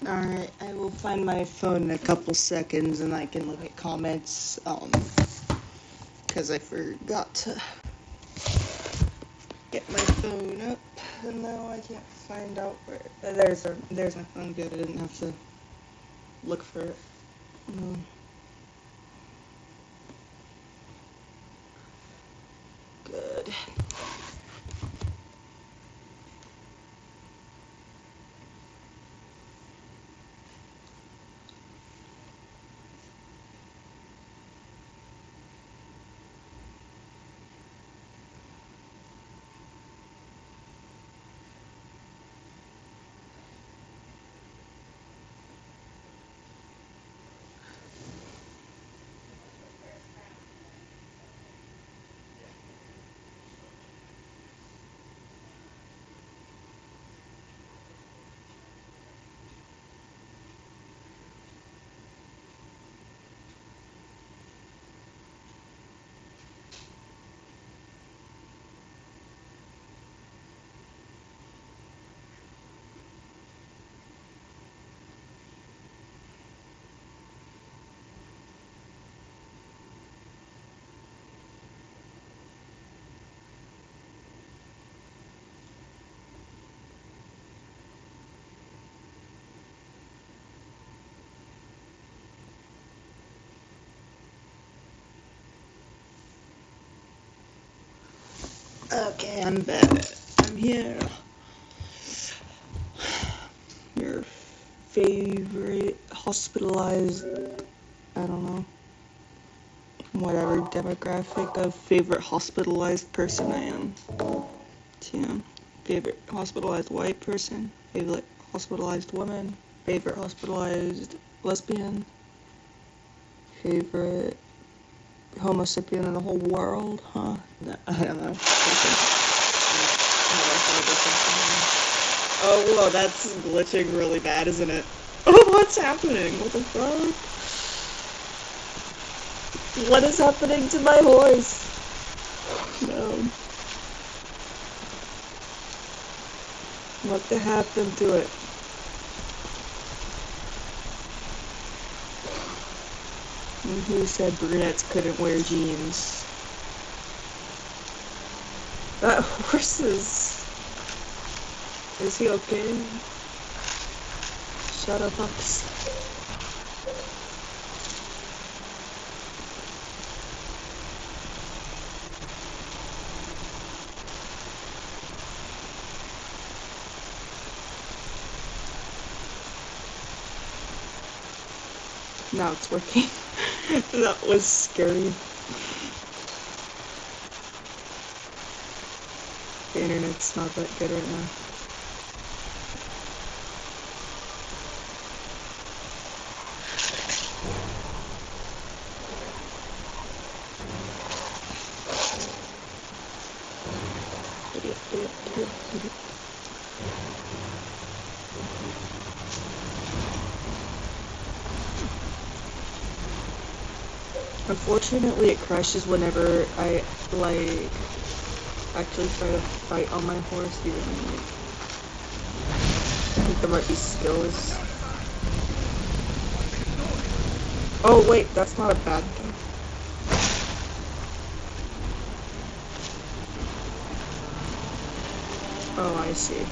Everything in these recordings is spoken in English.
Alright, I will find my phone in a couple seconds and I can look at comments, because I forgot to get my phone up, and now I can't find out where, there's my phone, good, I didn't have to look for it. No. Good. Okay, I'm back. I'm here. Your favorite hospitalized, I don't know, whatever demographic of favorite hospitalized person I am. Yeah. Favorite hospitalized white person, favorite hospitalized woman, favorite hospitalized lesbian, favorite Homo sapien in the whole world, huh? No, I don't know. Oh, whoa, that's glitching really bad, isn't it? Oh, what's happening? What the fuck? What is happening to my horse? No. What happened to it? And who said brunettes couldn't wear jeans? That horse is he okay? Shut up, Hux. Now it's working. That was scary. The internet's not that good right now. Unfortunately, it crashes whenever I, like, actually try to fight on my horse, even, like, I think there might be skills. Oh, wait, that's not a bad thing. Oh, I see.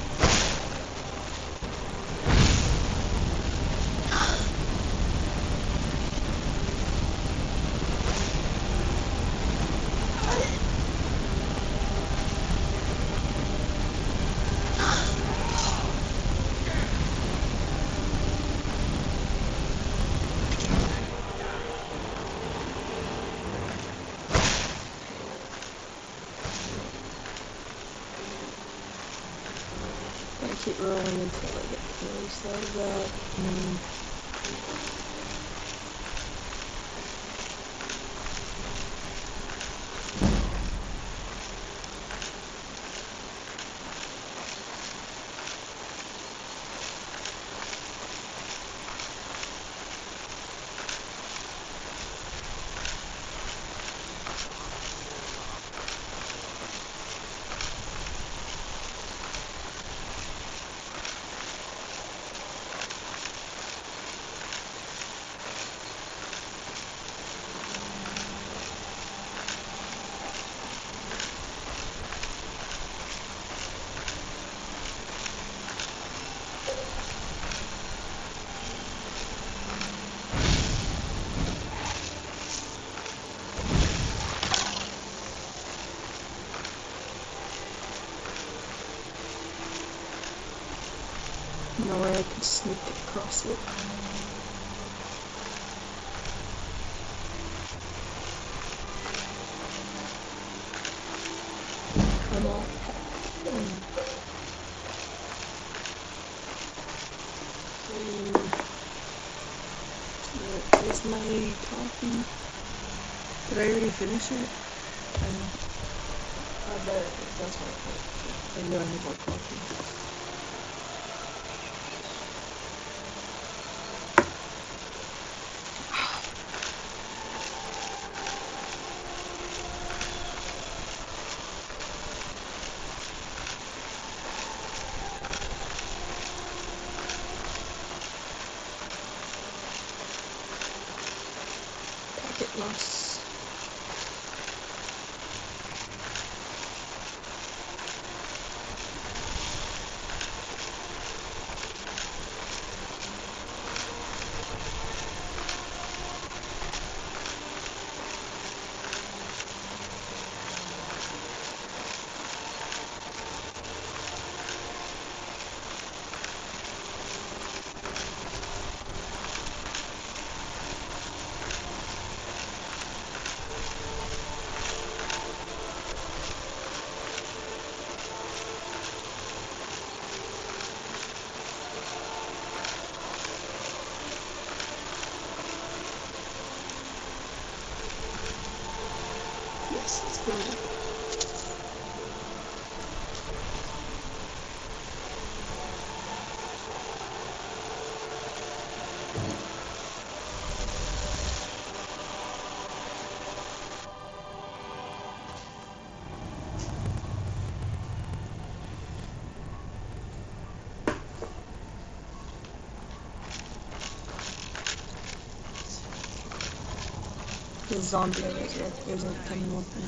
I keep rolling until I get close like that. No way I could sneak across it. I'm all packed. Where is my coffee? Did I already finish it? I bet that's what I thought. I know I need more coffee. Packet loss. Yes, it's good. The zombie isn't coming with me.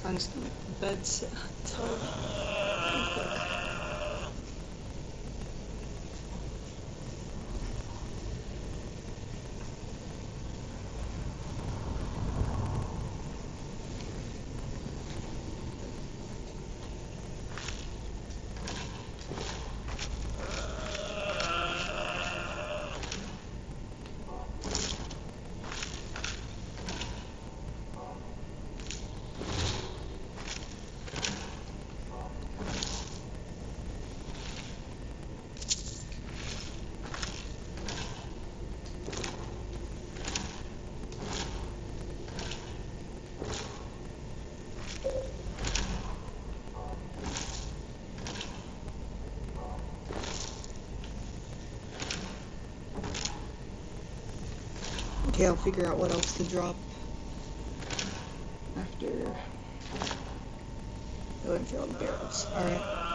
I'm just gonna make the bed sit on top. Okay, I'll figure out what else to drop after go and fill the barrels. Alright.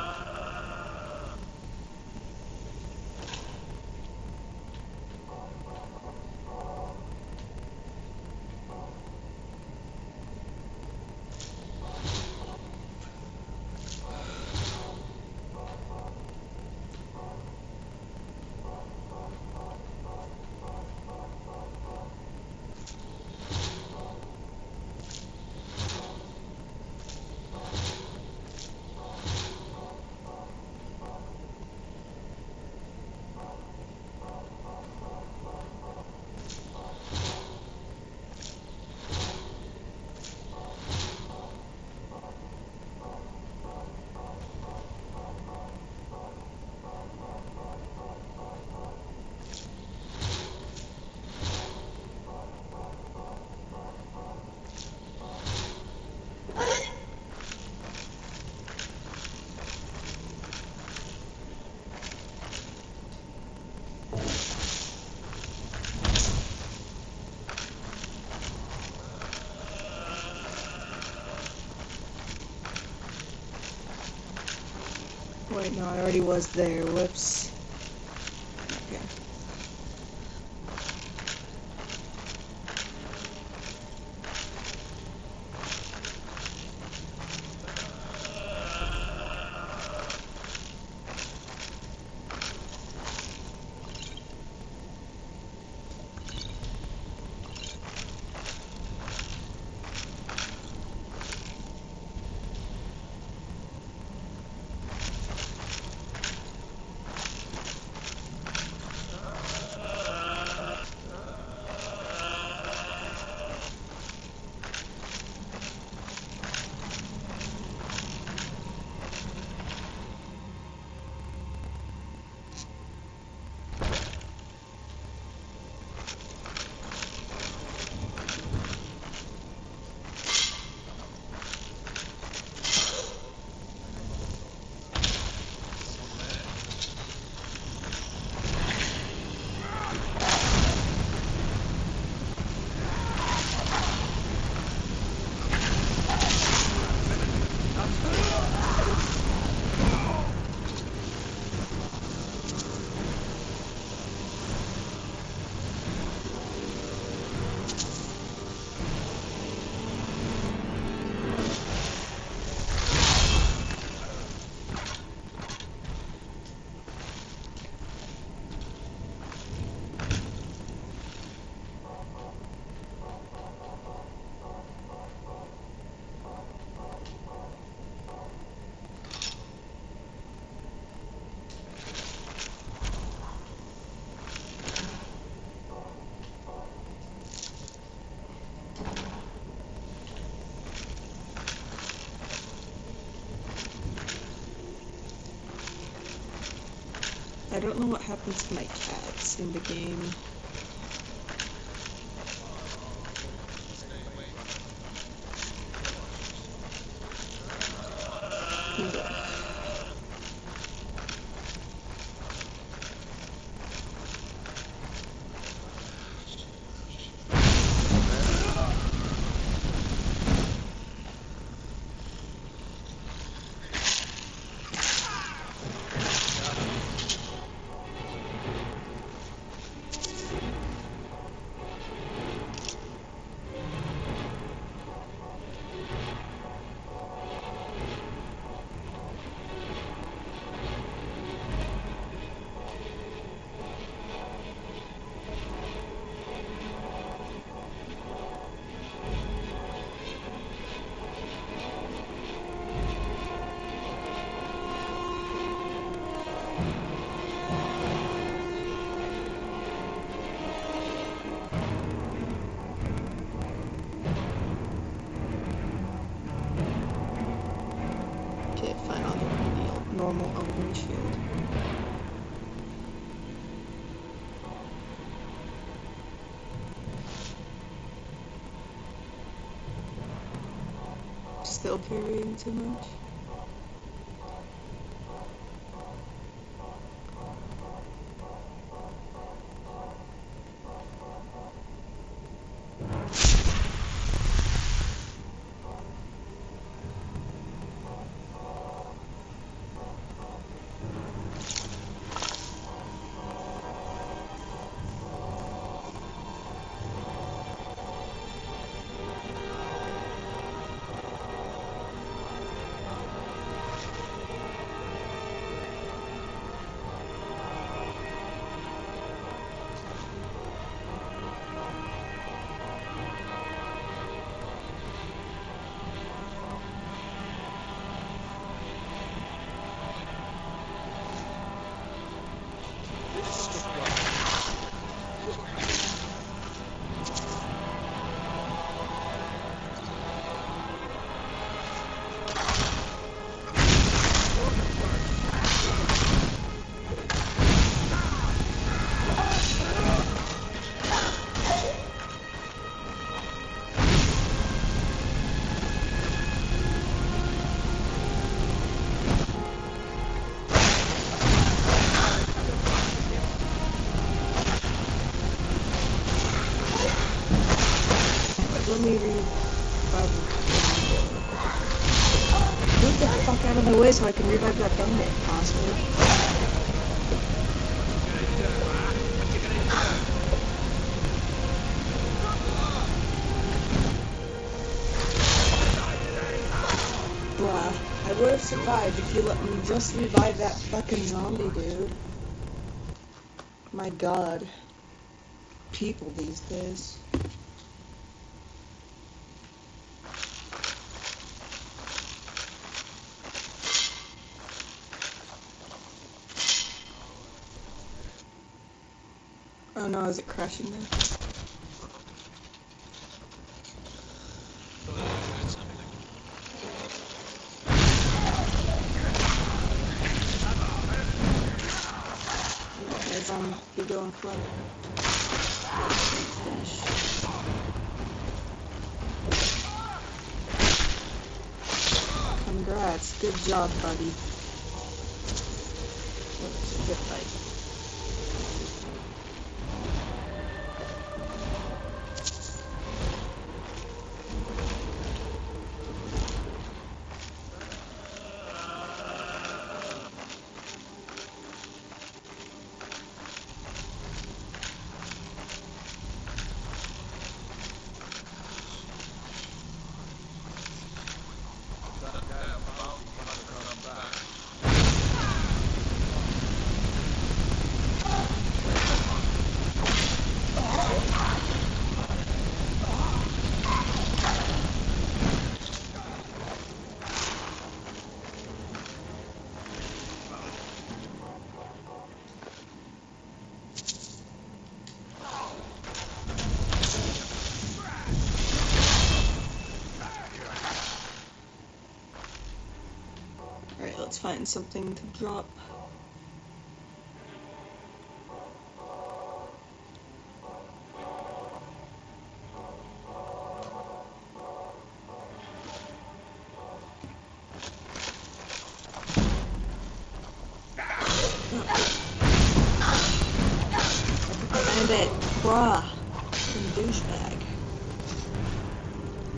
Wait, no, I already was there. Whoops. Okay. I don't know what happens to my cats in the game. Okay, fine, I'll give me the normal Elven shield. Still carrying too much? Let me revive him. Move the fuck out of my way so I can revive that bandit, possibly. Bruh, I would have survived if you let me just revive that fucking zombie, dude. My god. People these days. Oh no, is it crashing there? Okay, be going flood. Finish. Congrats, good job, buddy. That was a good fight. Alright, let's find something to drop. Bandit, bruh, fucking douchebag.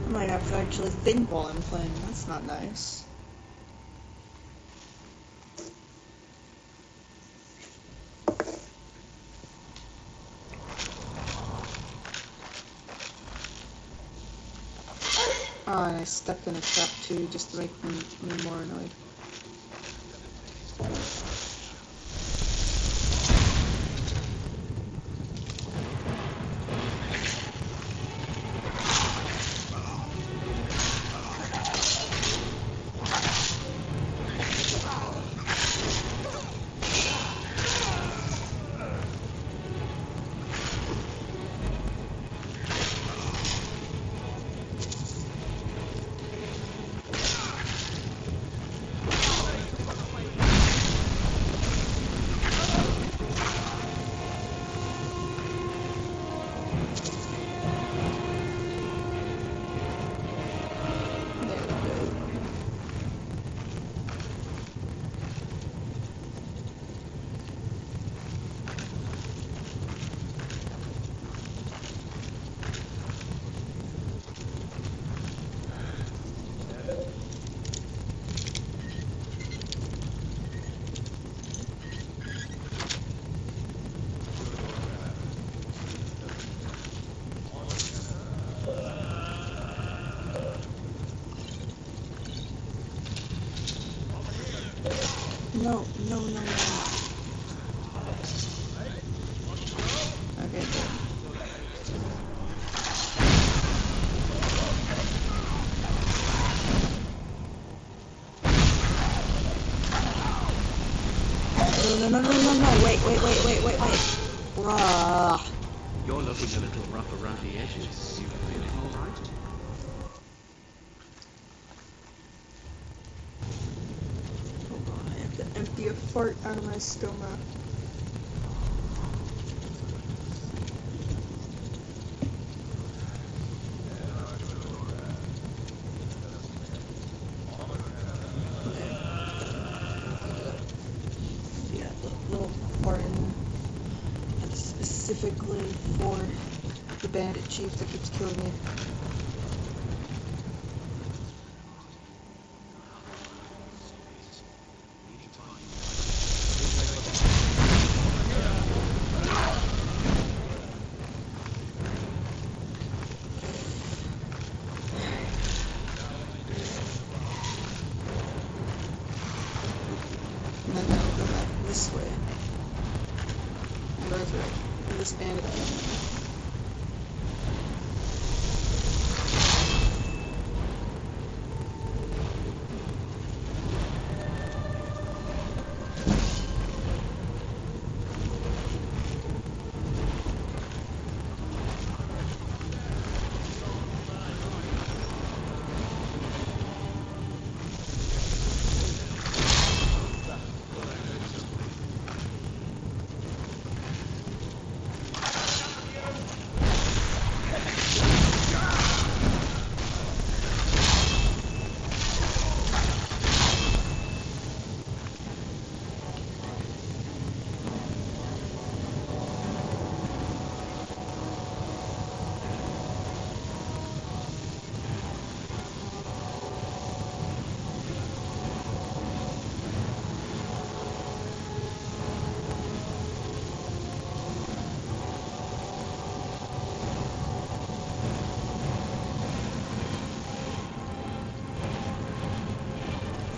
I might have to actually think while I'm playing, that's not nice. Oh, and I stepped in a trap too, just to make me more annoyed. No, no, no, no. Okay, good. No, no, no, no, no, no. Wait. Bruh. You're looking a little rough around the edges. You feeling all right? Hold on, I have to empty a fart out of my stomach. Yeah, the little fart in there. That's specifically for the bandit chief that keeps killing me. And then I'll go back this way and resurrect this bandit again.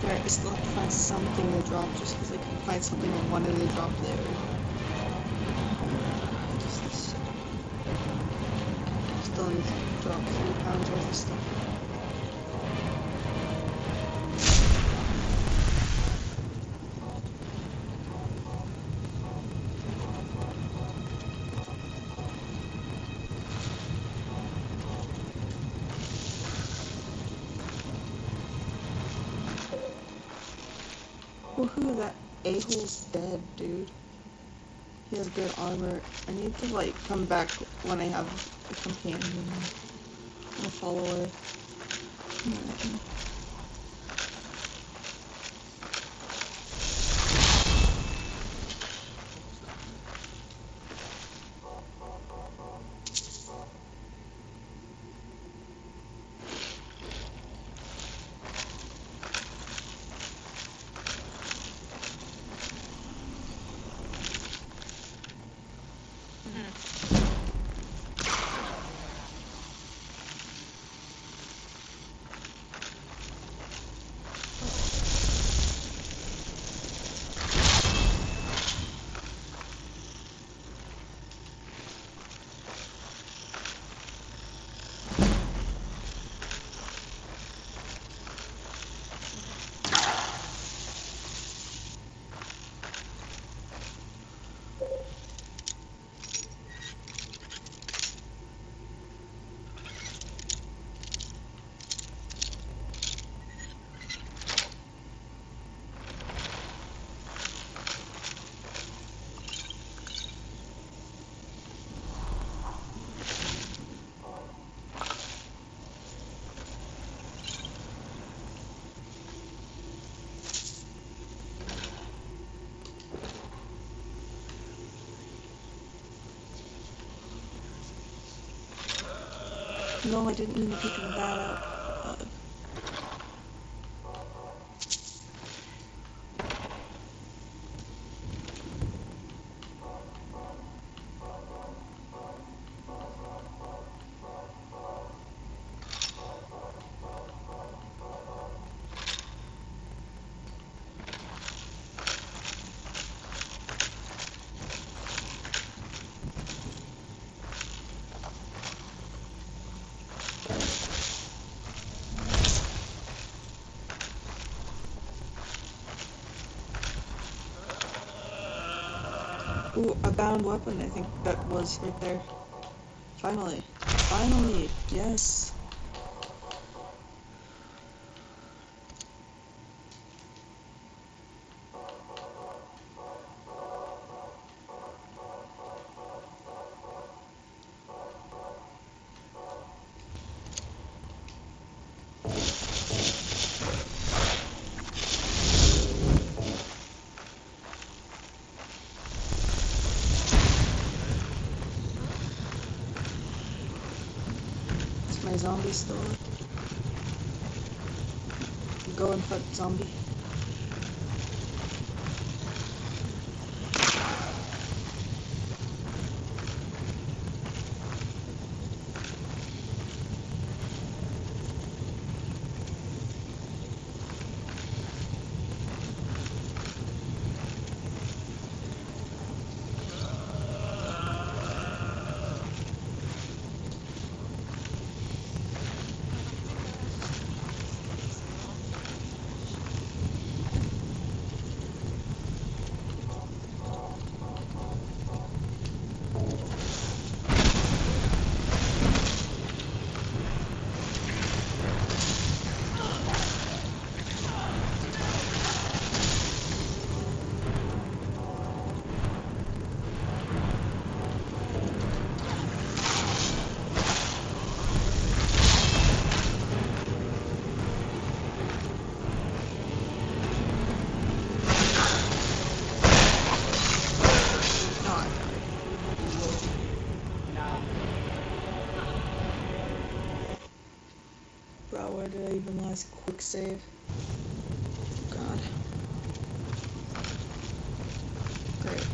Alright, I still have to find something to drop just because I couldn't find something I wanted to drop there. Still need to drop 3 pounds worth of stuff. Woohoo, that a-hole's dead, dude. He has good armor. I need to, like, come back when I have a companion. A follower. No, I didn't mean to pick that up. Ooh, a bound weapon, I think that was right there. Finally. Finally! Yes! Is my zombie still up? Go and fight zombie. Bro, where did I even last quick save? God. Great.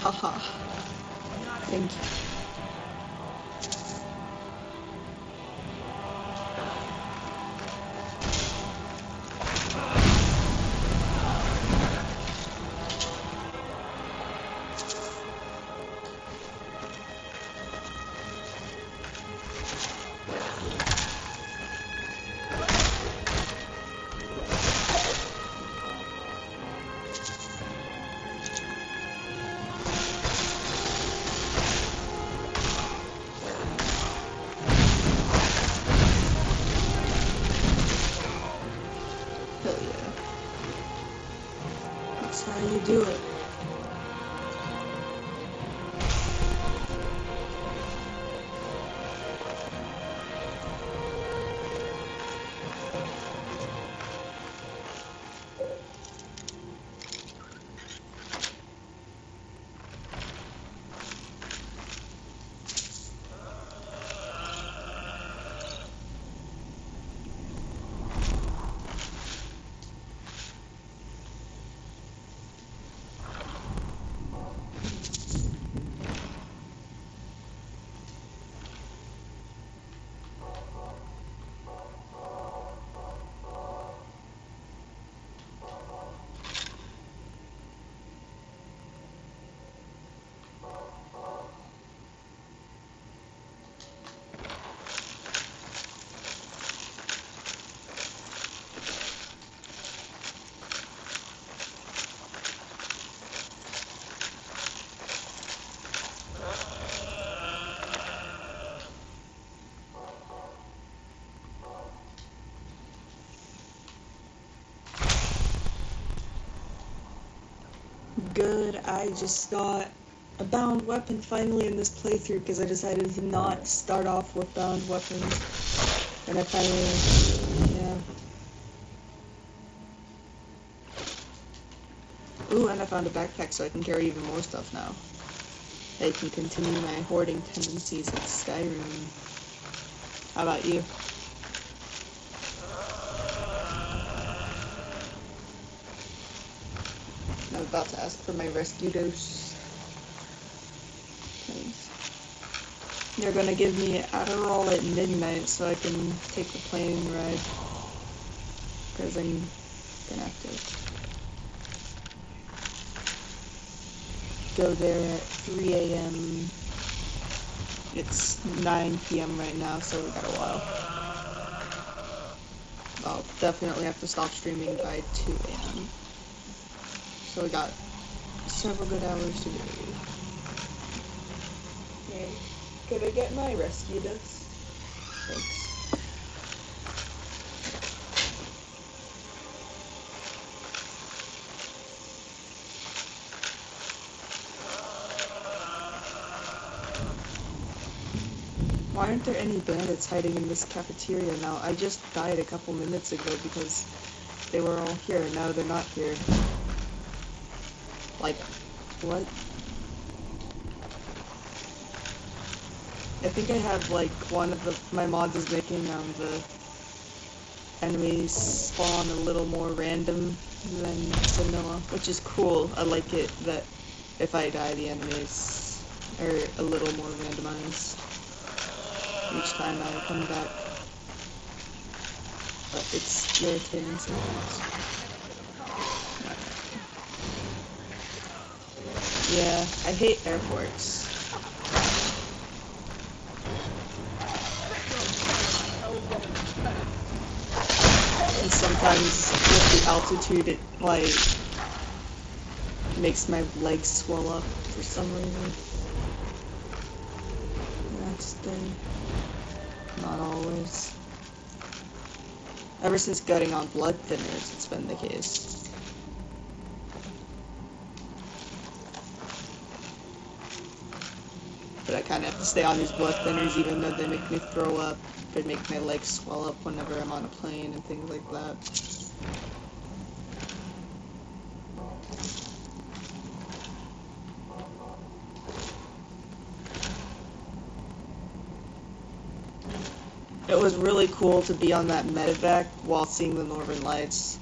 Haha. Thank you. Hell yeah. That's how you do it. Good, I just got a bound weapon finally in this playthrough because I decided to not start off with bound weapons. And I finally, yeah. Ooh, and I found a backpack so I can carry even more stuff now. I can continue my hoarding tendencies in Skyrim. How about you? I'm about to ask for my rescue dose. Thanks. They're gonna give me Adderall at midnight so I can take the plane ride. Because I'm gonna have to go there at 3 a.m. It's 9 p.m. right now, so we got a while. I'll definitely have to stop streaming by 2 a.m. So we got several good hours to do. Okay, could I get my rescue dose? Thanks. Why aren't there any bandits hiding in this cafeteria now? I just died a couple minutes ago because they were all here. Now they're not here. Like, what? I think I have, like, one of my mods is making the enemies spawn a little more random than vanilla, which is cool. I like it that if I die, the enemies are a little more randomized each time I come back. But it's irritating sometimes. Yeah, I hate airports. And sometimes with the altitude it, like, makes my legs swell up for some reason. That's not always. Ever since getting on blood thinners, it's been the case. But I kind of have to stay on these blood thinners even though they make me throw up. They make my legs swell up whenever I'm on a plane and things like that. It was really cool to be on that medevac while seeing the Northern Lights.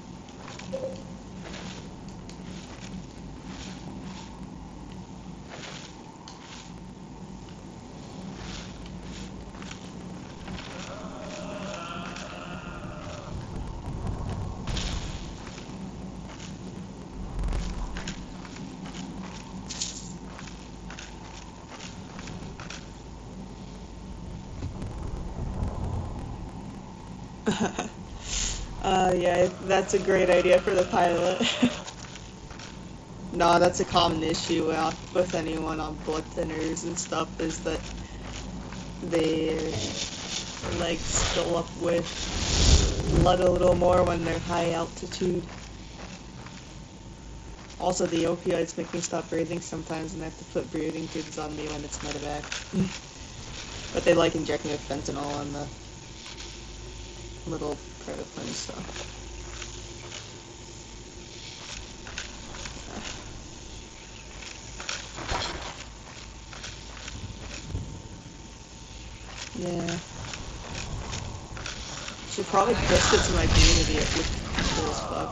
Yeah, that's a great idea for the pilot. No, that's a common issue with anyone on blood thinners and stuff, is that their legs fill up with blood a little more when they're high altitude. Also, the opioids make me stop breathing sometimes, and I have to put breathing tubes on me when it's medevac. But they like inject me with fentanyl on the little private plane stuff. Yeah. Should probably post it to my community. It looks cool as fuck.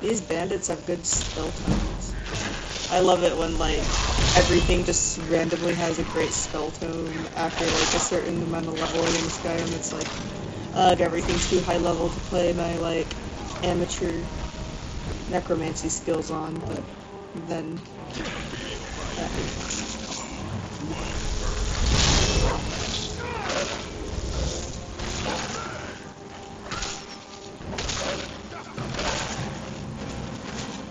These bandits have good spell tones. I love it when, like, everything just randomly has a great spell tone after, like, a certain amount of leveling in Skyrim. It's like, ugh, everything's too high level to play my, like, amateur necromancy skills on, but then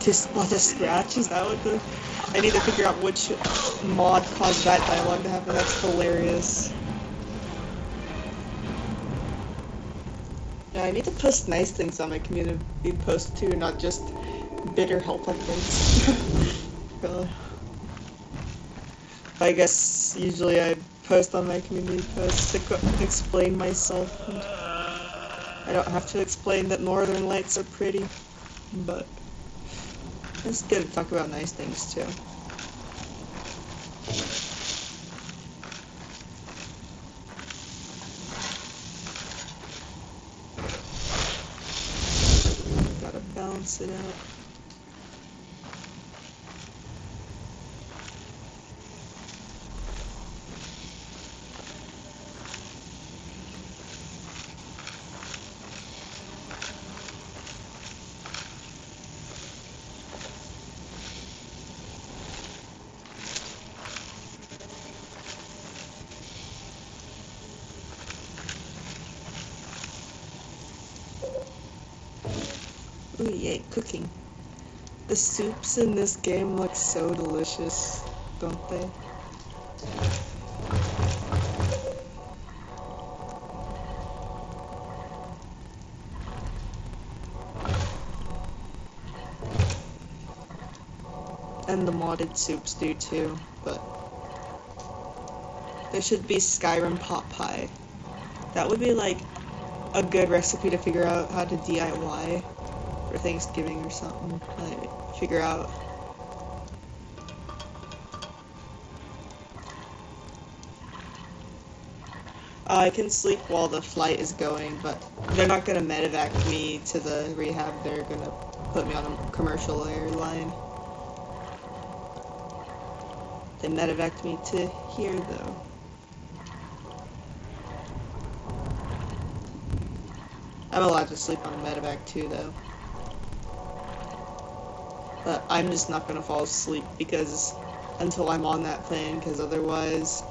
to spot a scratch? Is that what the... I need to figure out which mod caused that dialogue to happen. That's hilarious. Yeah, I need to post nice things on my community post too, not just bitter help updates. I guess usually I post on my community post to explain myself. And I don't have to explain that northern lights are pretty, but it's good to talk about nice things too. Gotta balance it out. Ooh, yay, cooking. The soups in this game look so delicious, don't they? And the modded soups do too, but there should be Skyrim pot pie. That would be like a good recipe to figure out how to DIY for Thanksgiving or something. Like, figure out. I can sleep while the flight is going, but they're not gonna medevac me to the rehab. They're gonna put me on a commercial airline. They medevaced me to here though. I'm allowed to sleep on a medevac too though. But I'm just not gonna fall asleep because until I'm on that plane, because otherwise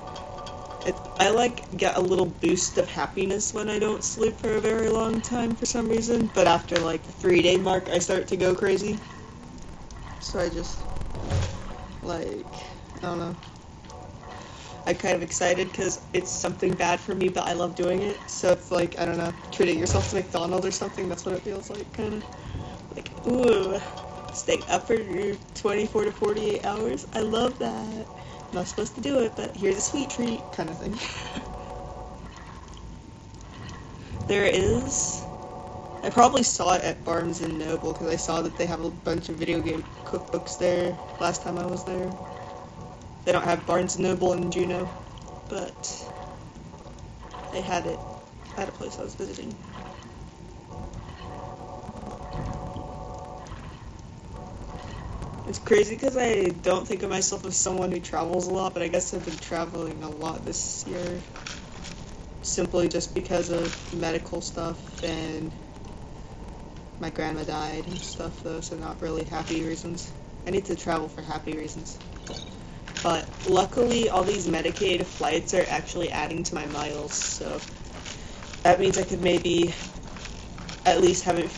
I like get a little boost of happiness when I don't sleep for a very long time for some reason, but after like the 3-day mark I start to go crazy. So I just like, I don't know. I'm kind of excited because it's something bad for me, but I love doing it. So it's like, I don't know, treating yourself to McDonald's or something, that's what it feels like, kind of. Like, ooh, stay up for 24 to 48 hours. I love that. I'm not supposed to do it, but here's a sweet treat, kind of thing. There is... I probably saw it at Barnes & Noble, because I saw that they have a bunch of video game cookbooks there last time I was there. They don't have Barnes & Noble in Juneau, but they had it at a place I was visiting. It's crazy because I don't think of myself as someone who travels a lot, but I guess I've been traveling a lot this year. Simply just because of medical stuff, and my grandma died and stuff though, so not really happy reasons. I need to travel for happy reasons. But luckily all these Medicaid flights are actually adding to my miles, so that means I could maybe at least have it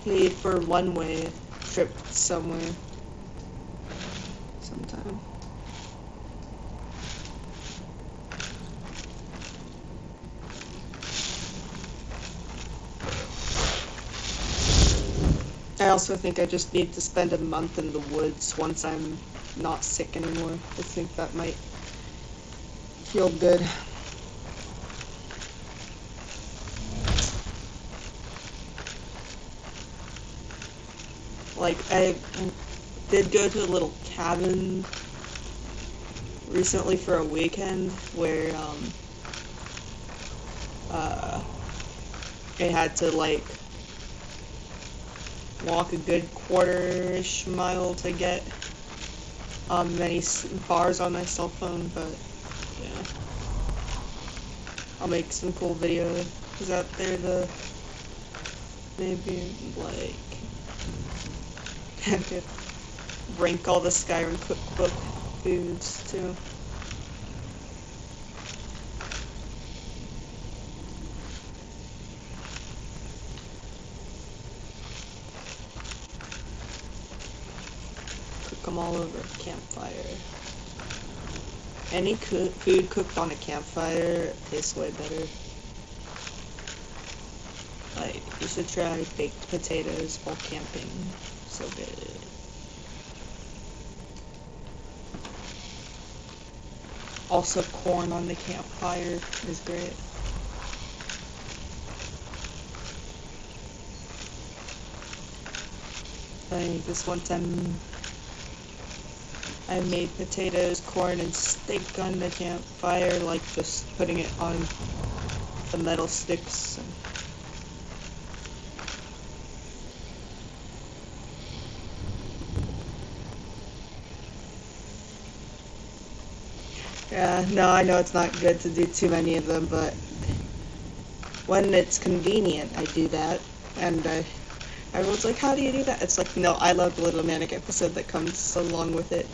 paid for one-way trip somewhere sometime. I also think I just need to spend a month in the woods once I'm not sick anymore. I think that might feel good. Like, I did go to a little cabin recently for a weekend where, I had to, like, walk a good quarter-ish mile to get, many bars on my cell phone, but, yeah. I'll make some cool videos out there to maybe, like, I could rank all the Skyrim cookbook foods, too. Cook them all over a campfire. Any food cooked on a campfire tastes way better. Like, you should try baked potatoes while camping. So good. Also, corn on the campfire is great. Like this one time, I made potatoes, corn, and steak on the campfire, like just putting it on the metal sticks. Yeah, no, I know it's not good to do too many of them, but when it's convenient, I do that. And everyone's like, how do you do that? It's like, no, I love the Little Manic episode that comes along with it.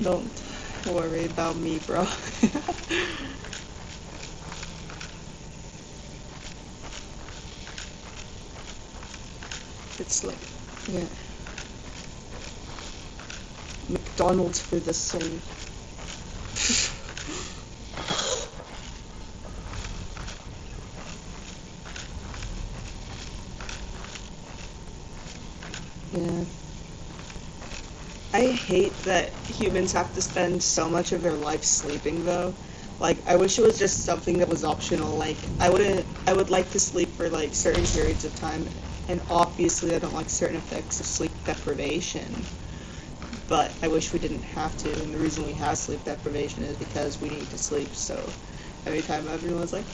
Don't worry about me, bro. It's like, yeah. McDonald's for the soul. Yeah. I hate that humans have to spend so much of their life sleeping though. Like, I wish it was just something that was optional. Like, I would like to sleep for like certain periods of time, and obviously I don't like certain effects of sleep deprivation. But I wish we didn't have to, and the reason we have sleep deprivation is because we need to sleep, so every time everyone's like,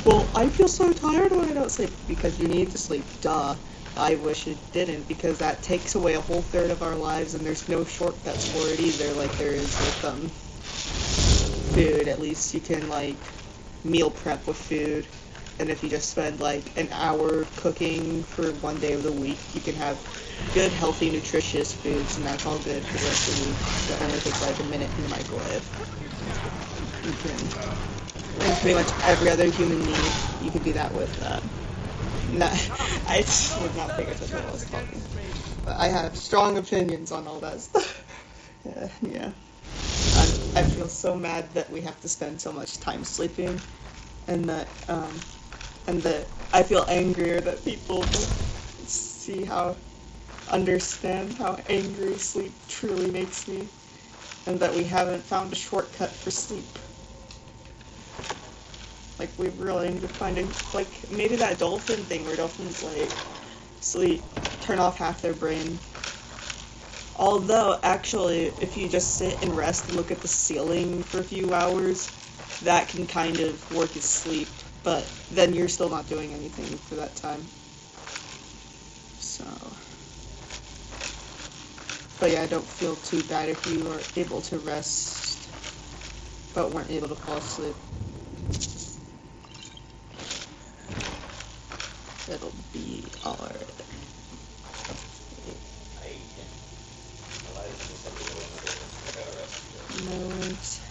well, I feel so tired when I don't sleep, because you need to sleep, duh. I wish it didn't, because that takes away a whole third of our lives, and there's no shortcuts for it either, like there is with, food. At least you can, like, meal prep with food, and if you just spend, like, an hour cooking for one day of the week, you can have good, healthy, nutritious foods, and that's all good for the rest of the week. That only takes, like, a minute in the microwave. You can, and pretty much every other human need, you can do that with, no, I was not paying attention while I was talking. But I have strong opinions on all that stuff. Yeah. I feel so mad that we have to spend so much time sleeping, and that I feel angrier that people don't understand how angry sleep truly makes me, and that we haven't found a shortcut for sleep. Like, we really need to finding, like, maybe that dolphin thing where dolphins, like, turn off half their brain. Although, actually, if you just sit and rest and look at the ceiling for a few hours, that can kind of work as sleep, but then you're still not doing anything for that time. So. But yeah, I don't feel too bad if you are able to rest, but weren't able to fall asleep. It'll be alright. No worries.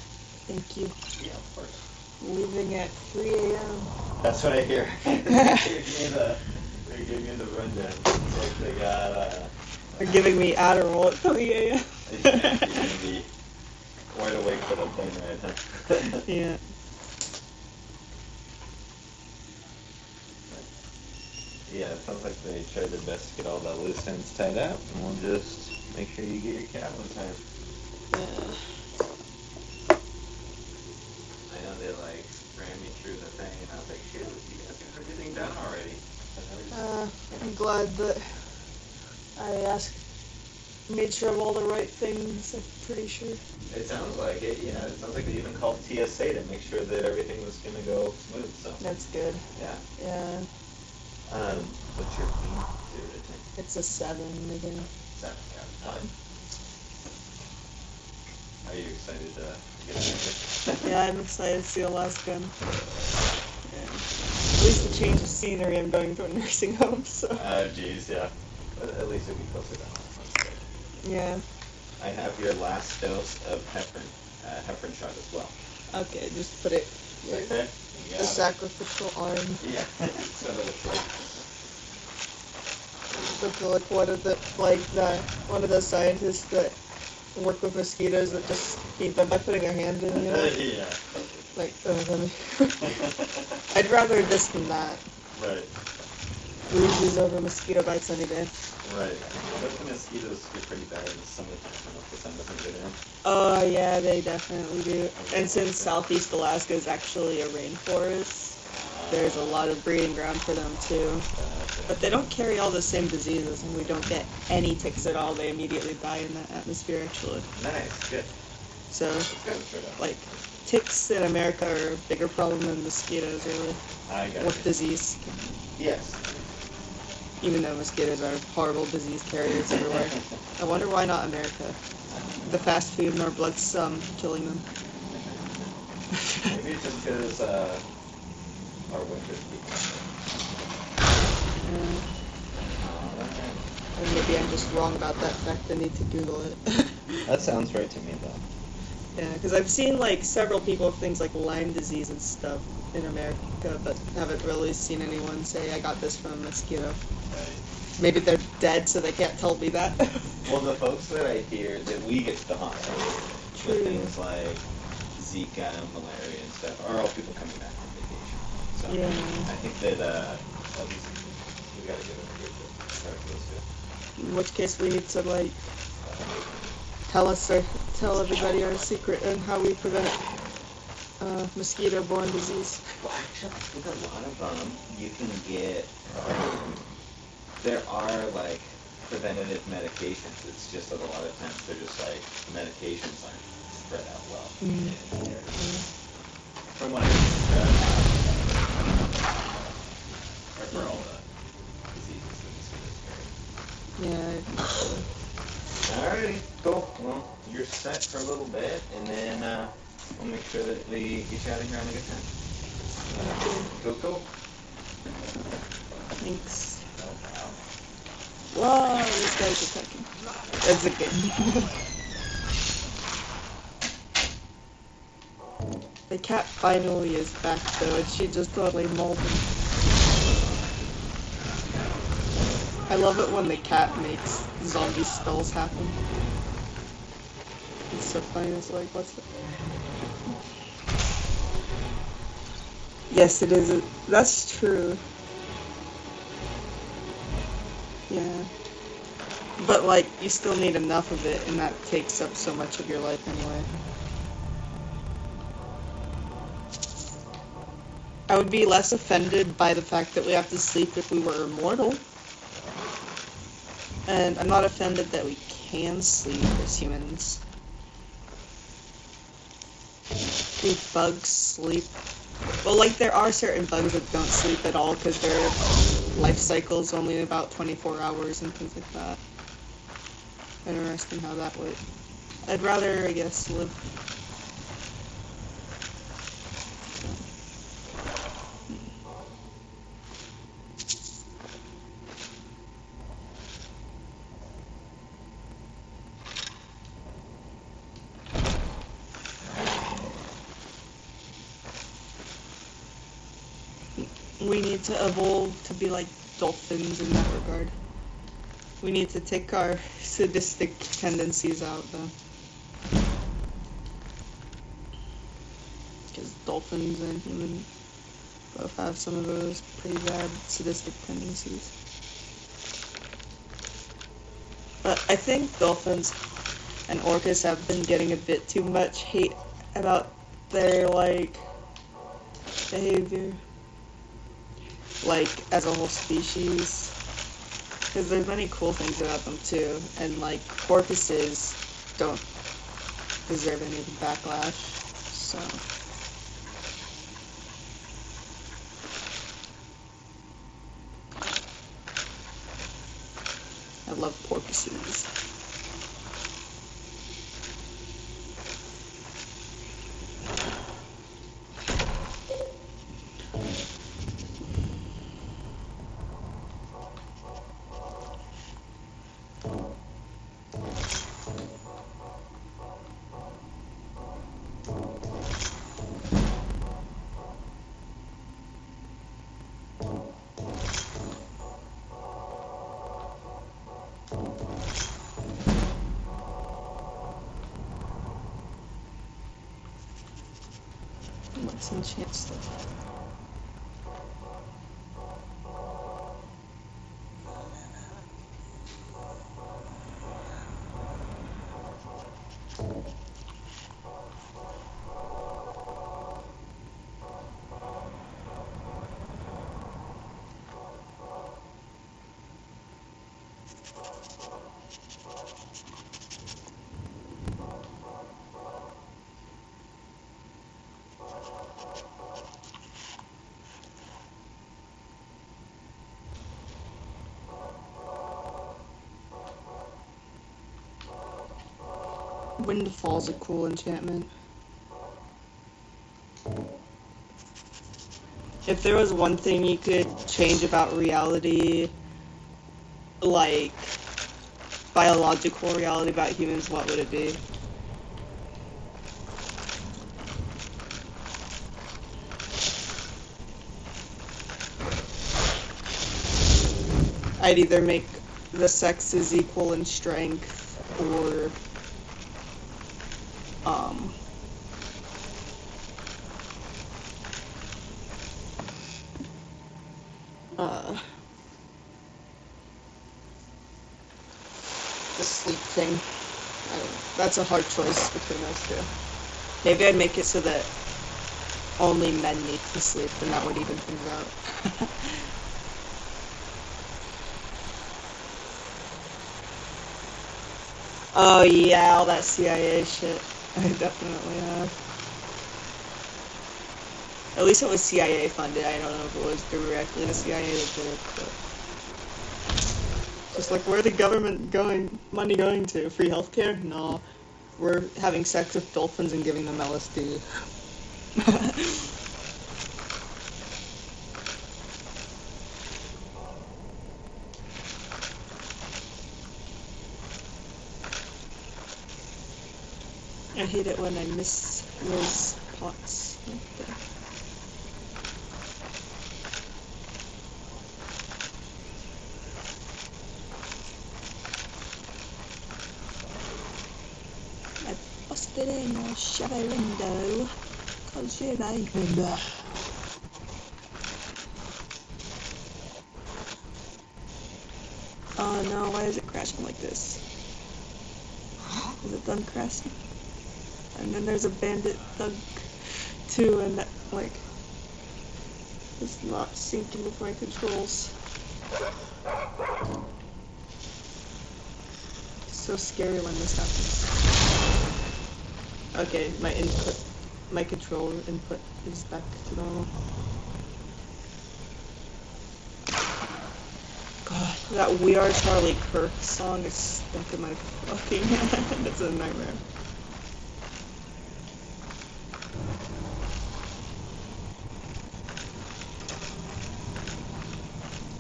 Thank you. Yeah, of course. Leaving at 3 a.m. That's what I hear. They gave me the rundown. It's like they got, They're giving me Adderall at 3 a.m. You're gonna be wide awake for the plane ride, huh? Yeah. Yeah, it sounds like they tried their best to get all the loose ends tied up, and we'll just make sure you get your cab on time. Yeah. I know they like ran me through the thing, and I was like, shoot, you guys got everything done already. I'm glad that I made sure of all the right things, I'm pretty sure. It sounds like it, yeah. It sounds like they even called TSA to make sure that everything was gonna go smooth, so. That's good. Yeah. Yeah. What's your fee? It's a 7 again. 7, yeah. Fine. Are you excited to get out of Yeah, I'm excited to see Alaska. Yeah. At least a change of scenery. I'm going to a nursing home, so. Oh, geez, yeah. But at least it'll be closer to home. That's good. Yeah. I have your last dose of heparin shot as well. Okay, just put it here. Right there? The sacrificial arm. Yeah. So that looks like. Like one of the scientists that work with mosquitoes that just eat them by putting their hand in, you know? Yeah. Like, I'd rather this than that. Right. Bruises over mosquito bites any day. Right. But the mosquitoes get pretty bad in the summertime when the sun doesn't get in. Oh, yeah, they definitely do. And since Southeast Alaska is actually a rainforest, there's a lot of breeding ground for them too. But they don't carry all the same diseases, and we don't get any ticks at all. They immediately die in the atmosphere, actually. Nice, good. So, That's good for them. like, ticks in America are a bigger problem than mosquitoes, really, I got with you. disease. Yes. Even though mosquitoes are horrible disease carriers everywhere. I wonder why not America. The fast food and our blood's killing them. Maybe it's just because our winter's becoming. Or maybe I'm just wrong about that fact. I need to Google it. That sounds right to me, though. Yeah, because I've seen like several people with things like Lyme disease and stuff in America, but haven't really seen anyone say I got this from a mosquito. Maybe they're dead, so they can't tell me that. Well, the folks that I hear that we get to the hospital True. with things like Zika and malaria and stuff are all people coming back from vacation. So Yeah. I think that at least we gotta give them a good start to this good. In which case, we need to like tell everybody our secret and how we prevent mosquito-borne disease. Well, actually, with a lot of them, you can get. There are like preventative medications. It's just that a lot of times they're just like medications aren't spread out well. Mm. in areas. From what I understand, or for all the diseases that mosquitoes carry. Yeah. Alrighty, cool. Well, you're set for a little bit, and then we'll make sure that we get you out of here on a good time. Cool. Thanks. Whoa, this guy's attacking. That's okay. The cat finally is back though, and she just totally mauled him. I love it when the cat makes zombie spells happen. It's so funny, it's like, what's that? Yes, it is. That's true. Yeah. But, like, you still need enough of it, and that takes up so much of your life anyway. I would be less offended by the fact that we have to sleep if we were immortal. And I'm not offended that we can sleep as humans. Do bugs sleep? Well, like, there are certain bugs that don't sleep at all because their life cycle's only about 24 hours and things like that. Interesting how that would. I'd rather, I guess, live. We need to evolve to be like dolphins in that regard. We need to take our sadistic tendencies out, though. Because dolphins and humans both have some of those pretty bad sadistic tendencies. But I think dolphins and orcas have been getting a bit too much hate about their, like, behavior. Like, as a whole species. Because there's many cool things about them, too. And, like, porpoises don't deserve any backlash, so. I love porpoises. Let's enchant stuff. Windfall's a cool enchantment. If there was one thing you could change about reality, like biological reality about humans, what would it be? I'd either make the sexes equal in strength or the sleep thing. I don't know. That's a hard choice between those two. Maybe I'd make it so that only men need to sleep, and that would even things out. Oh yeah, all that CIA shit. I definitely have. At least it was CIA funded. I don't know if it was directly the CIA that did it, but just like, where the government money going to? Free healthcare? No. We're having sex with dolphins and giving them LSD. I hate it when I miss those pots like that. I busted in your shower window, 'cause you're vaping. Oh no, why is it crashing like this? Is it done crashing? And then there's a bandit thug too, and that, like, is not syncing with my controls. It's so scary when this happens. Okay, my controller input is back to normal. God, that We Are Charlie Kirk song is stuck in my fucking head. It's a nightmare.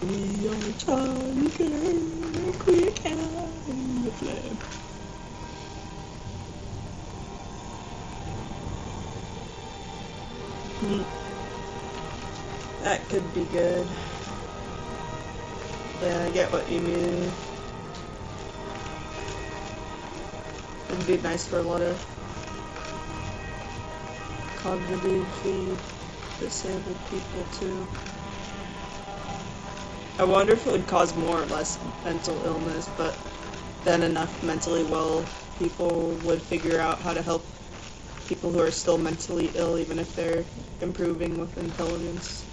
We are Charlie Kirk, we can the flame. That could be good. Yeah, I get what you mean. It'd be nice for a lot of cognitively disabled people too. I wonder if it would cause more or less mental illness, but then enough mentally well people would figure out how to help people who are still mentally ill, even if they're improving with intelligence.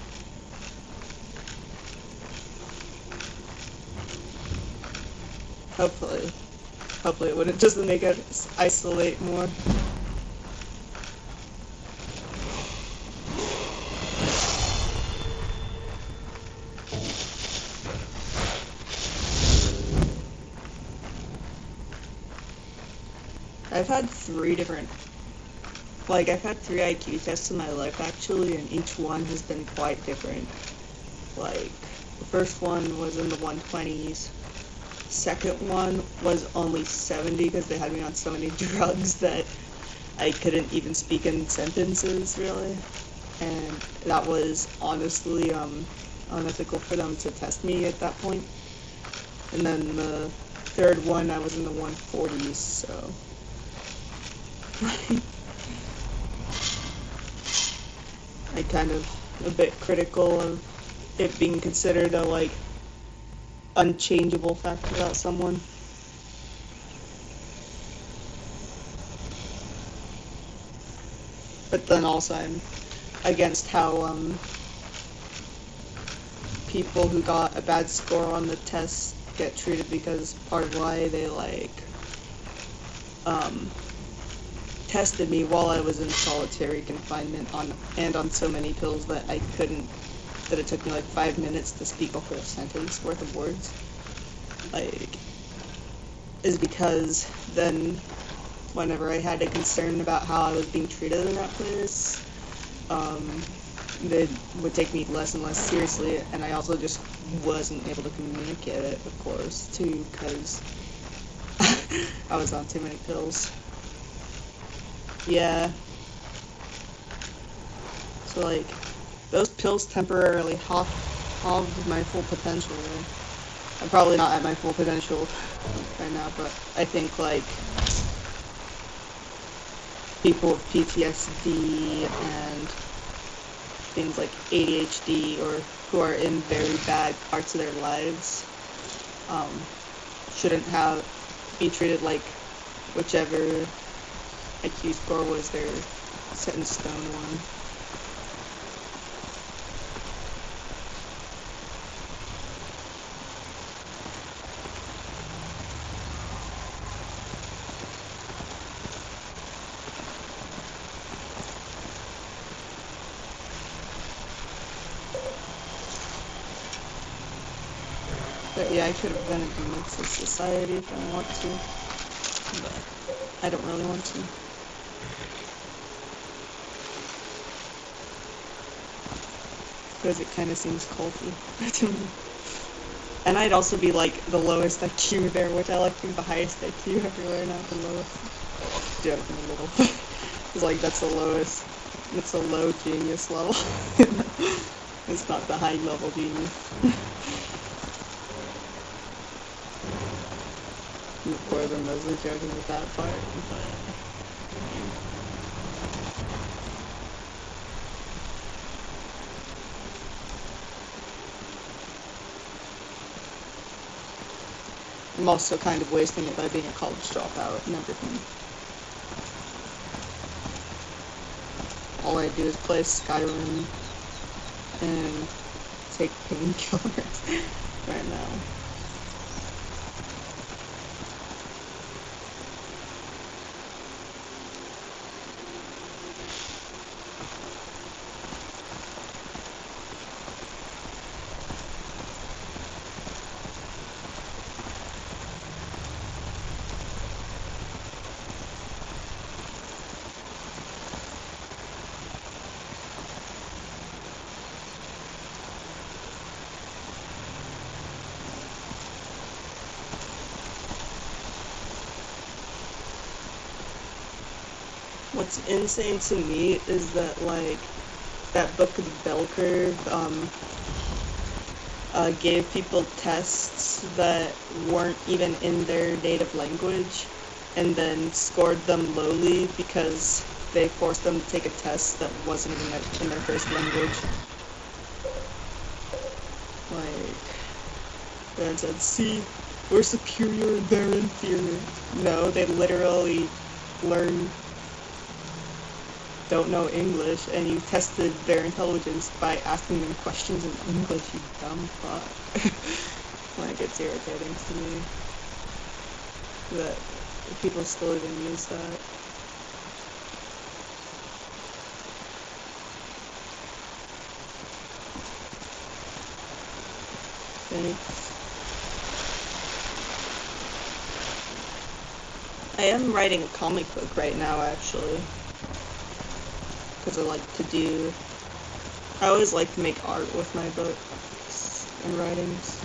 Hopefully it wouldn't just make us isolate more. I've had three IQ tests in my life actually, and each one has been quite different. Like, the first one was in the 120s. Second one was only 70 because they had me on so many drugs that I couldn't even speak in sentences, really. And that was honestly unethical for them to test me at that point. And then the third one, I was in the 140s, so... I kind of a bit critical of it being considered a, like, unchangeable fact about someone. But then also I'm against how people who got a bad score on the test get treated because part of why they tested me while I was in solitary confinement on so many pills that it took me 5 minutes to speak a whole sentence worth of words, is because then whenever I had a concern about how I was being treated in that place, they would take me less and less seriously, and I also just wasn't able to communicate it, of course, too, because I was on too many pills. Yeah. So, those pills temporarily hogged my full potential. I'm probably not at my full potential right now, but I think, people with PTSD and things like ADHD or who are in very bad parts of their lives shouldn't be treated like whichever IQ score was their set in stone one. But yeah, I could have been a Demons Society if I want to, but I don't really want to. Because it kind of seems culty to me. And I'd also be the lowest IQ there, which I like to be the highest IQ everywhere, not the lowest. Joke in the middle. It's that's the lowest. It's a low genius level. It's not the high level genius. And of course, I'm mostly joking with that part, but I'm also kind of wasting it by being a college dropout and everything. All I do is play Skyrim and take painkillers right now. What's insane to me is that, that book, The Bell Curve, gave people tests that weren't even in their native language, and then scored them lowly because they forced them to take a test that wasn't even in their first language. That said, see, we're superior, they're inferior. No, they literally don't know English, and you tested their intelligence by asking them questions in English, you dumb fuck. It's irritating to me that people still even use that. Thanks. I am writing a comic book right now, actually. Because I always like to make art with my books and writings.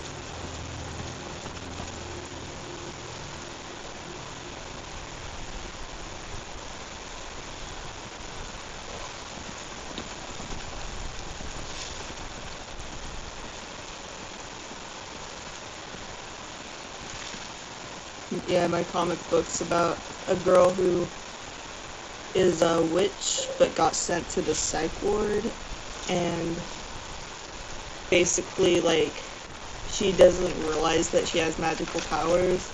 Yeah, my comic book's about a girl who is a witch but got sent to the psych ward, and basically she doesn't realize that she has magical powers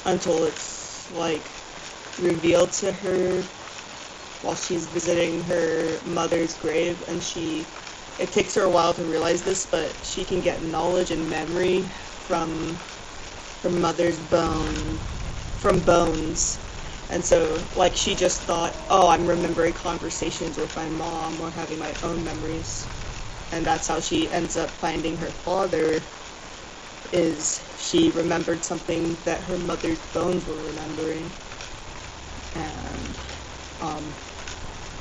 until it's revealed to her while she's visiting her mother's grave, and it takes her a while to realize this, but she can get knowledge and memory from her mother's from bones. And so, like, she just thought, oh, I'm remembering conversations with my mom or having my own memories. And that's how she ends up finding her father, is she remembered something that her mother's bones were remembering. And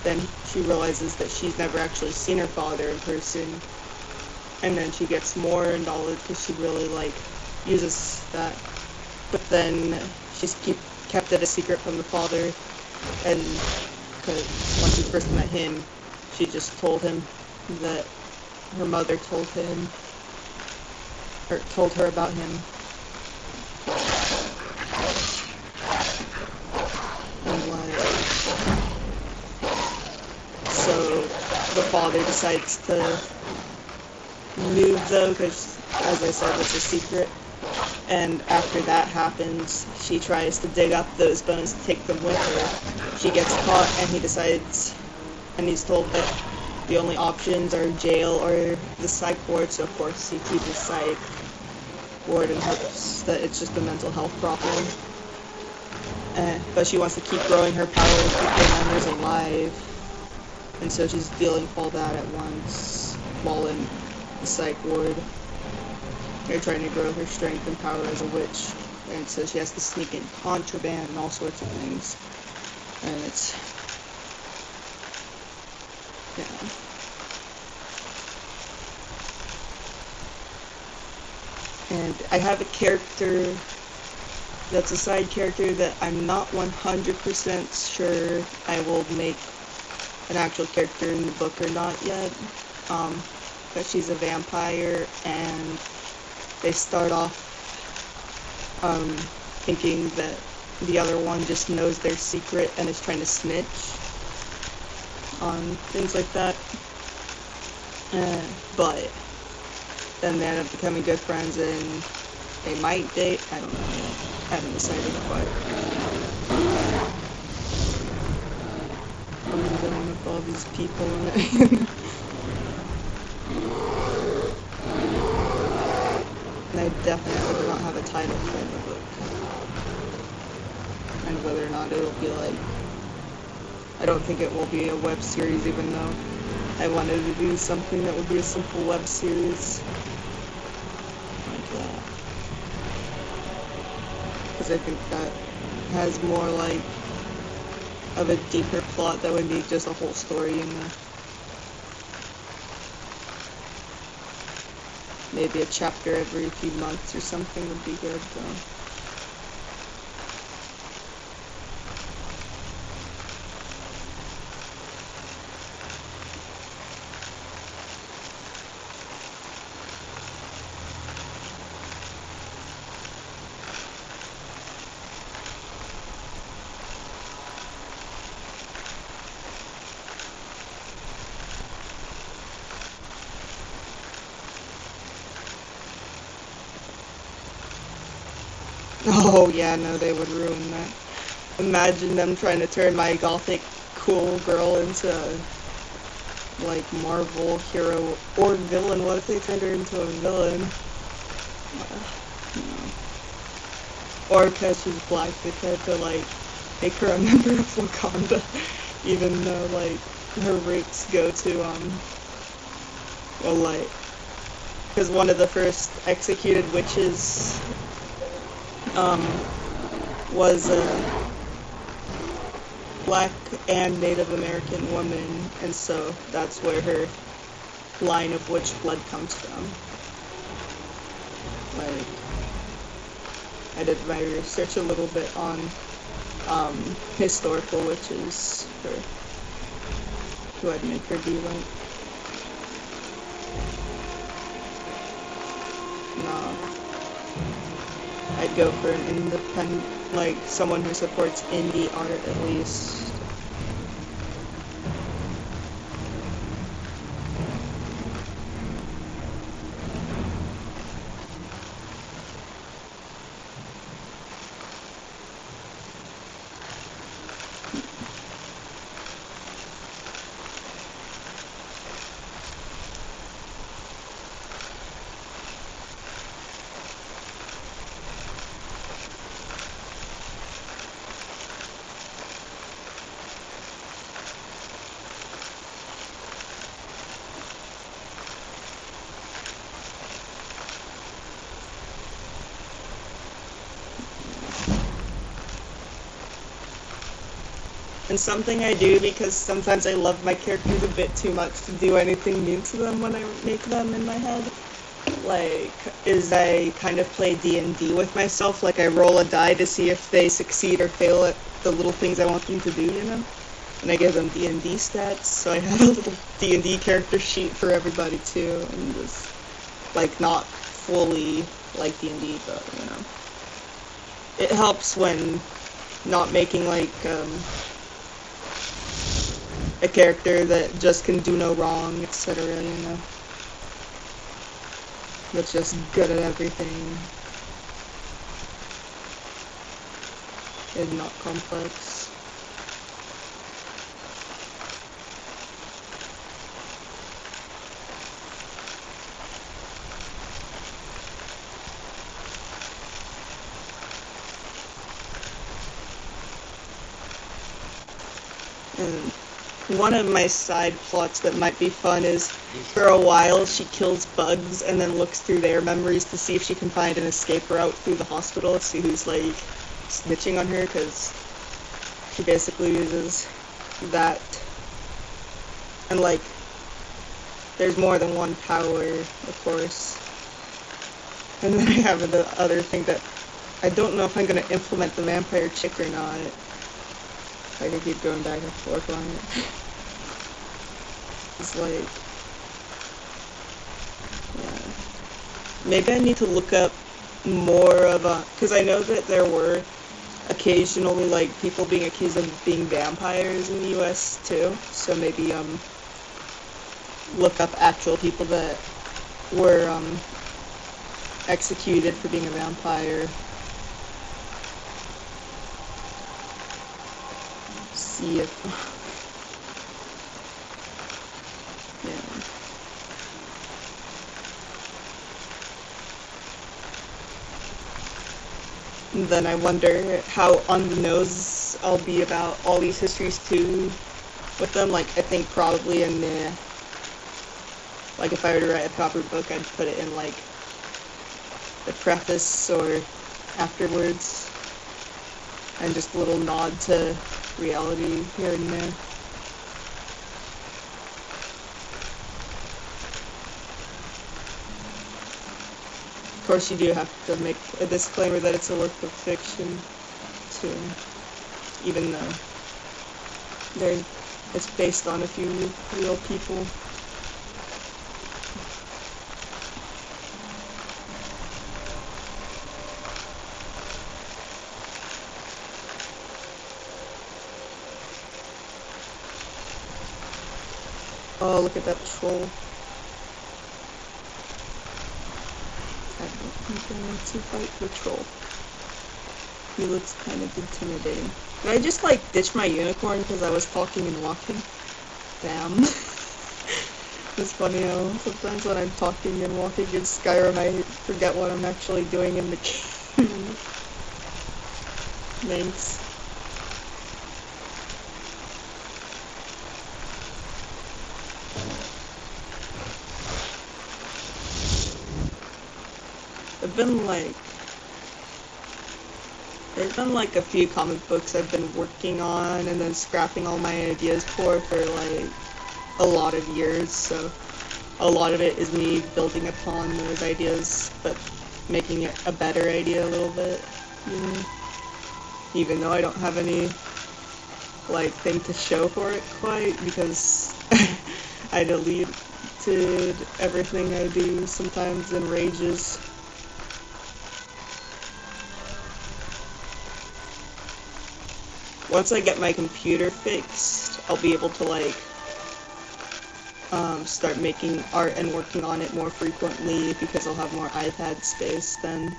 then she realizes that she's never actually seen her father in person. And then she gets more knowledge because she really, like, uses that. But then she's kept it a secret from the father. And because when she first met him, she just told him that her mother told her about him. And like, so the father decides to move though, because as I said, it's a secret. And after that happens, she tries to dig up those bones to take them with her. She gets caught, and he's told that the only options are jail or the psych ward, so of course he chooses psych ward and hopes that it's just a mental health problem. But she wants to keep growing her power and keep her memories alive, and so she's dealing with all that at once while in the psych ward. They're trying to grow her strength and power as a witch, and so she has to sneak in contraband and all sorts of things, and it's, yeah. And I have a character that's a side character that I'm not 100% sure I will make an actual character in the book or not yet, but she's a vampire, and they start off thinking that the other one just knows their secret and is trying to snitch on things like that. But then they end up becoming good friends and they might date. I don't know. I haven't decided quite. I'm dealing with all these people and and I definitely do not have a title for the book. And whether or not it'll be like, I don't think it will be a web series, even though I wanted to do something that would be a simple web series like that. Because I think that has more like of a deeper plot that would make just a whole story in there. Maybe a chapter every few months or something would be good, though. Oh yeah, no, they would ruin that. Imagine them trying to turn my gothic cool girl into like Marvel hero or villain. What if they turned her into a villain? No. Or because she's black, they tried to like make her a member of Wakanda, even though like her roots go to well, like, because one of the first executed witches was a black and Native American woman, and so that's where her line of witch blood comes from. Like, I did my research a little bit on historical witches for who I'd make her be like. No. I'd go for an independent, like, someone who supports indie art at least. and something I do because sometimes I love my characters a bit too much to do anything new to them when I make them in my head. Like, is I kind of play D&D with myself. Like, I roll a die to see if they succeed or fail at the little things I want them to do, you know? And I give them D&D stats, so I have a little D&D character sheet for everybody too, and just, like, not fully like D&D, but, you know. It helps when not making, like, a character that just can do no wrong, etc., you know. That's just good at everything. And not complex. And one of my side plots that might be fun is, for a while, she kills bugs and then looks through their memories to see if she can find an escape route through the hospital to see who's, like, snitching on her, because she basically uses that. And, like, there's more than one power, of course. And then I have the other thing that I don't know if I'm going to implement the vampire chick or not. I can keep going back and forth on it. It's like, yeah. Maybe I need to look up more of a, because I know that there were occasionally, like, people being accused of being vampires in the US too, so maybe, look up actual people that were, executed for being a vampire. See if, yeah. And then I wonder how on the nose I'll be about all these histories too with them. Like, I think probably in the, like, if I were to write a proper book, I'd put it in, like, the preface or afterwards, and just a little nod to reality here and there. Of course, you do have to make a disclaimer that it's a work of fiction, too, even though it's based on a few real people. Oh, look at that troll. I don't think I want to fight the troll. He looks kind of intimidating. Did I just, like, ditch my unicorn because I was talking and walking? Damn. It's funny how sometimes when I'm talking and walking in Skyrim, I forget what I'm actually doing in the game. Thanks. There's been like a few comic books I've been working on and then scrapping all my ideas for like a lot of years, so a lot of it is me building upon those ideas, but making it a better idea a little bit, you know? Even though I don't have any, like, thing to show for it quite, because I deleted everything I do sometimes in rages. Once I get my computer fixed, I'll be able to, like, start making art and working on it more frequently, because I'll have more iPad space then,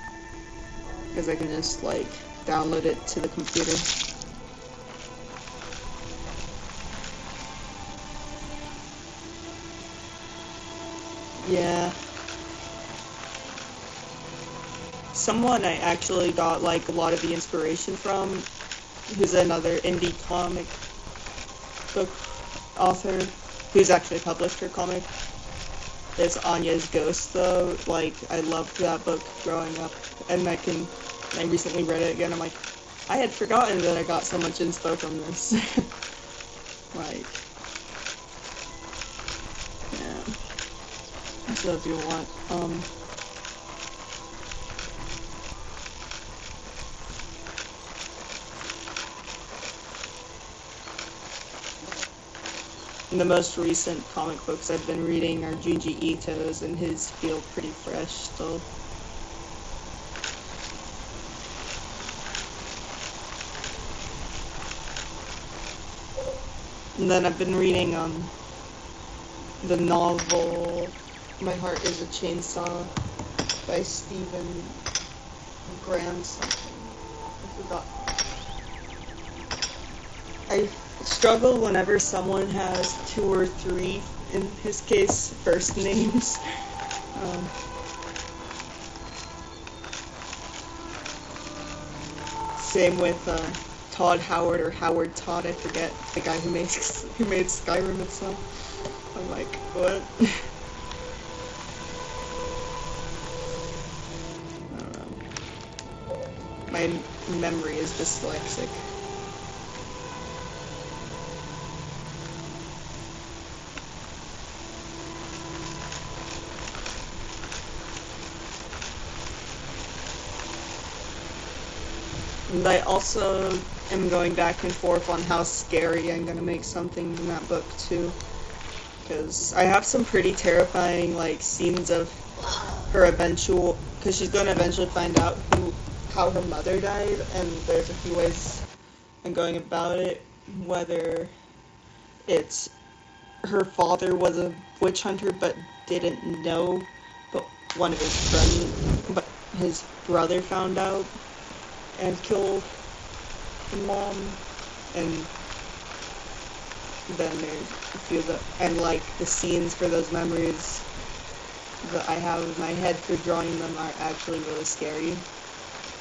because I can just, like, download it to the computer. Yeah. Someone I actually got, like, a lot of the inspiration from, who's another indie comic book author, who's actually published her comic, is Anya's Ghost, though. Like, I loved that book growing up, and I recently read it again, I'm like, I had forgotten that I got so much inspo from this. Like, yeah. So if you want, the most recent comic books I've been reading are Junji Ito's, and his feel pretty fresh still. And then I've been reading the novel My Heart is a Chainsaw by Stephen Graham something. I forgot. I struggle whenever someone has 2 or 3, in his case, first names. Same with Todd Howard or Howard Todd, I forget, the guy who made Skyrim itself. I'm like, what? I don't know. My memory is dyslexic. And I also am going back and forth on how scary I'm gonna make something in that book too, because I have some pretty terrifying like scenes of her because she's gonna eventually find out how her mother died, and there's a few ways I'm going about it, whether it's her father was a witch hunter but didn't know, but one of his friends, but his brother found out and killed the mom, and then there's a few and like the scenes for those memories that I have in my head for drawing them are actually really scary.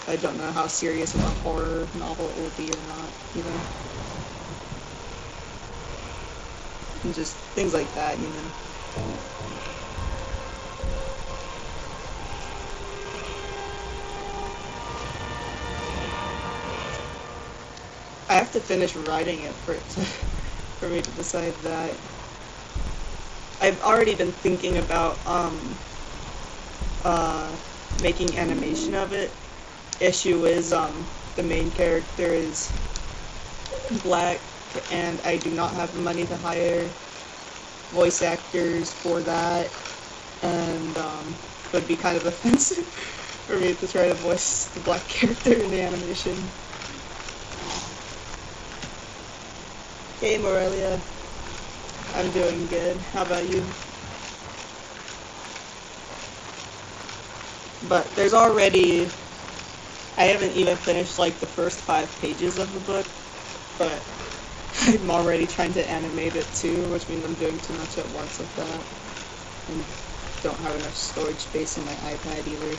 I don't know how serious of a horror novel it will be or not, either. And just things like that, you know. I have to finish writing it for me to decide that. I've already been thinking about making animation of it. Issue is the main character is black, and I do not have the money to hire voice actors for that, and it would be kind of offensive for me to try to voice the black character in the animation. Hey Morelia, I'm doing good. How about you? But there's already, I haven't even finished like the first 5 pages of the book, but I'm already trying to animate it too, which means I'm doing too much at once with that, and don't have enough storage space in my iPad either.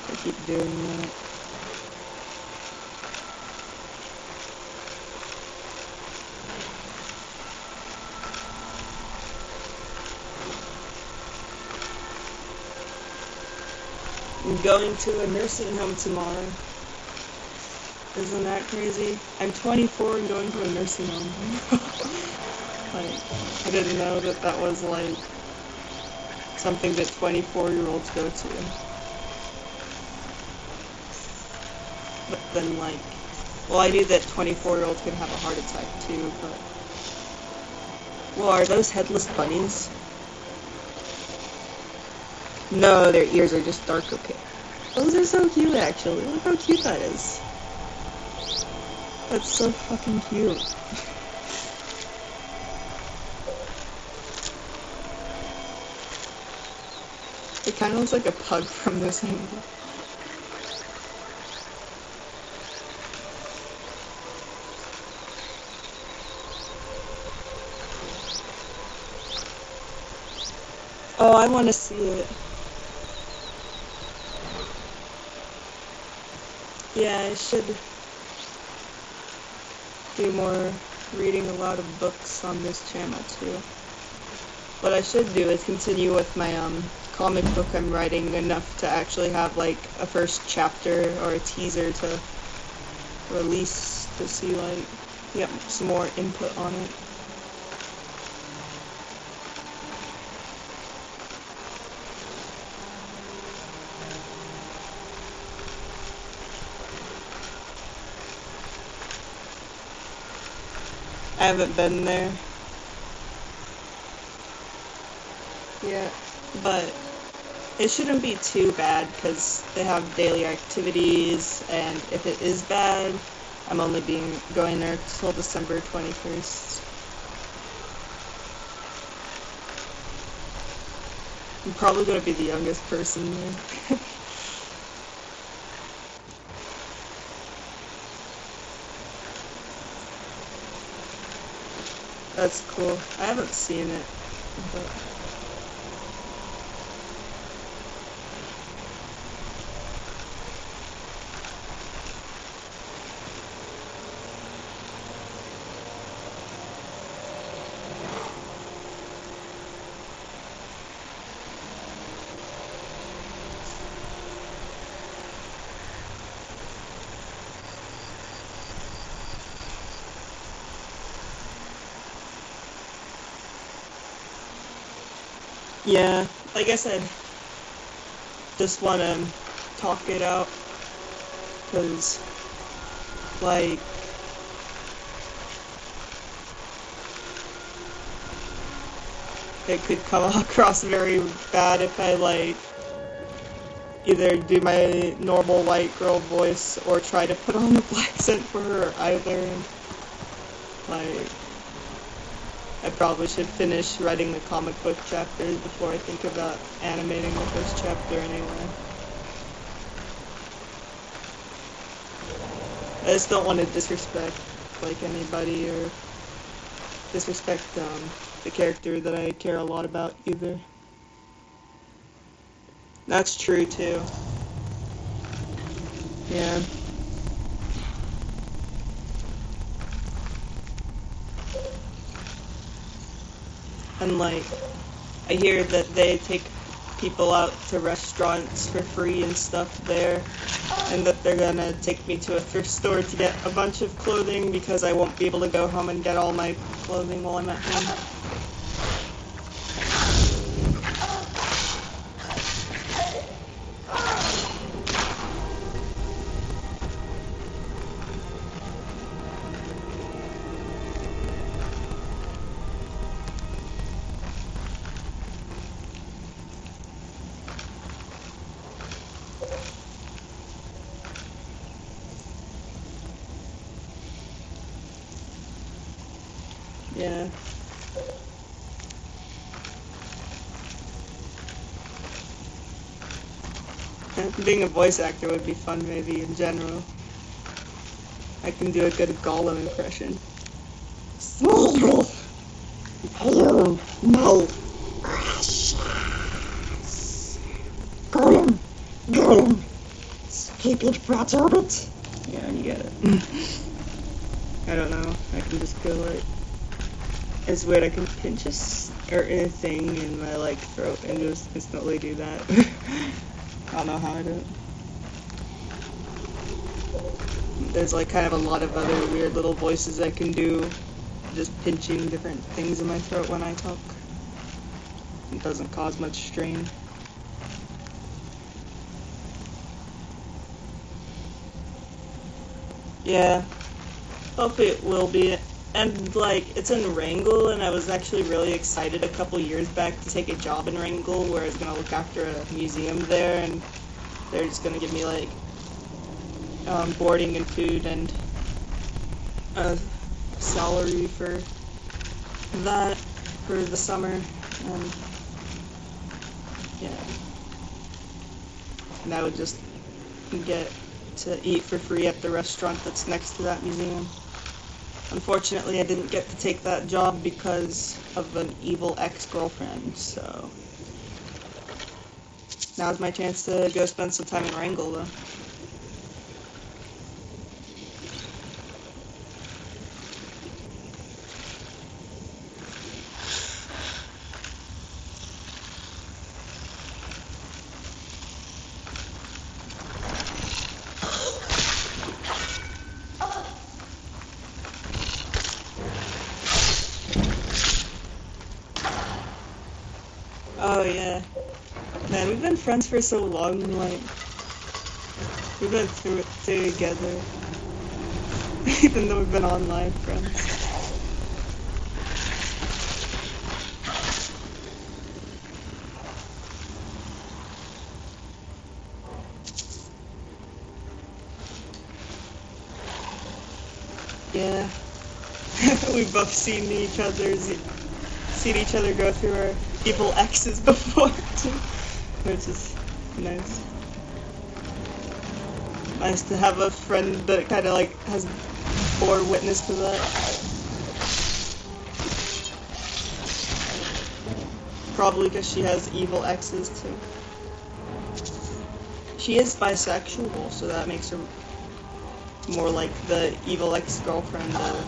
I keep doing that. I'm going to a nursing home tomorrow. Isn't that crazy? I'm 24 and going to a nursing home. Like, I didn't know that was like something that 24-year-olds go to. But then like, well, I knew that 24-year-olds could have a heart attack too, but... Well, are those headless bunnies? No, their ears are just dark, okay. Those are so cute, actually. Look how cute that is. That's so fucking cute. It kind of looks like a pug from this angle. Oh, I want to see it. Yeah, I should do more reading a lot of books on this channel too. What I should do is continue with my comic book I'm writing enough to actually have like a first chapter or a teaser to release to see like get some more input on it. I haven't been there yet, but it shouldn't be too bad because they have daily activities, and if it is bad, I'm only going there till December 21st. I'm probably going to be the youngest person there. That's cool. I haven't seen it, but... Yeah, like I said, just want to talk it out, because, like, it could come across very bad if I, like, either do my normal white girl voice or try to put on a black accent for her either. Like, I probably should finish writing the comic book chapters before I think about animating the first chapter anyway. I just don't want to disrespect, like, anybody or disrespect, the character that I care a lot about either. That's true, too. Yeah. And, like, I hear that they take people out to restaurants for free and stuff there, and that they're gonna take me to a thrift store to get a bunch of clothing because I won't be able to go home and get all my clothing while I'm at home. Yeah. Being a voice actor would be fun, maybe, in general. I can do a good Gollum impression. Smeagol, you my precious. Gollum, Gollum, stupid frat orbit. Yeah, you get it. I don't know. I can just go like... It's weird, I can pinch a thing in my, like, throat and just instantly do that. I don't know how I do it. There's, like, kind of a lot of other weird little voices I can do, just pinching different things in my throat when I talk. It doesn't cause much strain. Yeah. Hope it will be. And, like, it's in Wrangell, and I was actually really excited a couple years back to take a job in Wrangell where I was going to look after a museum there, and they're just going to give me, like, boarding and food and a salary for that for the summer, and yeah. And I would just get to eat for free at the restaurant that's next to that museum. Unfortunately, I didn't get to take that job because of an evil ex-girlfriend, so... Now's my chance to go spend some time in Wrangell, though. Oh yeah. Man, we've been friends for so long, like we've been through it together. Even though we've been online friends. Yeah. We've both seen each other go through our evil exes before too. Which is nice. Nice to have a friend that kinda like has bore witness to that. Probably because she has evil exes too. She is bisexual, so that makes her more like the evil ex-girlfriend of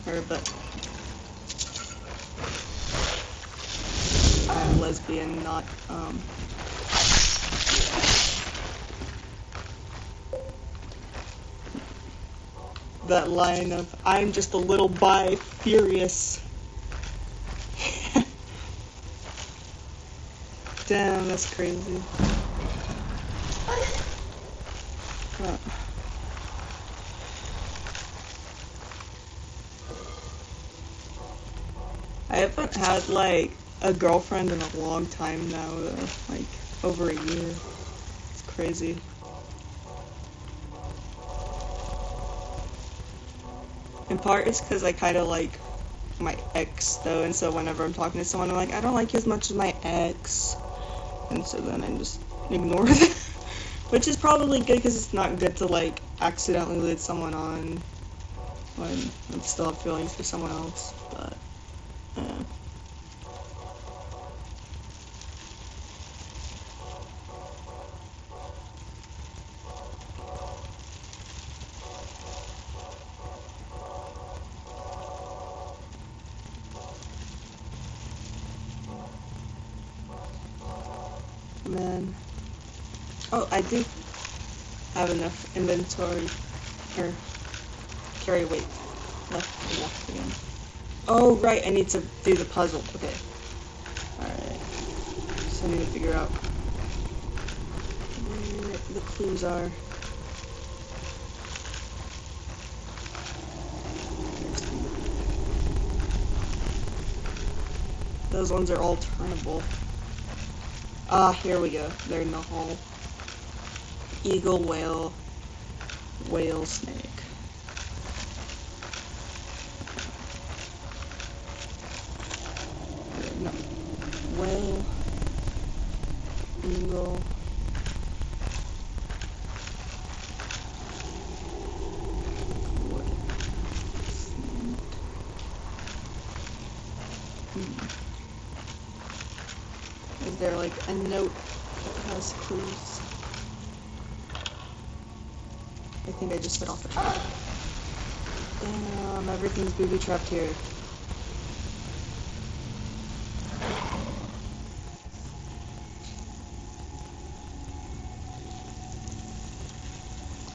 her, but I'm lesbian, not that line of I'm just a little bi-furious. Damn, that's crazy. I haven't had like a girlfriend in a long time now though, like over a year. It's crazy. In part it's because I kind of like my ex though, and so whenever I'm talking to someone I'm like, I don't like you as much as my ex, and so then I just ignore them. Which is probably good because it's not good to like accidentally lead someone on when I still have feelings for someone else, but man. Oh, I do have enough inventory or carry weight left again. Oh right, I need to do the puzzle. Okay. Alright. So I need to figure out where the clues are. Those ones are all turnable. Ah, here we go. They're in the hole. Eagle, whale, whale, snake. No. Whale, eagle, Is there like a note that has clues? I think I just set off the trap. Damn, everything's booby trapped here.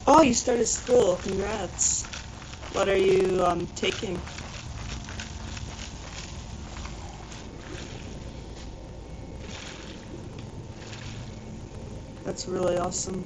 Oh, you started school. Congrats. What are you taking? That's really awesome.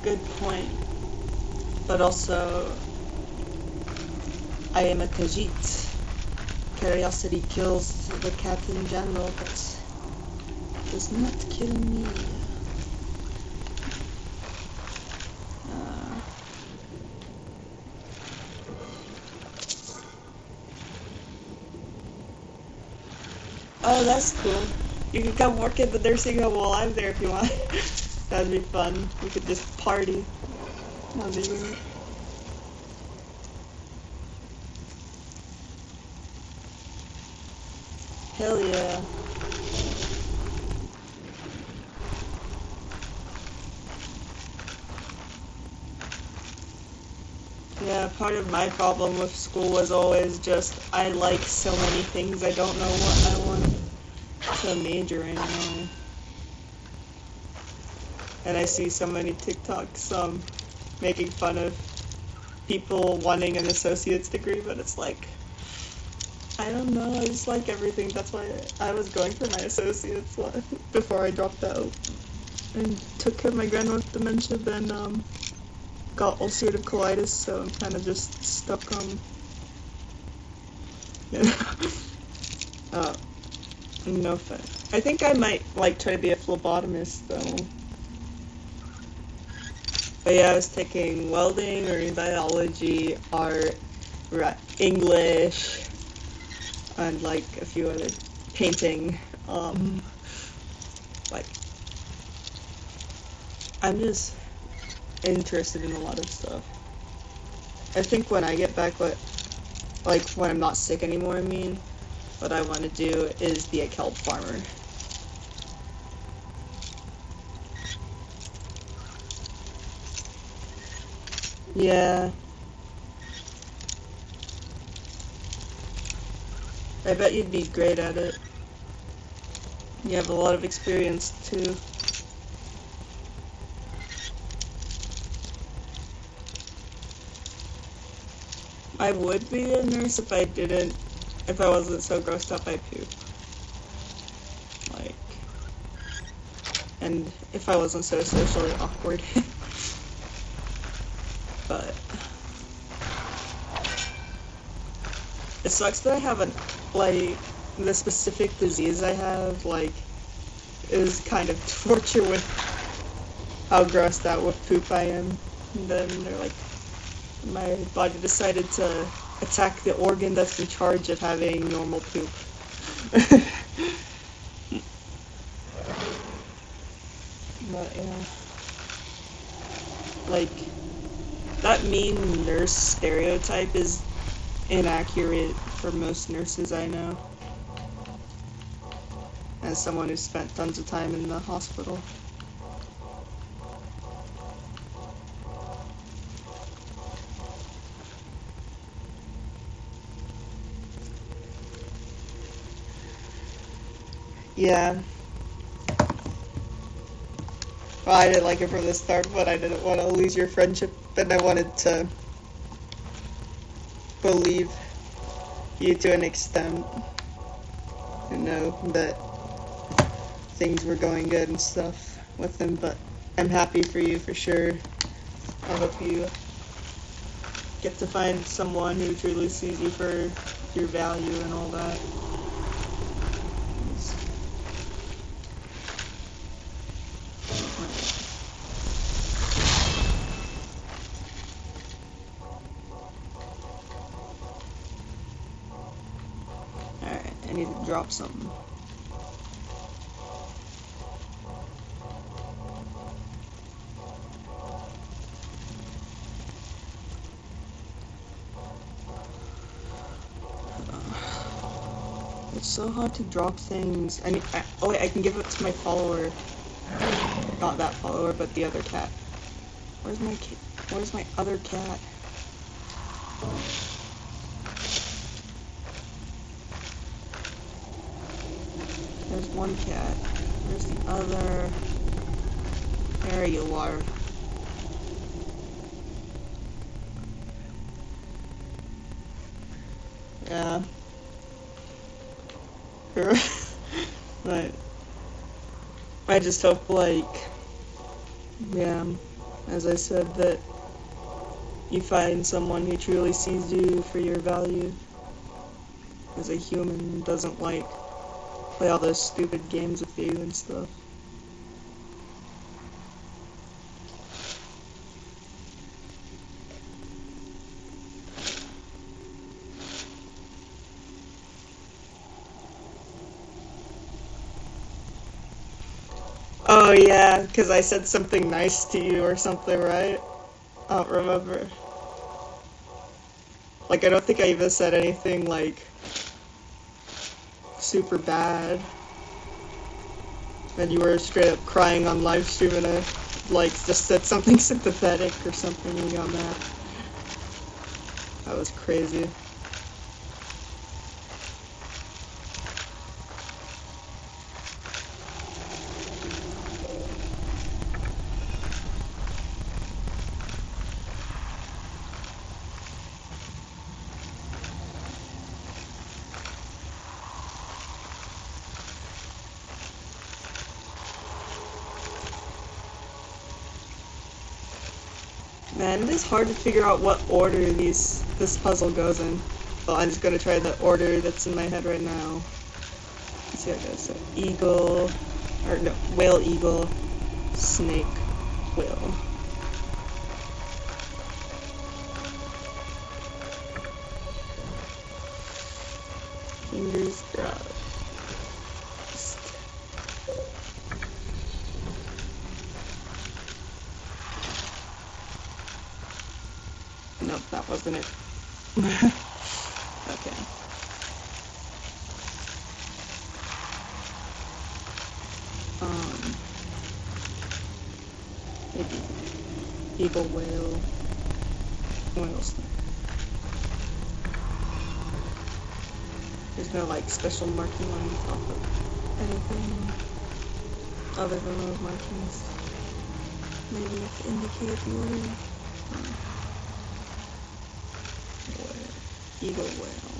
Good point. But also, I am a Khajiit. Curiosity kills the cat in general, but does not kill me. Oh, that's cool. You can come work at the nursing home while I'm there if you want. That'd be fun. We could just party. That'd be great. Hell yeah. Yeah, part of my problem with school was always just I like so many things I don't know what I want to major in now. And I see so many TikToks making fun of people wanting an associate's degree, but it's like I don't know, I just like everything. That's why I was going for my associates before I dropped out and took care of my grandma with dementia, then got ulcerative colitis, so I'm kind of just stuck on no fun. I think I might like try to be a phlebotomist though. But yeah, I was taking welding, marine biology, art, English, and like a few other painting. Like I'm just interested in a lot of stuff. I think when I get back, when I'm not sick anymore, what I want to do is be a kelp farmer. Yeah. I bet you'd be great at it. You have a lot of experience too. I would be a nurse if I wasn't so grossed out by poop. And if I wasn't so socially awkward. But it sucks that I have the specific disease I have, is kind of torture with how grossed out with poop I am. And then they're my body decided to attack the organ that's in charge of having normal poop. But yeah. That mean nurse stereotype is inaccurate for most nurses I know. As someone who spent tons of time in the hospital. Yeah. Well, I didn't like it from the start, but I didn't want to lose your friendship, and I wanted to believe you to an extent. And know that things were going good and stuff with him, but I'm happy for you for sure. I hope you get to find someone who truly sees you for your value and all that. Alright, I need to drop something. It's so hard to drop things. I can give it to my follower. Not that follower, but the other cat. Where's my other cat? There's one cat. Where's the other? There you are. Yeah. But I just hope, yeah, as I said, that you find someone who truly sees you for your value as a human and doesn't, play all those stupid games with you and stuff. Oh yeah, because I said something nice to you or something, right? I don't remember. I don't think I even said anything, super bad. And you were straight up crying on live stream and I, just said something sympathetic or something and you got mad. That was crazy. Man, it is hard to figure out what order this puzzle goes in. Well, I'm just gonna try the order that's in my head right now. Let's see how it goes. So eagle, or no, whale, eagle, snake, whale. Fingers crossed. Nope, that wasn't it. Okay. Maybe eagle, whale, snake. There's no like special marking lines off of anything other than those markings. Maybe if to indicate the order. Eagle, whale.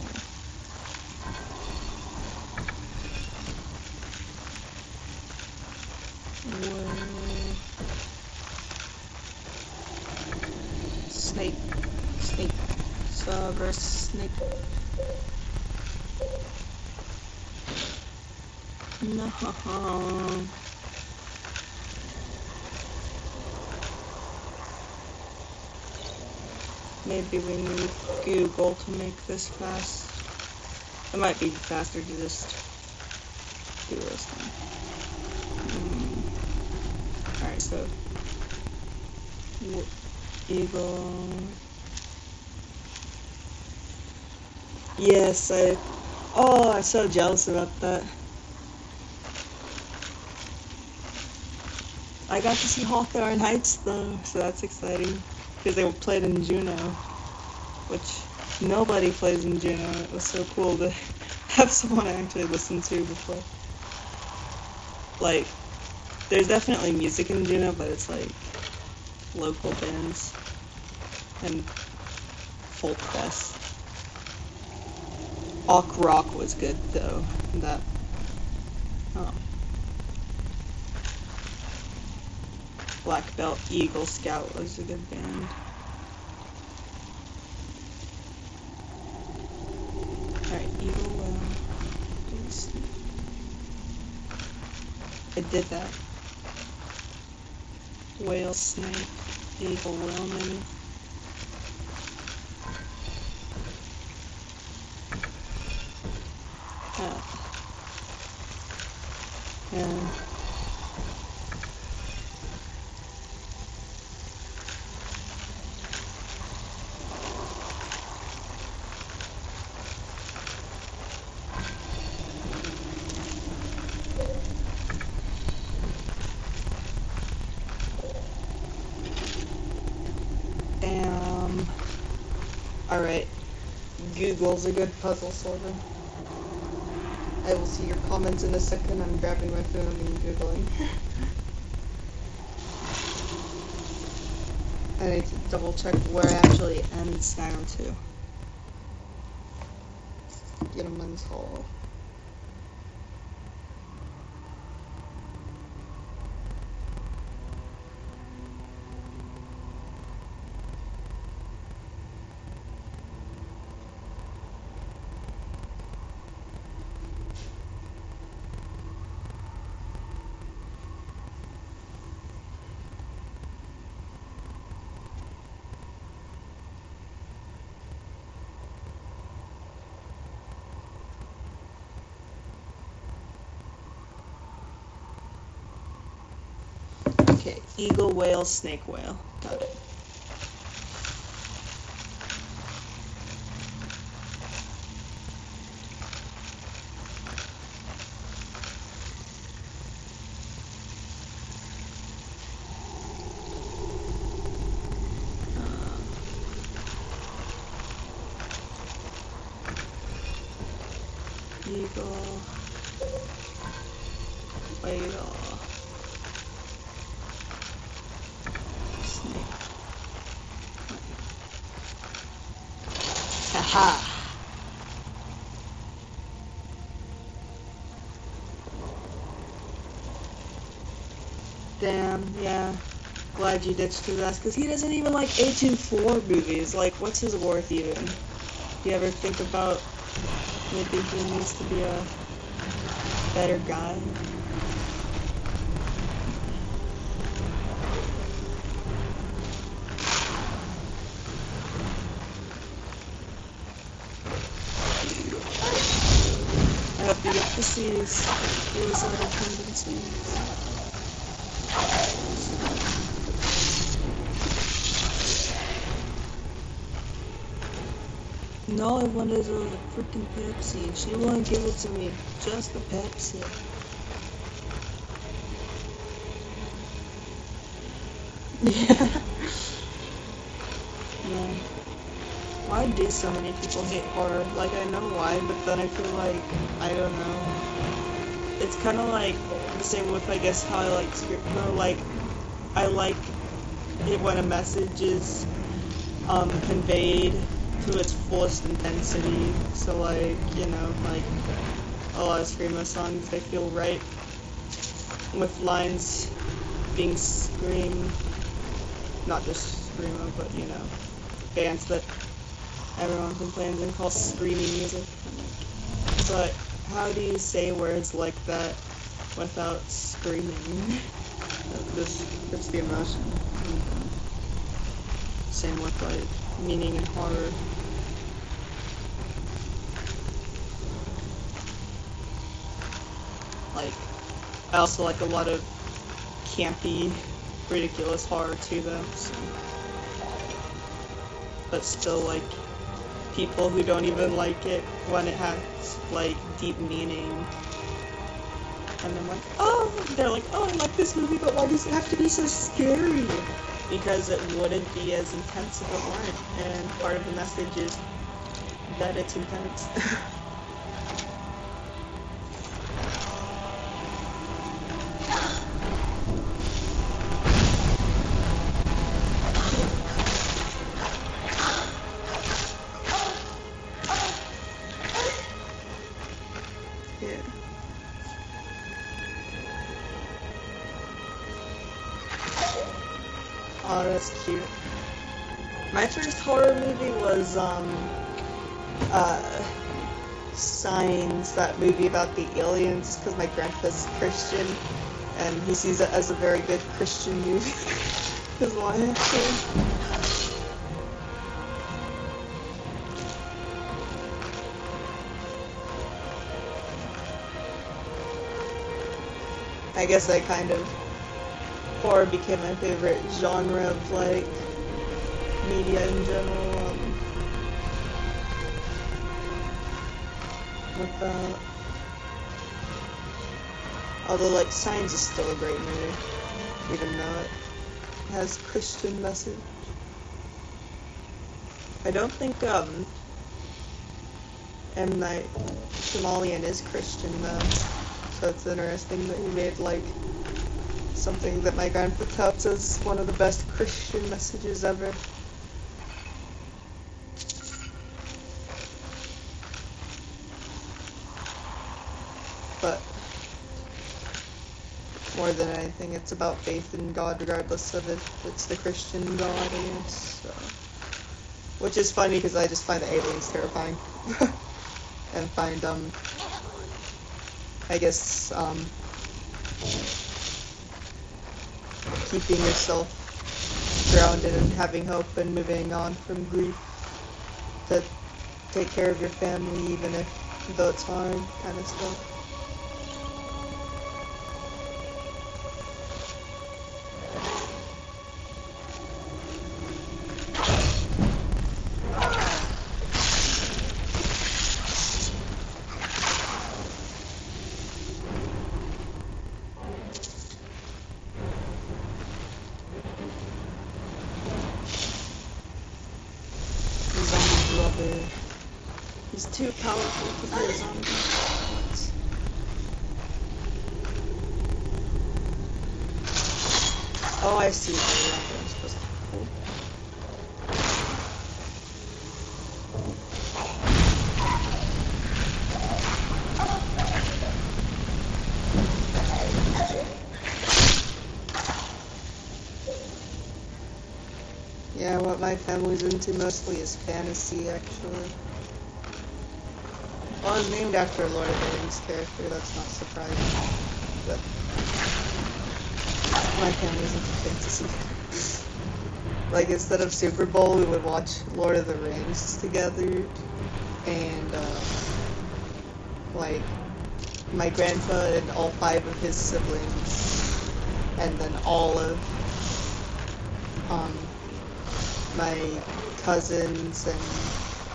Snake. Versus snake. No. Maybe we need Google to make this fast. It might be faster to just do this thing. Alright, so eagle. Yes, I'm so jealous about that. I got to see Hawthorne Heights though, so that's exciting. Because they played in Juneau, which nobody plays in Juneau. It was so cool to have someone I actually listened to before. Like, there's definitely music in Juneau, but it's like local bands and folk fest. Awk Rock was good though. That. Black Belt Eagle Scout was a good band. Alright, Eagle Whale. I did that. Whale, snake, eagle, whale, maybe. Yeah. Alright, Google's a good puzzle solver. I will see your comments in a second. I'm grabbing my phone and Googling. I need to double check where it actually ends now too. Gentleman's Hall. Okay, eagle, whale, snake, whale. Got it. Eagle. Whale. Snake. Haha. Damn, yeah. Glad you ditched his ass, because he doesn't even like A24 movies. Like, what's his worth even? Do you ever think about maybe he needs to be a better guy? I hope you get to see his suicidal tendencies. No, I wanted a freaking Pepsi. She won't give it to me. Just a Pepsi. Yeah. Yeah. Why do so many people hate horror? Like, I know why, but then I feel like, I don't know. It's kind of like the same with, I guess, how I like script. Like, I like it when a message is conveyed to its fullest intensity. So, like, you know, like a lot of Screamo songs, they feel right with lines being screamed. Not just Screamo, but, you know, bands that everyone complains and calls screaming music. But how do you say words like that without screaming? It's the emotion. Same with like meaning and horror. Like, I also like a lot of campy, ridiculous horror too, though. So. But still, like, people who don't even like it when it has like deep meaning, and I'm like, oh, they're like, oh, I like this movie, but why does it have to be so scary? Because it wouldn't be as intense if it weren't, and part of the message is that it's intense. Yeah. Oh, that's cute. My first horror movie was, Signs, that movie about the aliens, because my grandpa's Christian, and he sees it as a very good Christian movie. Is why I guess that kind of horror became my favorite genre of like media in general. With that, although like Signs is still a great movie, even though it has Christian message. I don't think M. Night Shyamalan is Christian though. So it's interesting that he made, like, something that my grandpa touts as one of the best Christian messages ever. But more than anything, it's about faith in God, regardless of if it's the Christian God, I guess. So. Which is funny, because I just find the aliens terrifying. And find, I guess, keeping yourself grounded and having hope and moving on from grief to take care of your family, even if, though it's hard, kind of stuff. He's too powerful to be a zombie. Oh, I see. I'm supposed to pull. Yeah, what my family's into mostly is fantasy, actually. Well, I was named after a Lord of the Rings character, that's not surprising. But my family's into fantasy. Like, instead of Super Bowl, we would watch Lord of the Rings together. And, like, my grandpa and all 5 of his siblings. And then all of, my cousins and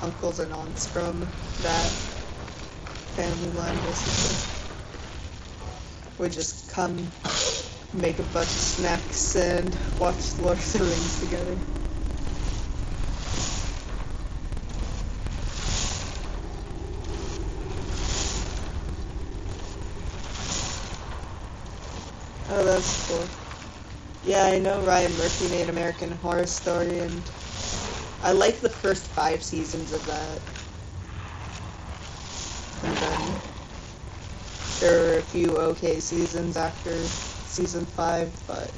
uncles and aunts from that family line, basically, would just come, make a bunch of snacks, and watch Lord of the Rings together. Oh, that's cool. Yeah, I know Ryan Murphy made American Horror Story, and I like the first 5 seasons of that. And then there were a few okay seasons after season 5, but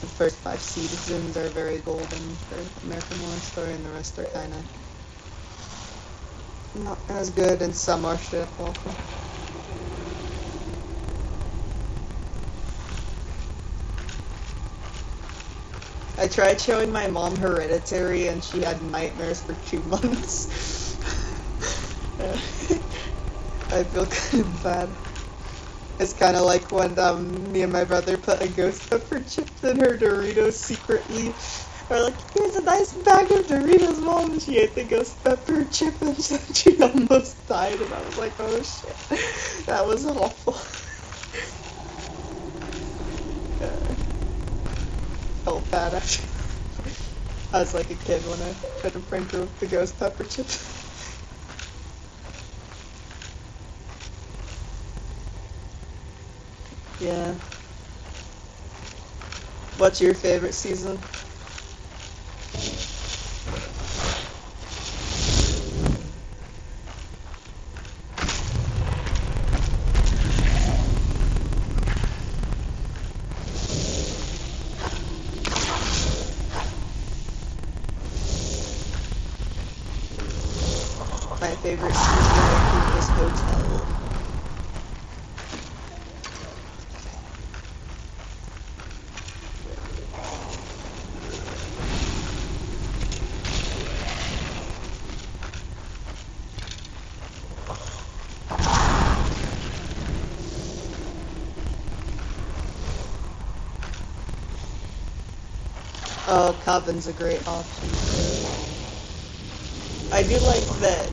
the first 5 seasons are very golden for American Horror Story, and the rest are kind of not as good, and some are shit awful. I tried showing my mom Hereditary, and she had nightmares for 2 months. I feel kind of bad. It's kind of like when me and my brother put a ghost pepper chip in her Doritos secretly. We're like, here's a nice bag of Doritos, Mom, and she ate the ghost pepper chip, and she almost died, and I was like, oh shit, that was awful. Felt bad after. I was like a kid when I tried to prank her with the ghost pepper chip. Yeah. What's your favorite season? My favorite season, I think, was Hotel. Oh, Coven's a great option. I do like that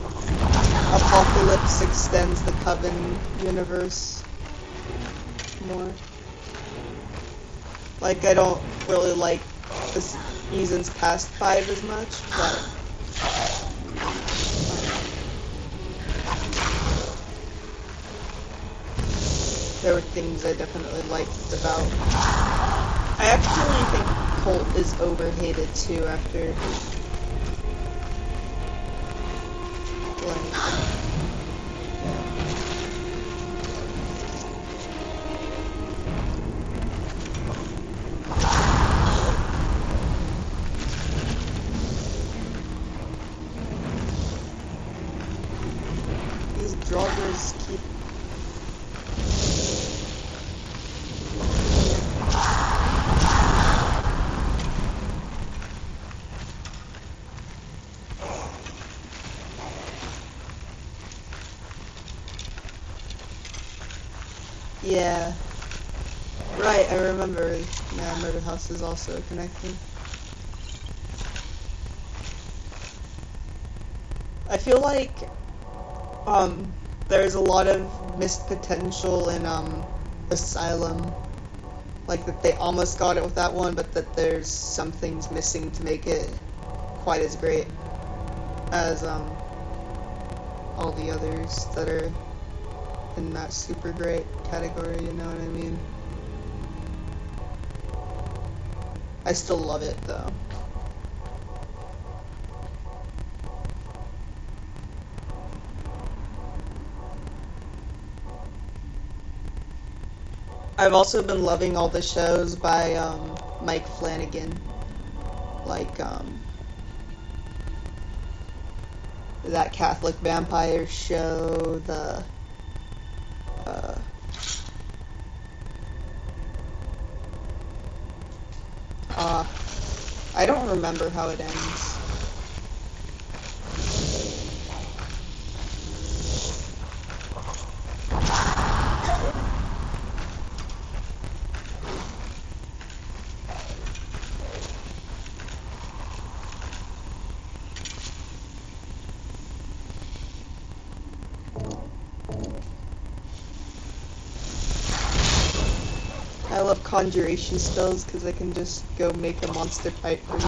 Apocalypse extends the Coven universe more. Like, I don't really like the seasons past 5 as much, but there were things I definitely liked about. I actually think Cult is overhated too after. These joggers keep. Yeah. Right, I remember. Yeah, Murder House is also connected. I feel like there's a lot of missed potential in Asylum. Like that they almost got it with that one, but that there's some things missing to make it quite as great as all the others that are in that super great category, you know what I mean? I still love it though. I've also been loving all the shows by Mike Flanagan, like that Catholic vampire show, the uh, I don't remember how it ends. I love conjuration spells because I can just go make a monster fight for me.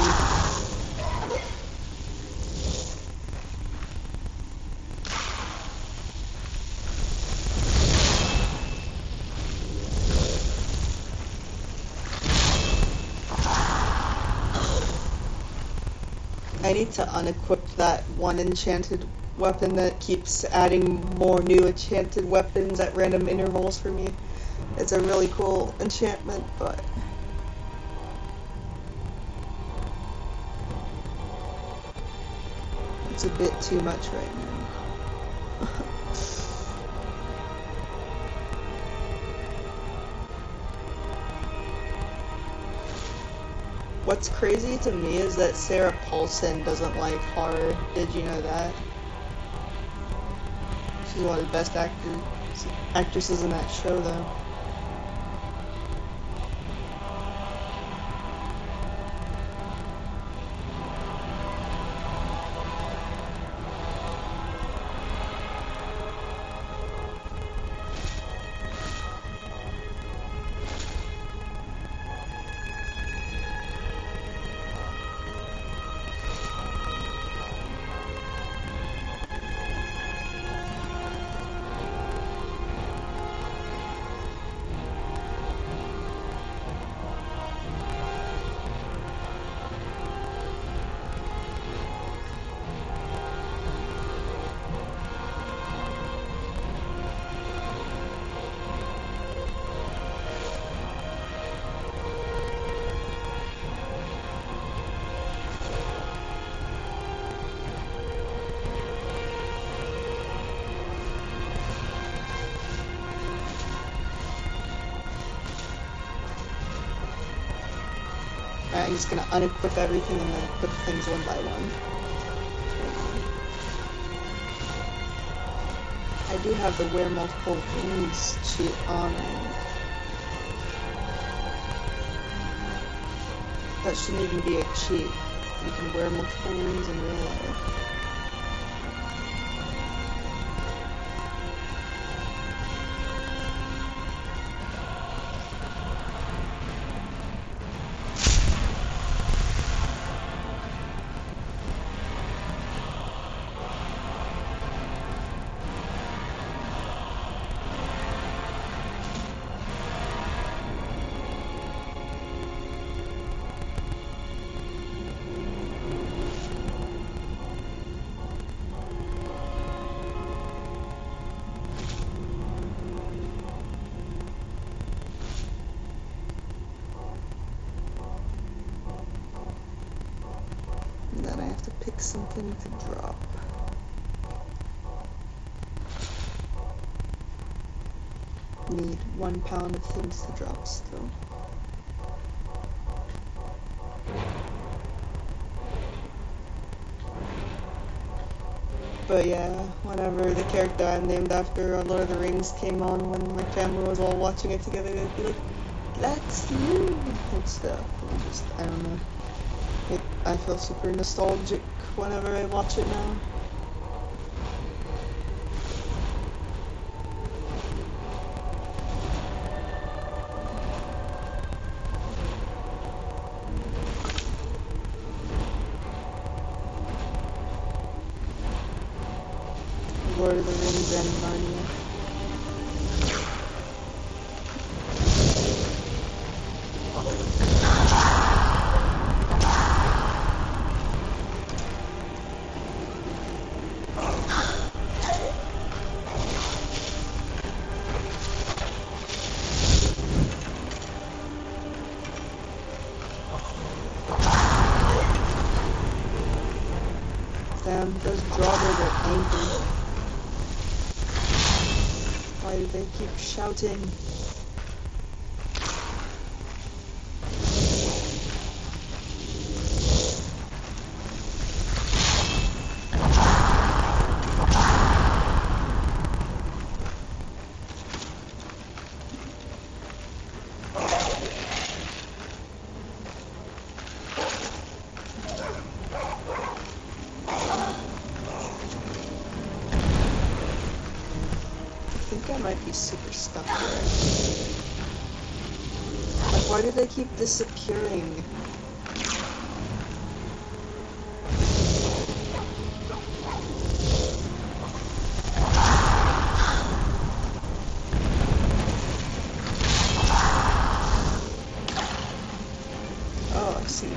I need to unequip that one enchanted weapon that keeps adding more new enchanted weapons at random intervals for me. It's a really cool enchantment, but it's a bit too much right now. What's crazy to me is that Sarah Paulson doesn't like horror. Did you know that? She's one of the best actresses in that show, though. Alright, I'm just gonna unequip everything and then equip things one by one. I do have the wear multiple rings cheat on. That shouldn't even be a cheat. You can wear multiple rings in real life. And then I have to pick something to drop. Need 1 pound of things to drop still. But yeah, whenever the character I'm named after on Lord of the Rings came on, when my family was all watching it together, they'd be like, "That's you!" and stuff. And just, I don't know. I feel super nostalgic whenever I watch it now. Lord of the Rings and Narnia. Damn, those drawbirds are angry. Why do they keep shouting? I think I might be super stuck here. Like, why do they keep disappearing? Oh, I see.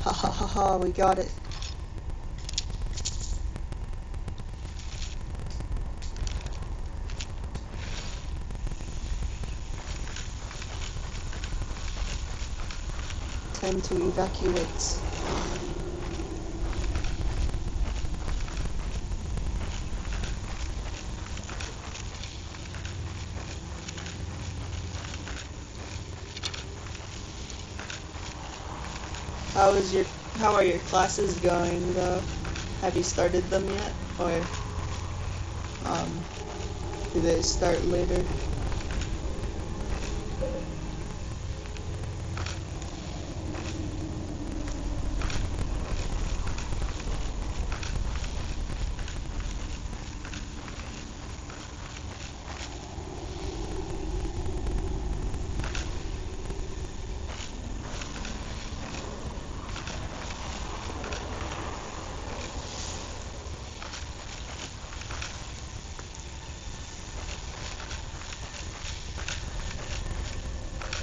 Ha ha ha ha, we got it. Time to evacuate. How are your classes going though? Have you started them yet? Or do they start later?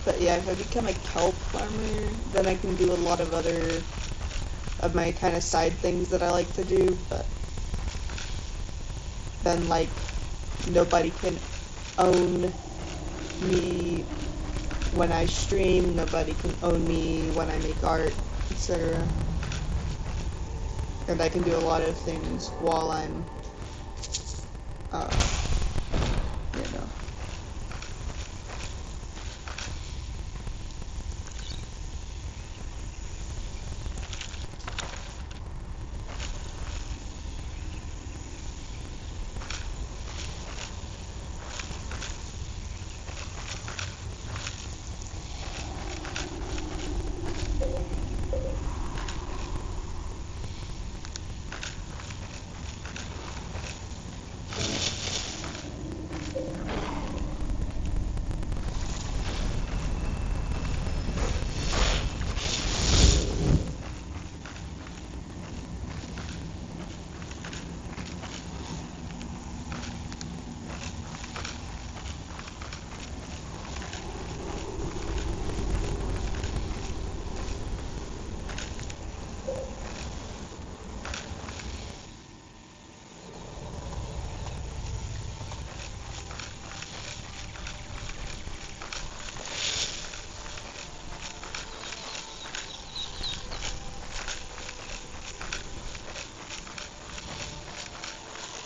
But yeah, if I become a kelp farmer, then I can do a lot of other of my kind of side things that I like to do, but then like nobody can own me when I stream, nobody can own me when I make art, etc. And I can do a lot of things while I'm you know.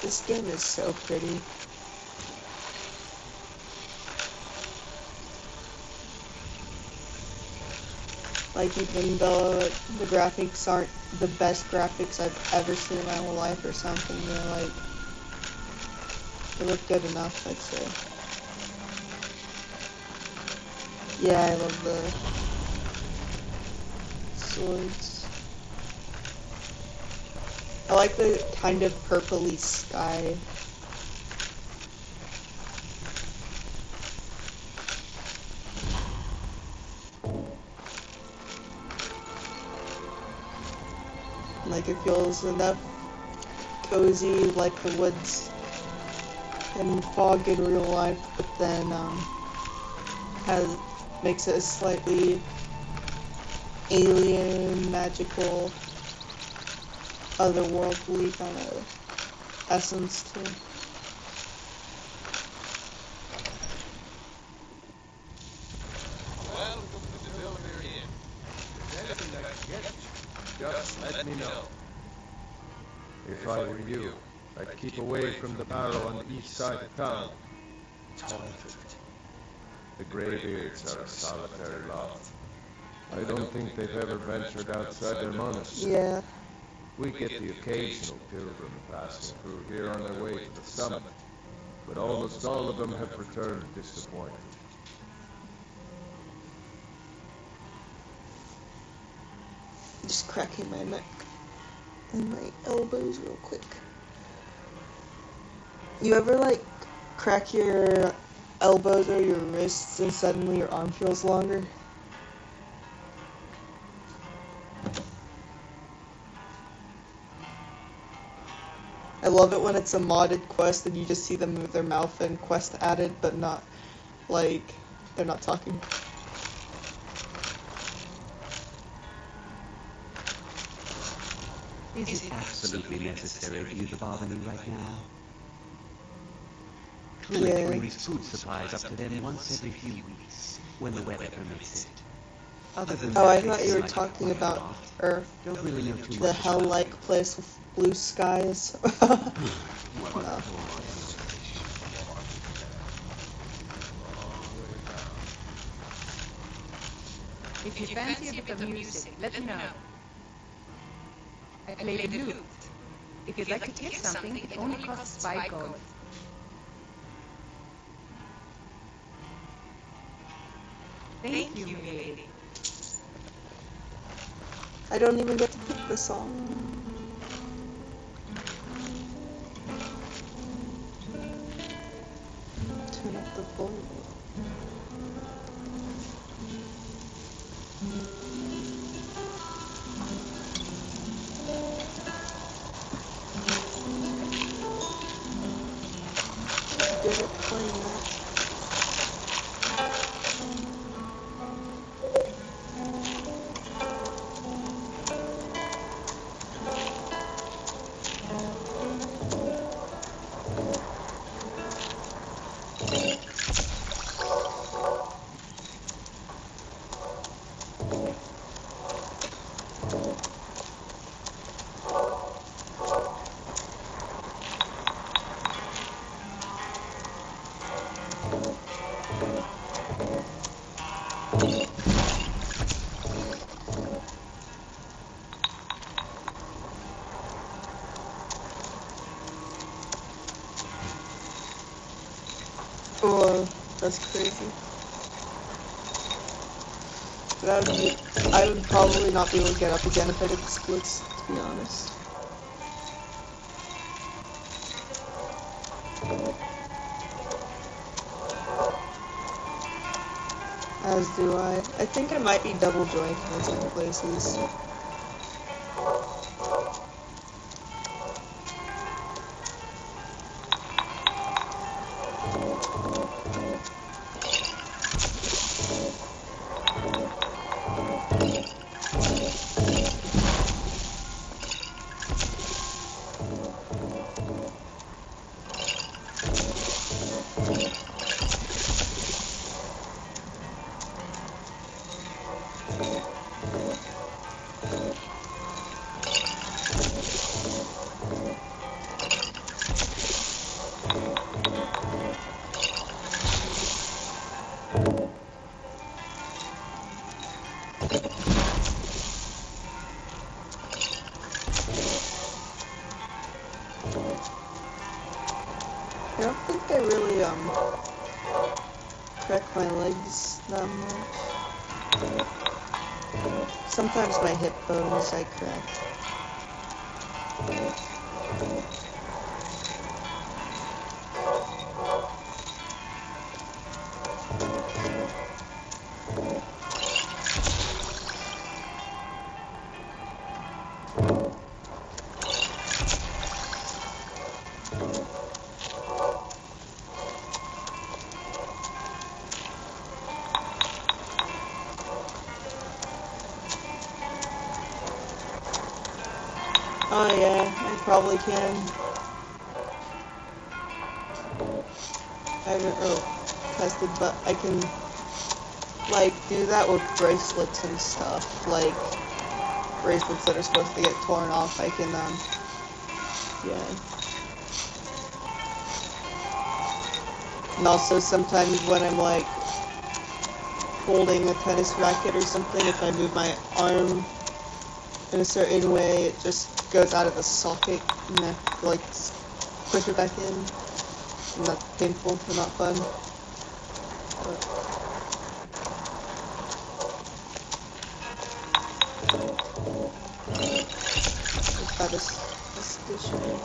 This game is so pretty. Like, even though the graphics aren't the best graphics I've ever seen in my whole life or something, they're like, they look good enough, I'd say. Yeah, I love the swords. I like the kind of purpley sky. Like, it feels enough cozy, like the woods and fog in real life, but then makes it a slightly alien, magical, otherworldly kind of essence to it. Welcome to the Belvedere just let me know. If I were you, I'd keep away from the barrow on the east side of town. It's haunted. The Greybeards are a solitary lot. I don't think they've ever ventured outside their monastery. Yeah. We get the occasional pilgrim passing through here on their way to the summit, but almost all of them have returned disappointed. Just cracking my neck and my elbows real quick. You ever, like, crack your elbows or your wrists and suddenly your arm feels longer? I love it when it's a modded quest and you just see them move their mouth and quest added, but not, like, they're not talking. Is it absolutely necessary for you to bother me right now? Clinic Yeah. brings food supplies up to them once every few weeks, when the weather permits it. Other than Oh, I that, thought they you were seem like talking a quiet about lot. Earth, Don't really know too the much hell-like about place with blue skies. No. If you fancy a bit of music, let me know. I play the lute. If you'd like to tip something, it only costs 5 gold. Thank you, milady. I don't even get to pick the song. Turn up the volume. Good at playing that. Oh, that's crazy. I would probably not be able to get up again if I did the splits, to be honest. As do I. I think I might be double jointed in some places. I don't think I really, crack my legs that much. Sometimes my hip bones I crack. Oh yeah, I probably can. I haven't really tested, but I can, like, do that with bracelets and stuff. Like, bracelets that are supposed to get torn off, I can, yeah. And also sometimes when I'm like holding a tennis racket or something, if I move my arm in a certain way, it just goes out of the socket and I have to like push it back in. And that's painful and not fun. But got this dish right.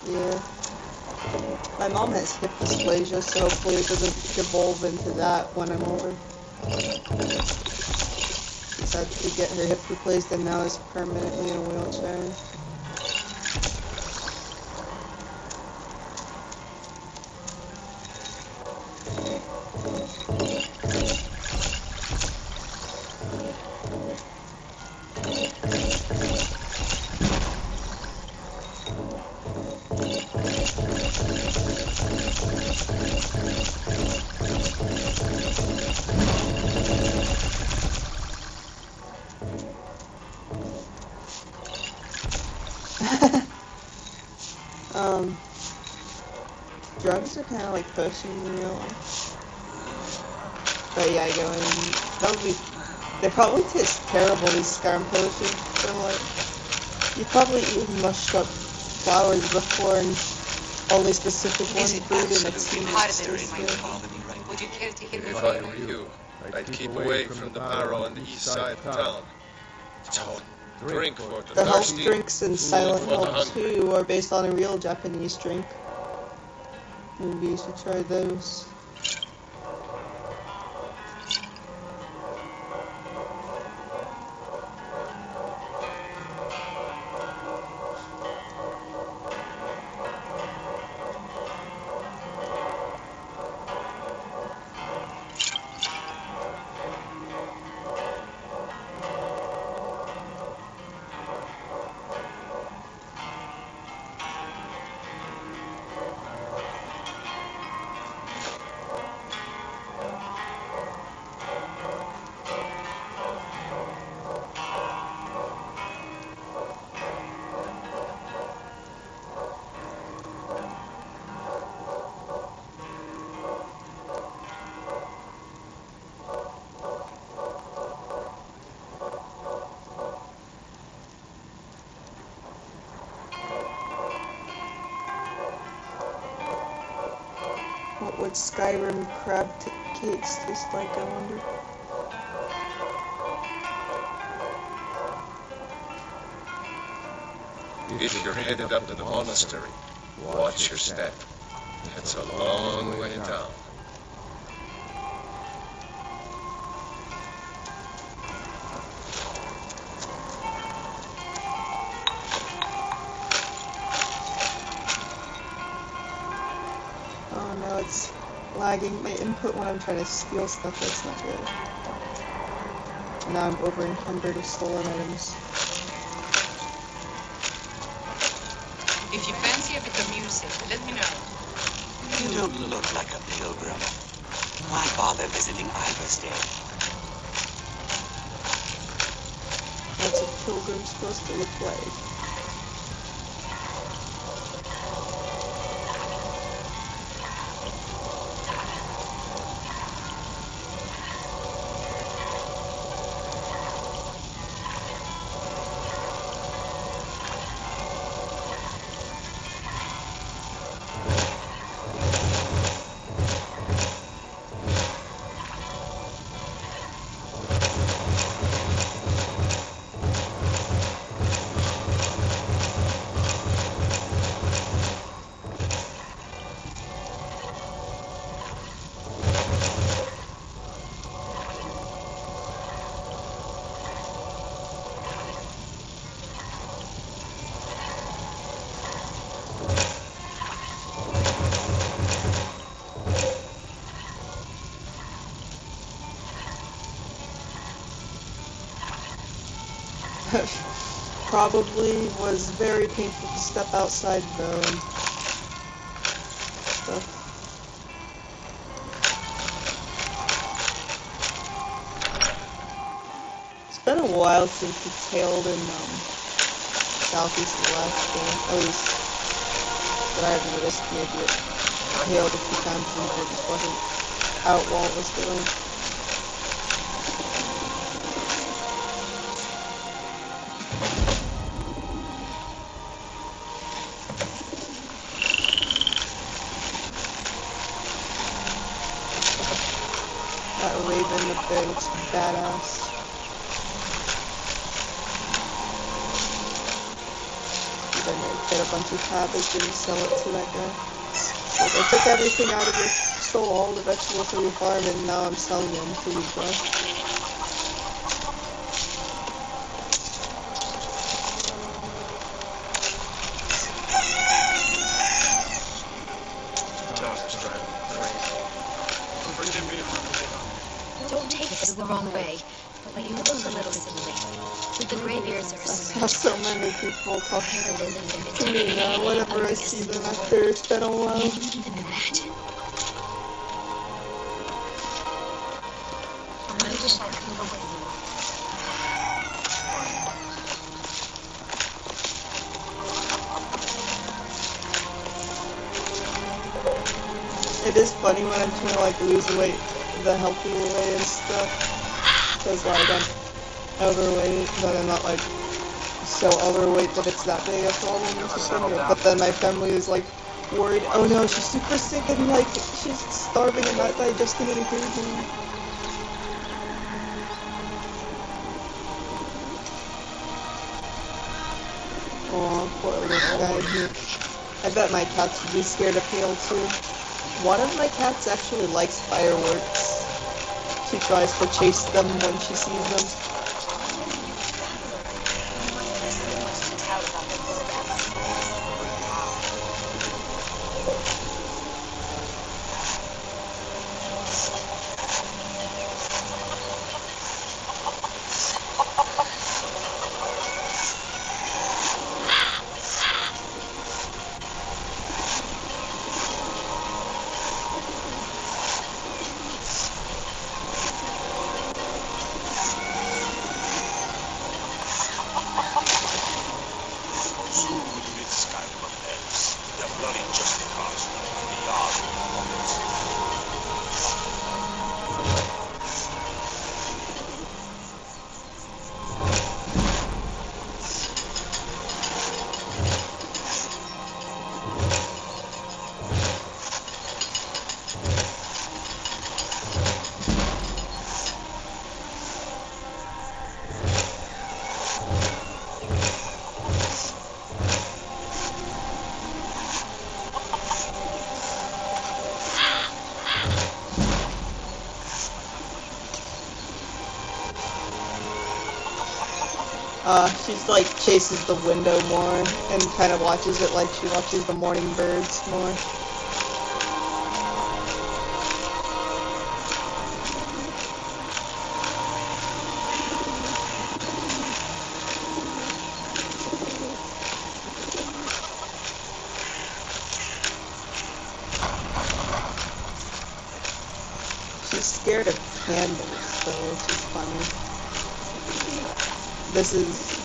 Yeah. My mom has hip dysplasia, so hopefully it doesn't devolve into that when I'm older. She's had to get her hip replaced and now is permanently in a wheelchair. Drugs are kind of like potions in real life. But yeah, they probably taste terrible, these Skyrim potions. They're like, you've probably eaten mushed up flowers before and only specific ones brewed in a tea mix taste good. Would you care to hear If I were you, I'd keep away from the barrow on the east side of town. Don't drink for the The health thirsty, drinks in food Silent for the Hill hungry. 2 are based on a real Japanese drink. Maybe you should try those. What would Skyrim crab cakes taste like, I wonder? If you're headed up to the monastery, watch your step. It's a long way down. Oh no, it's lagging my input when I'm trying to steal stuff. That's not good. And now I'm over encumbered with stolen items. If you fancy a bit of music, let me know. You don't look like a pilgrim. Why bother visiting Ivarstead? What's a pilgrim supposed to look like? Probably was very painful to step outside though and stuff. It's been a while since we tailed in Southeast Alaska, at least that I've noticed. Maybe it tailed a few times and it just wasn't out while it was going. That raven up there looks badass. Then I get a bunch of cabbage and sell it to that guy. Like, I took everything out of your, stole all the vegetables from your farm, and now I'm selling them to you, bro. Don't take this the wrong way, but you look a little silly. The graybeards are I saw so many people talking to me now whenever I see them after it's been a while. Even imagine. I wish I could go with It is funny when I'm trying to like lose weight the healthy way and stuff, because like I'm overweight, but I'm not like so overweight that it's that big a problem or something. But then my family is like worried, oh no, she's super sick and like she's starving and not digesting any food. And... Aw, poor little guy here. I bet my cats would be scared of hail too. One of my cats actually likes fireworks. She tries to chase them when she sees them. She's like chases the window more and kind of watches it like she watches the morning birds more. She's scared of candles, so she's funny. This is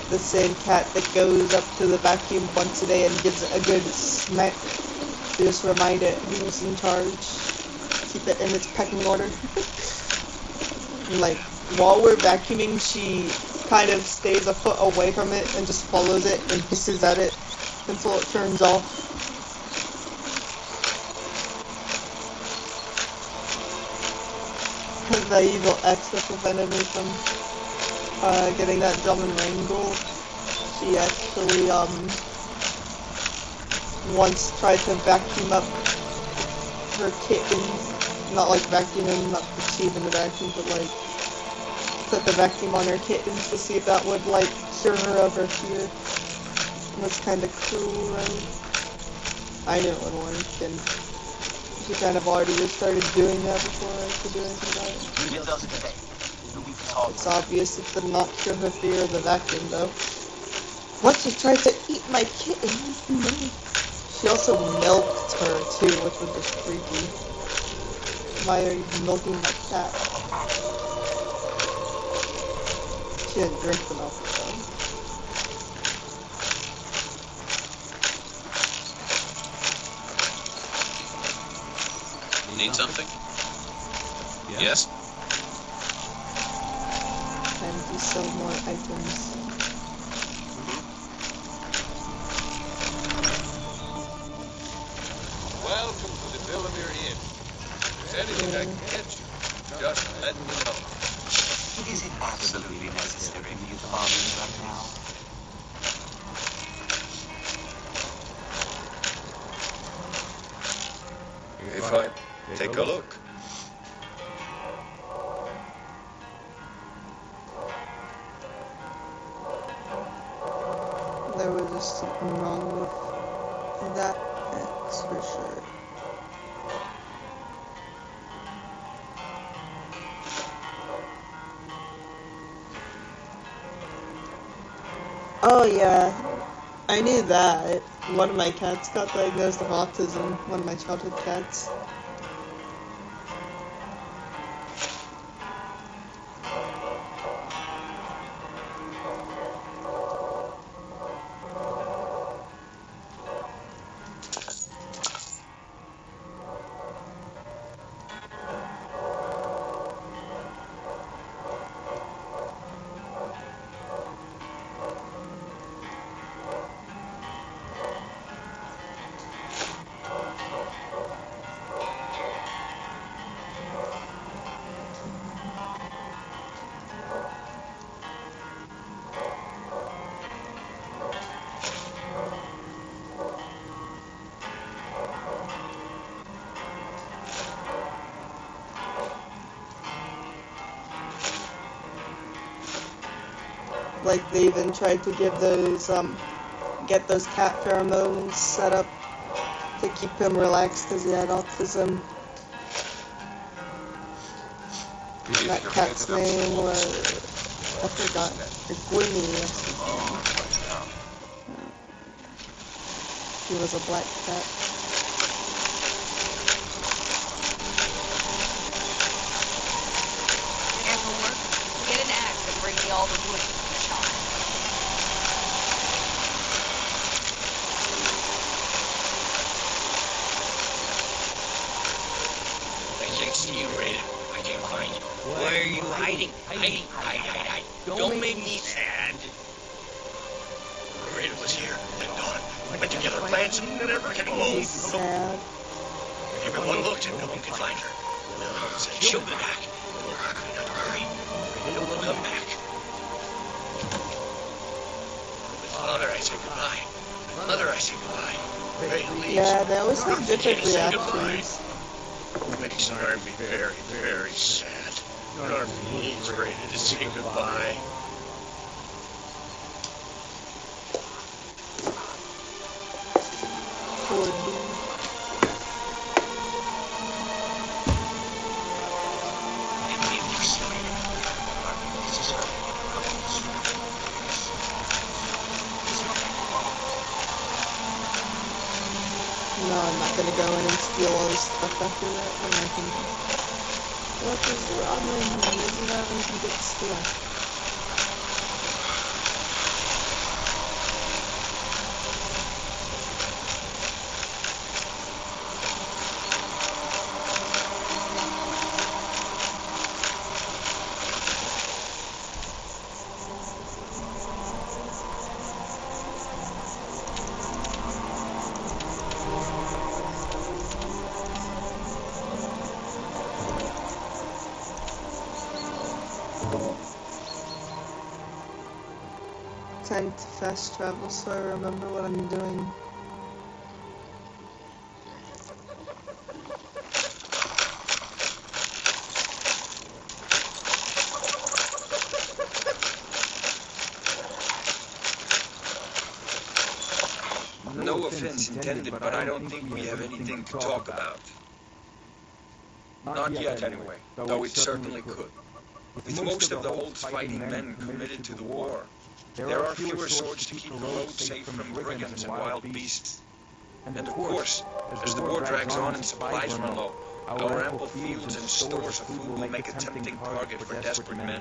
the same cat that goes up to the vacuum once a day and gives it a good smack to just remind it who's in charge. Keep it in its pecking order. And like, while we're vacuuming, she kind of stays a foot away from it and just follows it and hisses at it until it turns off. The evil ex that prevented me from getting that drum and rain goal. She actually once tried to vacuum up her kittens. Not like vacuuming, not achieving the vacuum, but like put the vacuum on her kittens to see if that would like cure her of her fear. And that's kind of cruel, right? I knew it would work, and she kind of already just started doing that before I could do anything about it. It's obvious it's the Nocturne fear of the vacuum, though. What? She tried to eat my kittens? No. She also milked her, too, which was just freaky. Why are you milking my cat? She didn't drink the milk, though. Need something? Yes? Time to sell more items. Welcome to the Villamere Inn. If there's anything I can get you, just let me know. Is it absolutely necessary for you to bother me right now? Hey, fine. Take a look. There was just something wrong with that X for sure. Oh yeah, I knew that. One of my cats got diagnosed with autism, one of my childhood cats. Like, they even tried to give those, get those cat pheromones set up to keep him relaxed because he had autism. That cat's name was, I forgot, Queenie, that's his name. He was a black cat. Careful work. Get an axe and bring me all the wood from the shop. I see you, Raiden. I can't find you. Where are you hiding? Hide. Don't make me sad. Raiden was here at dawn. We went together, planned some never came home. He's sad. Everyone looked and no one could find her. Said she'll be back. Hurry. Raiden will come back. With Father, I say goodbye. With Mother, I say goodbye. Raiden leaves. Yeah, they always have different Say goodbye. reactions. It makes an army very, very sad. An army needs Raiden to say goodbye. Poor dude. No, I'm not gonna go in and steal all this stuff after that. I'm not gonna. What is Robin? Isn't that when he gets steal? Time to fast travel so I remember what I'm doing. No offense intended, but I don't think we have anything to talk about. Not yet, anyway, though we certainly could. With most of the old fighting men committed to the war, there are fewer swords to keep the road safe from brigands and wild beasts. And of course, as the war drags on and supplies run low, our ample fields and stores of food will make a tempting target for desperate men.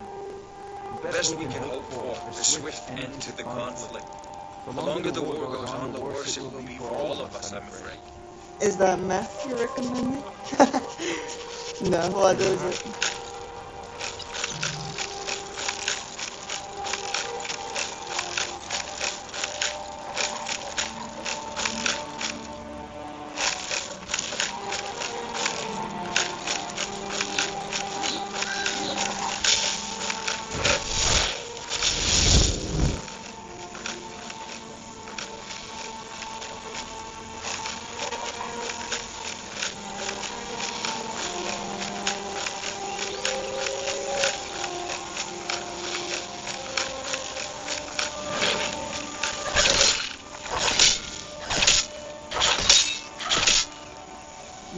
The best we can hope for is a swift end to the conflict. The longer the war goes on, the worse it will be for all of us, I'm afraid. Is that meth you're recommending? No, what is it?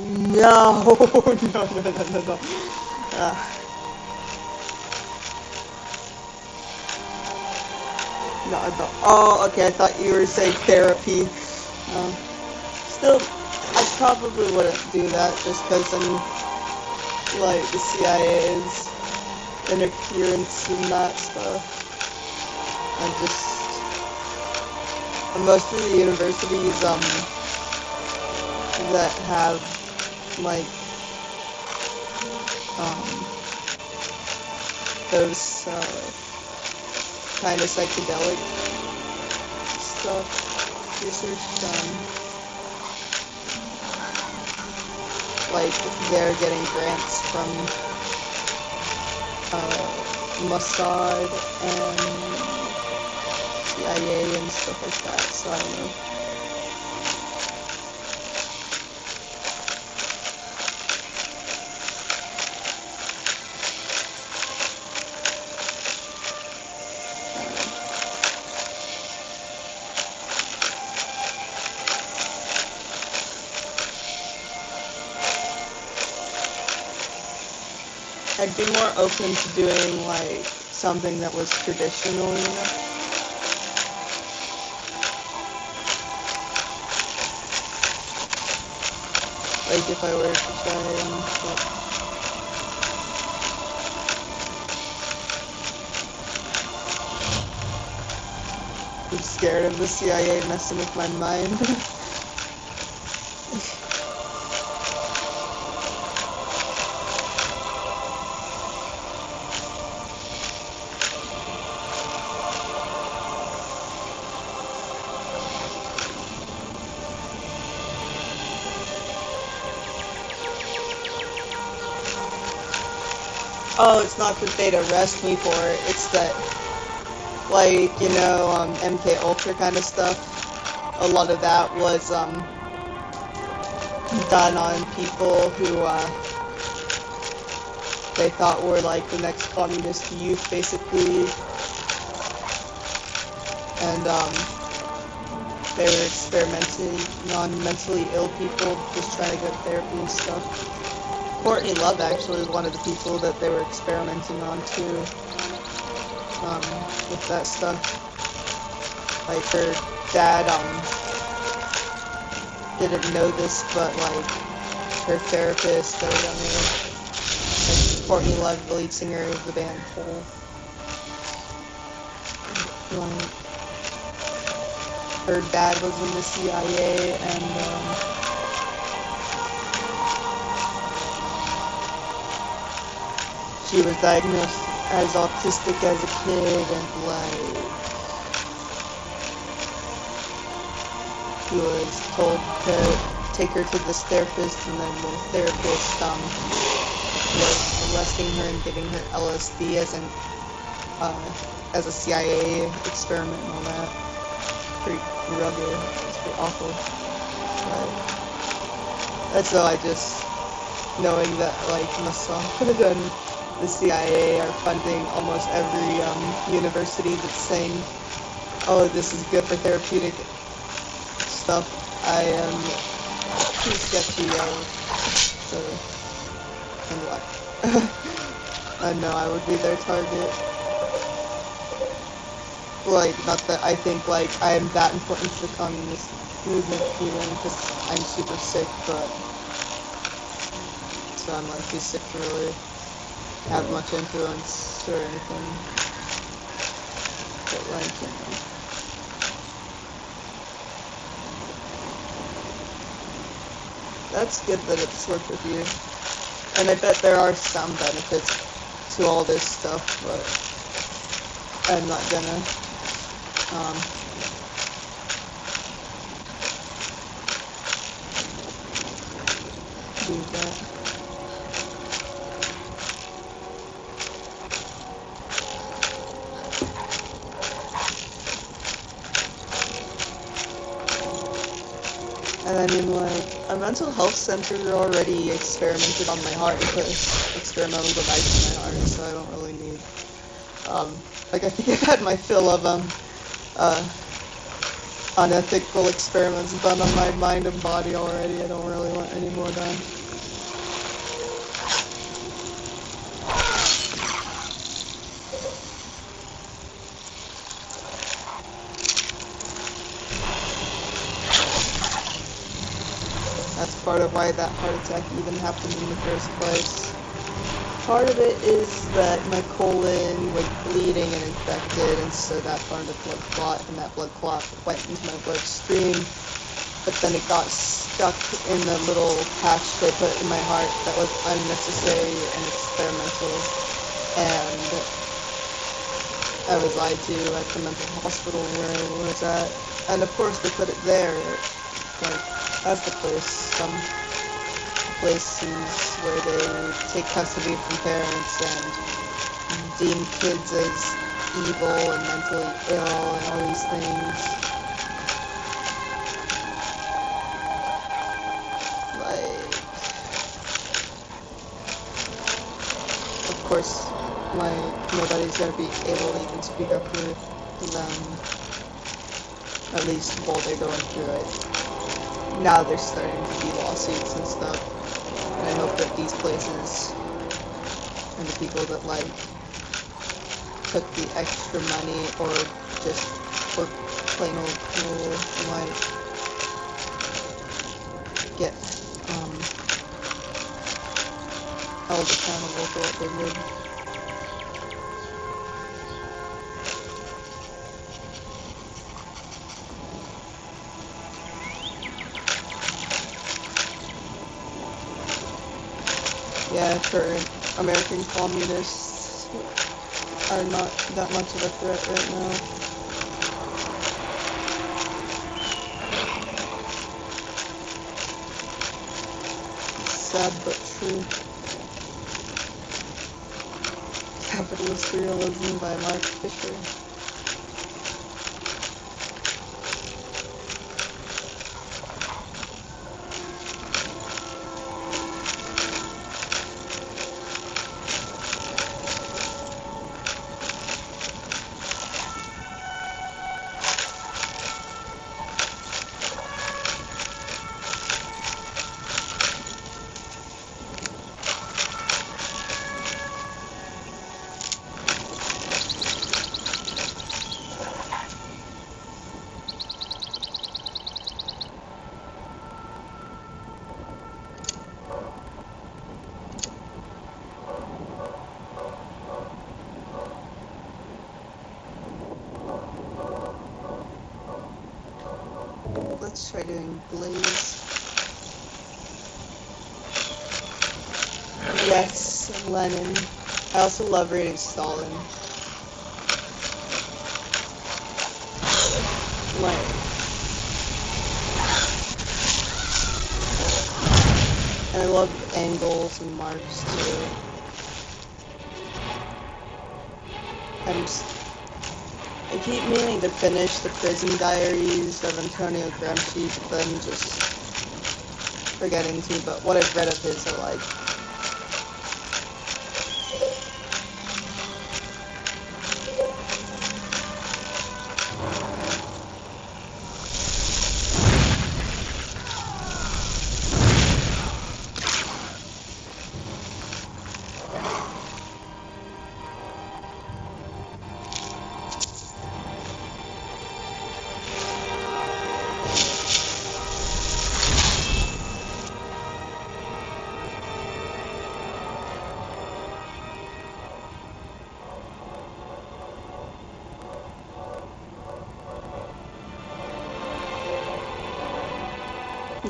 No, no. No, I don't. Oh, okay, I thought you were saying therapy. Still, I probably wouldn't do that just because like, the CIA's interference in that stuff. Most of the universities, that have, like, those, kind of psychedelic stuff, research, like, they're getting grants from, Mossad and CIA and stuff like that, so I don't know. I'd be more open to doing, like, something that was traditional, you know? Like, if I were to try and stuff. I'm scared of the CIA messing with my mind. Oh, it's not that they'd arrest me for it, it's that, like, you know, MK Ultra kind of stuff, a lot of that was, done on people who, they thought were, like, the next communist youth, basically, and, they were experimenting on mentally ill people, just trying to get therapy and stuff. Courtney Love actually was one of the people that they were experimenting on too, with that stuff. Like, her dad, didn't know this, but, like, her therapist, or like, Courtney Love, the lead singer of the band Hole. Like, her dad was in the CIA, and, she was diagnosed as autistic as a kid, and, like, he was told to take her to this therapist, and then the therapist, was arresting her and giving her LSD as a CIA experiment and all that. Pretty rugged. It's pretty awful. But that's all. I just, knowing that, like, Mossad and the CIA are funding almost every university that's saying, oh, this is good for therapeutic stuff, I am too sketchy of the and what. I know I would be their target. Like, not that I think, like, I am that important to the communist movement even, because I'm super sick, but... So I'm, like, too sick to really have much influence or anything. But, like, you know. That's good that it's worked with you. And I bet there are some benefits to all this stuff, but I'm not gonna do that. And I mean, like, a mental health center already experimented on my heart and put experimental device in my heart, so I don't really need, like, I think I've had my fill of, unethical experiments done on my mind and body already. I don't really want any more done. That's part of why that heart attack even happened in the first place. Part of it is that my colon was bleeding and infected, and so that formed a blood clot, and that blood clot went into my bloodstream, but then it got stuck in the little patch they put in my heart that was unnecessary and experimental, and I was lied to at the mental hospital where I was at, and of course they put it there, like, as the place, some places where they take custody from parents and deem kids as evil and mentally ill and all these things. Like, of course, like, nobody's gonna be able to even speak up for them, at least while they're going through it. Now there's starting to be lawsuits and stuff. And I hope that these places and the people that, like, took the extra money or just were plain old cool, like, get, held accountable for what they did. Yeah, current American communists are not that much of a threat right now. Sad but true. Capitalist Realism by Mark Fisher. Let's try doing Blaze. Yes, Lenin. I also love reading Stalin. Like, and I love Engels and Marx too. I keep meaning to finish the Prison Diaries of Antonio Gramsci, but then just forgetting to, but what I've read of his I like.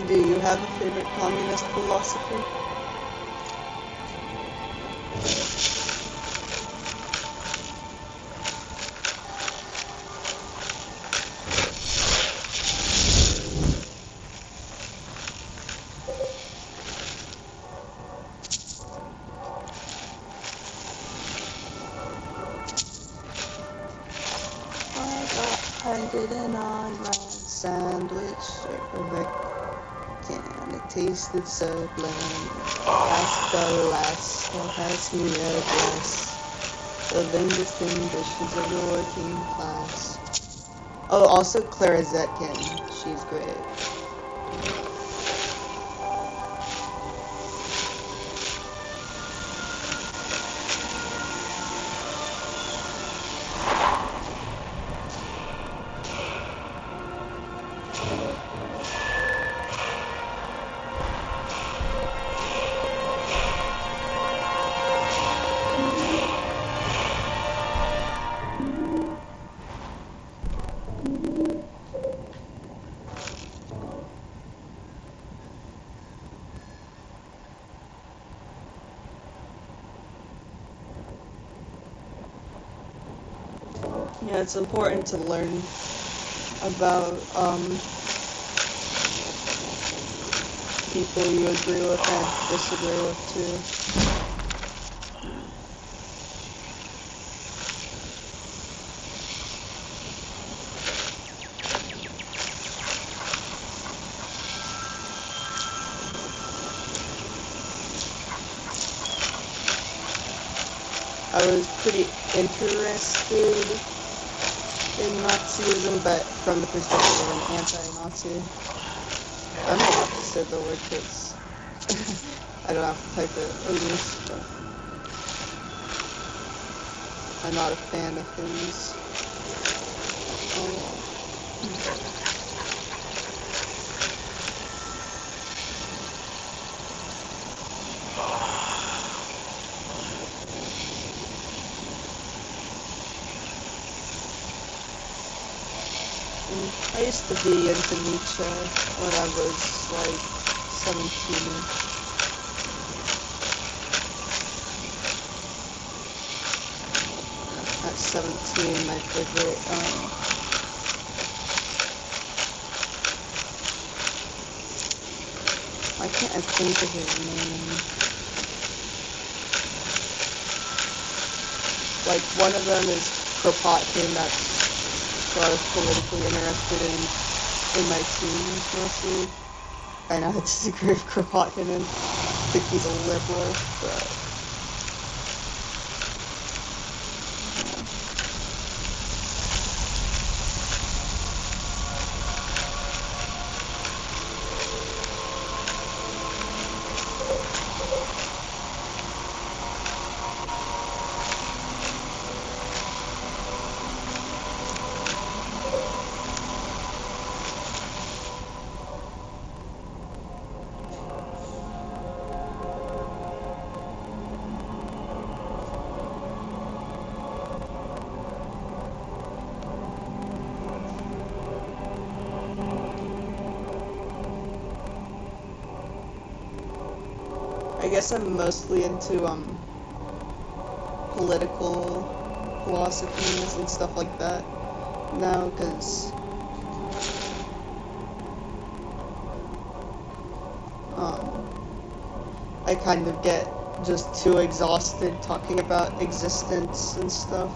Do you have a favorite communist philosopher? I got handed an online sandwich over can. It tasted so bland. Hasta Alaska has me a glass of indistinguishes of the working class. Oh, also Clara Zetkin. She's great. Yeah, it's important to learn about people you agree with and disagree with too. I was pretty interested in Nazism, but from the perspective of an anti-Nazi. I might have to say the word because I don't have to type it English, but I'm not a fan of his. I used to be into Nietzsche when I was like 17. At 17, my favorite, why can't I think of his name? Like, one of them is Kropotkin, that's what I was politically interested in my teens, mostly. I know I disagree with Kropotkin and think he's a liberal, but... I guess I'm mostly into political philosophies and stuff like that now, because I kind of get just too exhausted talking about existence and stuff,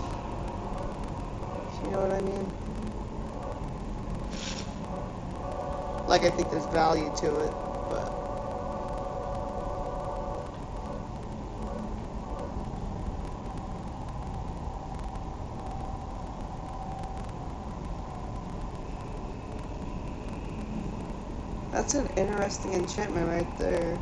if you know what I mean. Like, I think there's value to it, but... That's an interesting enchantment right there.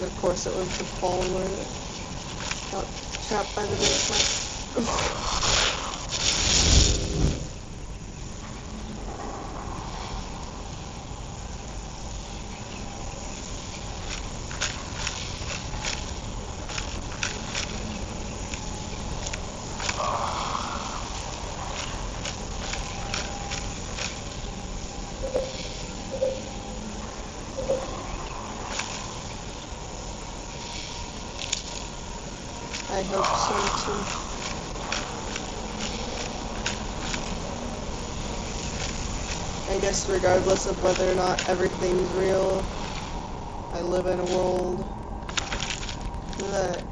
Of course, it was the follower that got trapped by the big plant. I hope so too. I guess regardless of whether or not everything's real, I live in a world that,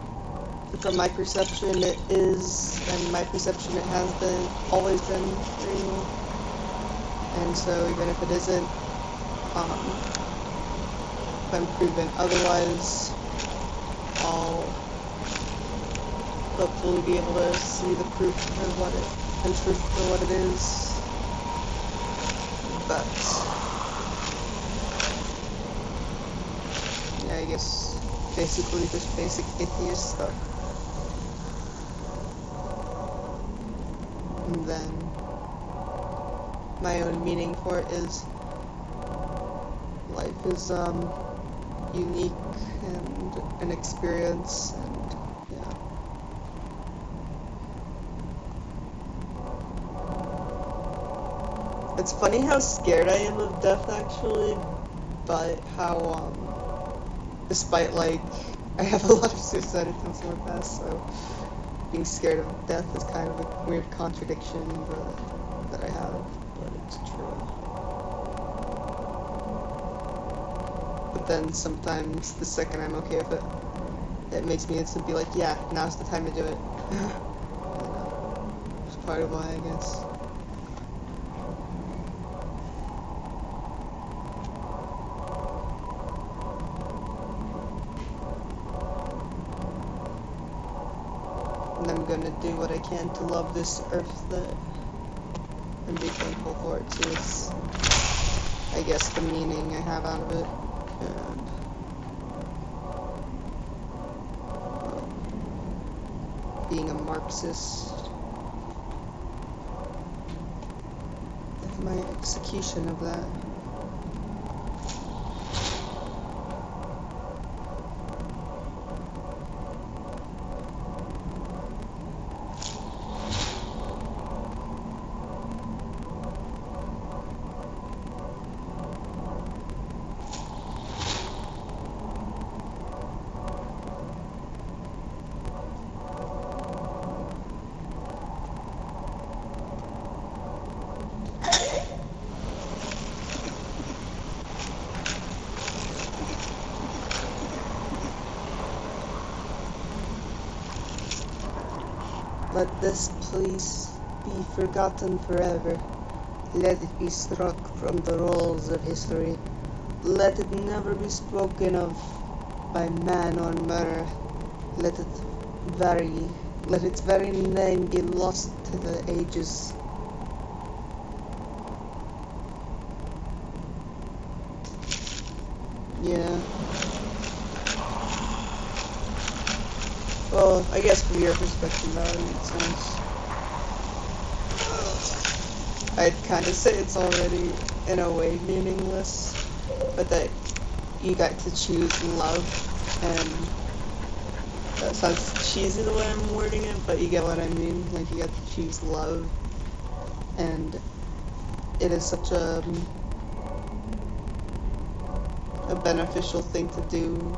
from my perception, it is, and my perception it has been, always been real. And so even if it isn't, if I'm proven otherwise, I'll hopefully be able to see the proof for what it, and truth for what it is. But yeah, I guess basically just basic atheist stuff. And then my own meaning for it is life is unique and an experience, and yeah. It's funny how scared I am of death, actually, but how, despite, like, I have a lot of suicide attempts in my past, so being scared of death is kind of a weird contradiction that I have, but it's true. But then sometimes, the second I'm okay with it, it makes me instantly be like, yeah, now's the time to do it. I know. It's part of why, I guess. And I'm gonna do what I can to love this earth and be thankful for it too. It's, I guess, the meaning I have out of it. And being a Marxist, and my execution of that. Let this place be forgotten forever. Let it be struck from the rolls of history. Let it never be spoken of by man or manner. Let its very name be lost to the ages. Yeah. Well, I guess from your perspective that would make sense. I'd kind of say it's already, in a way, meaningless, but that you got to choose love, and that sounds cheesy the way I'm wording it, but you get what I mean. Like, you got to choose love, and it is such a beneficial thing to do,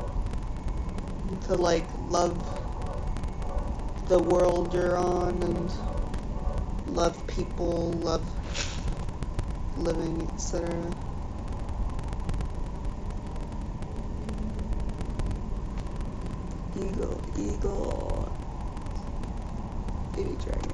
to, like, love the world you're on, and love people, love living, etc. Eagle, baby dragon.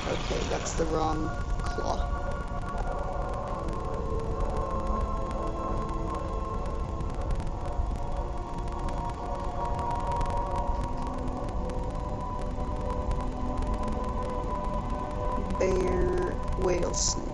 Okay, that's the wrong claw. snake.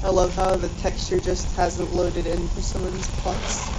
I love how the texture just hasn't loaded in for some of these plots.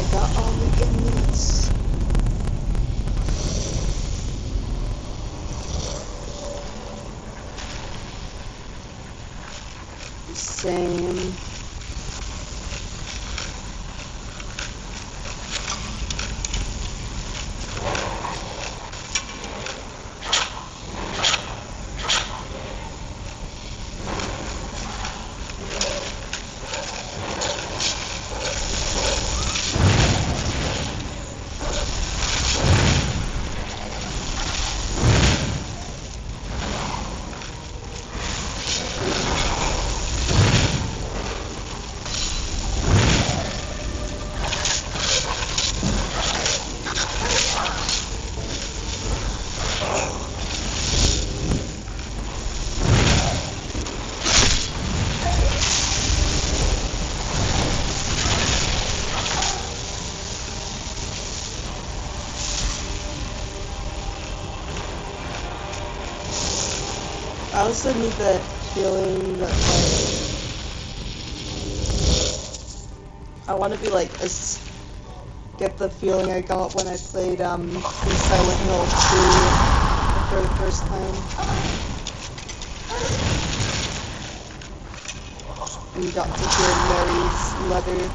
Got all the inmates. Same. I also need that feeling that, like, I want to be like, get the feeling I got when I played, Silent Hill 2 for the first time. And got to hear Mary's letter.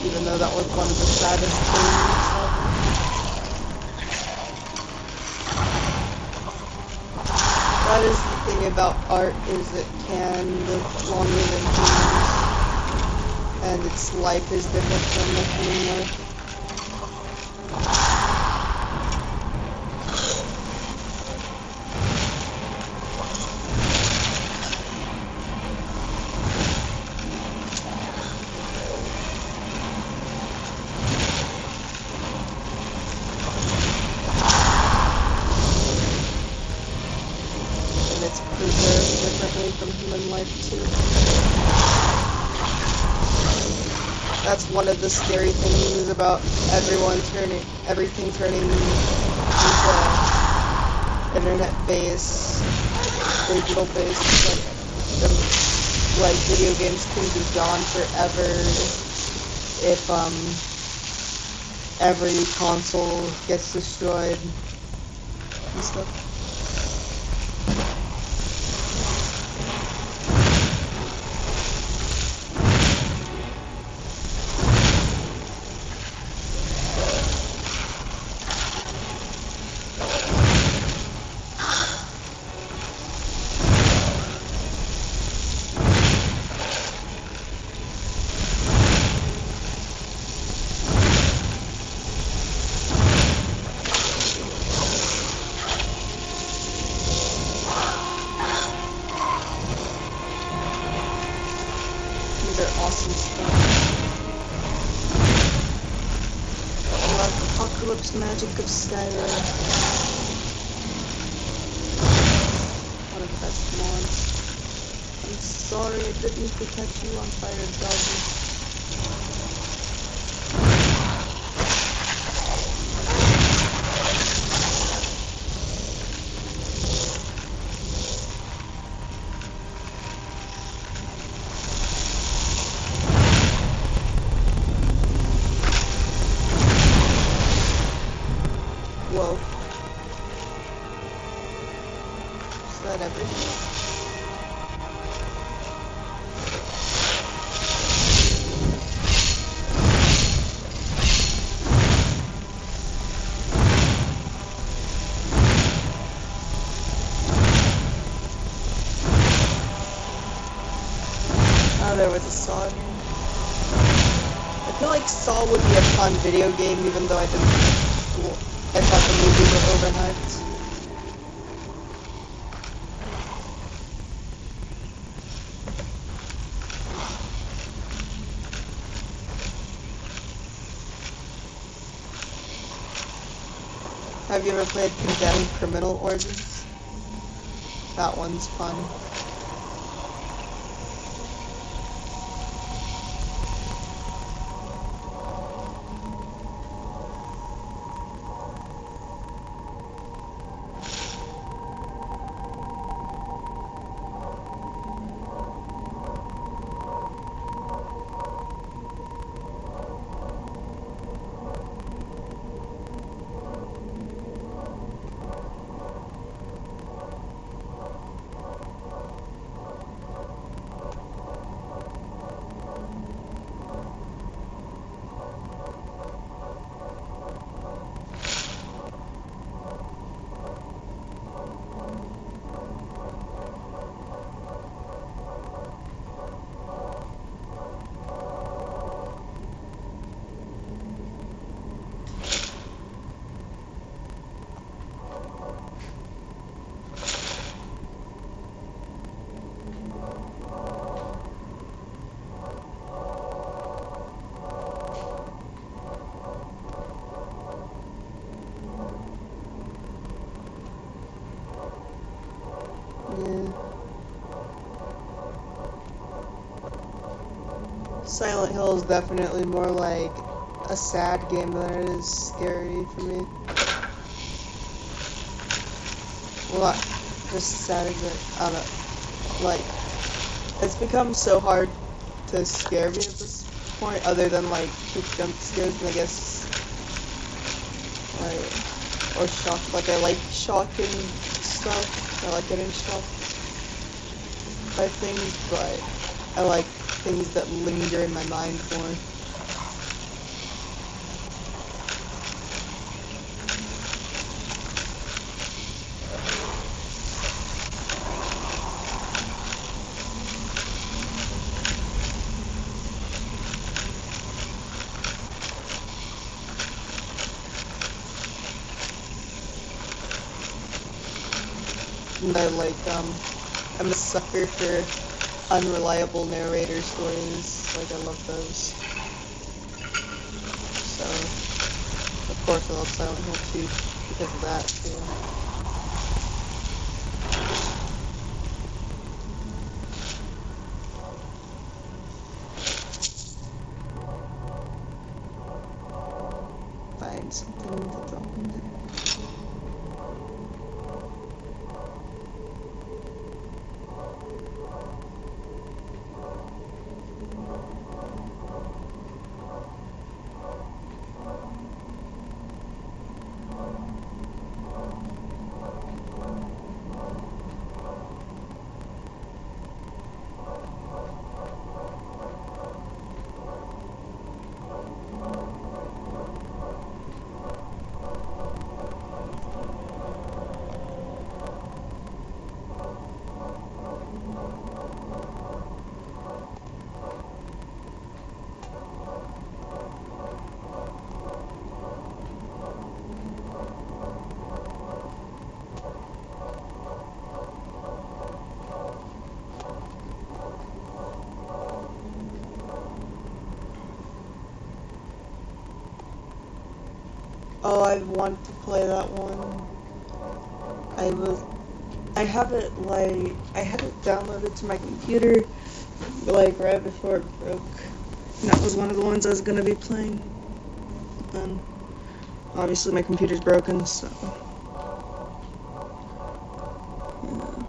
Even though that was one of the saddest things. That is the thing about art, is it can live longer than humans. And its life is different from the human life. it's preserved differently from human life too. That's one of the scary things about everything turning into internet-based, digital-based, like video games can be gone forever if every console gets destroyed and stuff. Awesome stuff. I love Apocalypse Magic of Skyrim. One of the best mods. I'm sorry I didn't protect you on fire, Doggy. Whoa. Is that everything? Oh, there was a Saw game. I feel like Saw would be a fun video game even though I thought the movies were overhyped. Have you ever played Condemned Criminal Origins? That one's fun. Silent Hill is definitely more like a sad game than it is scary for me. Well, not just sad, but I don't know. Like, it's become so hard to scare me at this point, other than like quick jump scares, and I guess, like, or shock. Like, I like shocking stuff. I like getting shocked by things, but I like things that linger in my mind more. And I like, I'm a sucker for unreliable narrator stories. Like, I love those. So, of course I love Silent Hill 2 because of that, too. Oh, I want to play that one. I have it, like, I had it downloaded to my computer, like, right before it broke. And that was one of the ones I was gonna be playing. But then, obviously my computer's broken, so... yeah.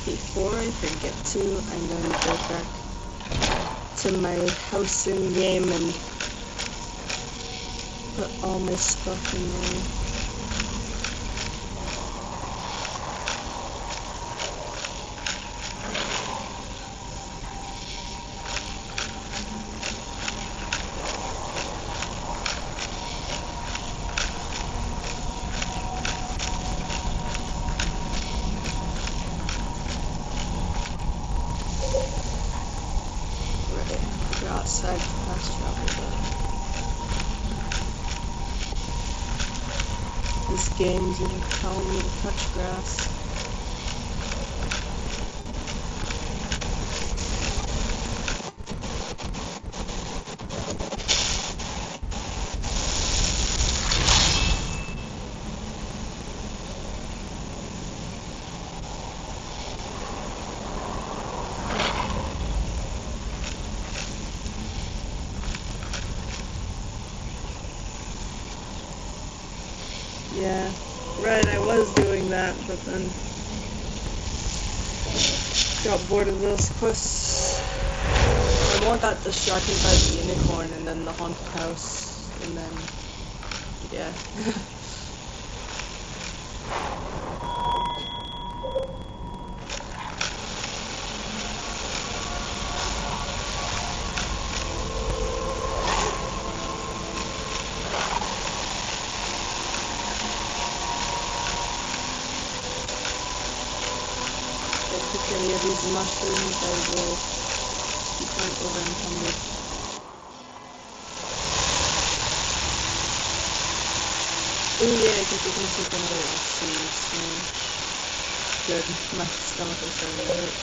Before I forget to, I'm going to go back to my house in game and put all my stuff in there. Outside fast travel though. This game's even telling me to touch grass. Yeah, right, I was doing that, but then got bored of those quests. I more got distracted by the unicorn and then the haunted house, and then, yeah. Any of these mushrooms, I will keep going over and coming. Oh yeah, because you can take another seeds. Good, my stomach is starting to hurt.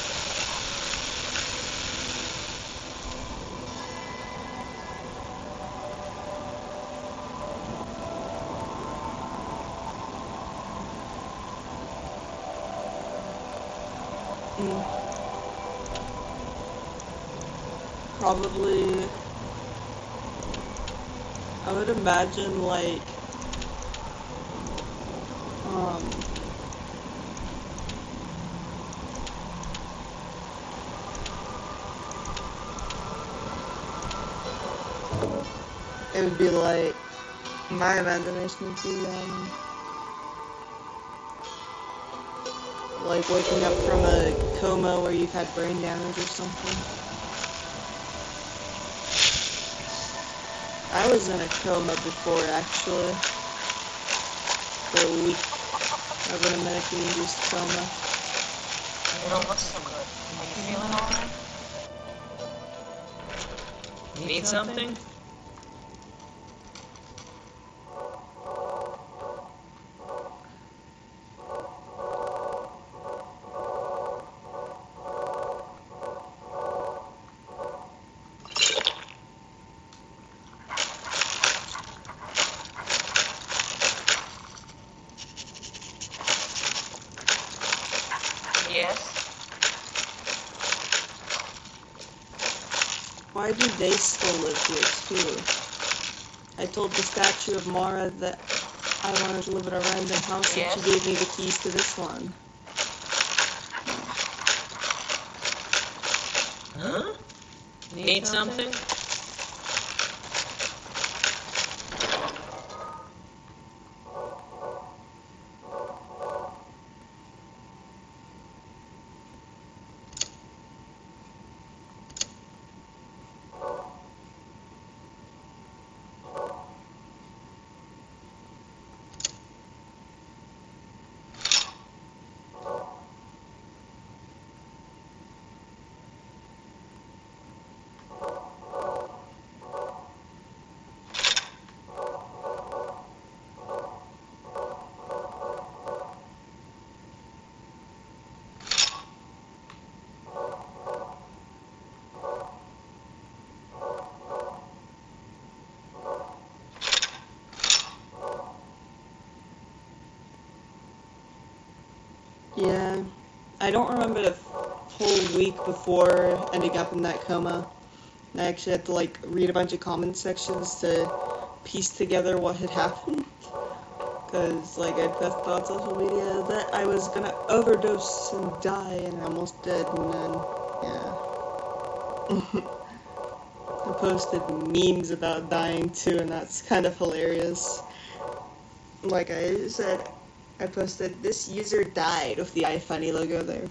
Probably, I would imagine, like, it would be like, my imagination would be, like waking up from a coma where you've had brain damage or something. I was in a coma before, actually, for a week. I've been in a medically induced coma. You don't look so good. Are you feeling alright? Need something? Yes? Why do they still live here, too? I told the statue of Mara that I wanted to live at a random house, and she gave me the keys to this one. Huh? Need something? Yeah, I don't remember the whole week before ending up in that coma. I actually had to like read a bunch of comment sections to piece together what had happened. Cause like I posted on social media that I was gonna overdose and die, and I almost did, and then yeah. I posted memes about dying too, and that's kind of hilarious. Like I said, I posted, "This user died," with the iFunny logo there.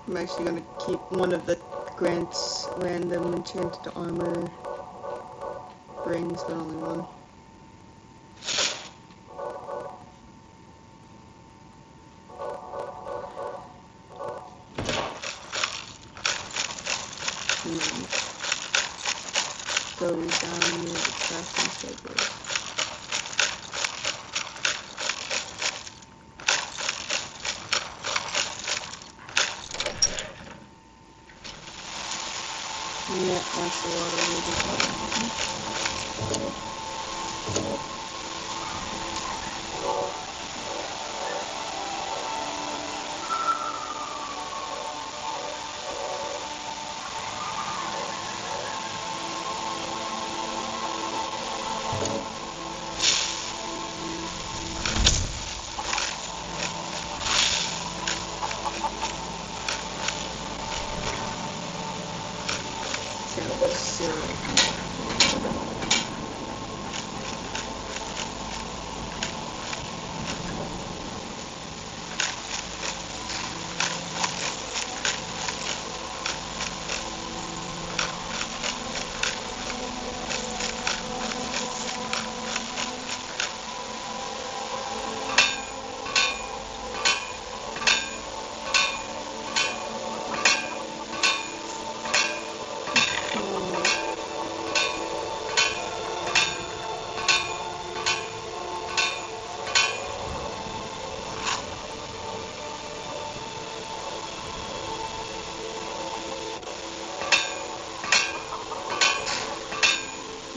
I'm actually gonna keep one of the Grant's random enchanted armor rings, but only one. And then go down near the crafting table. Yeah, that's a lot of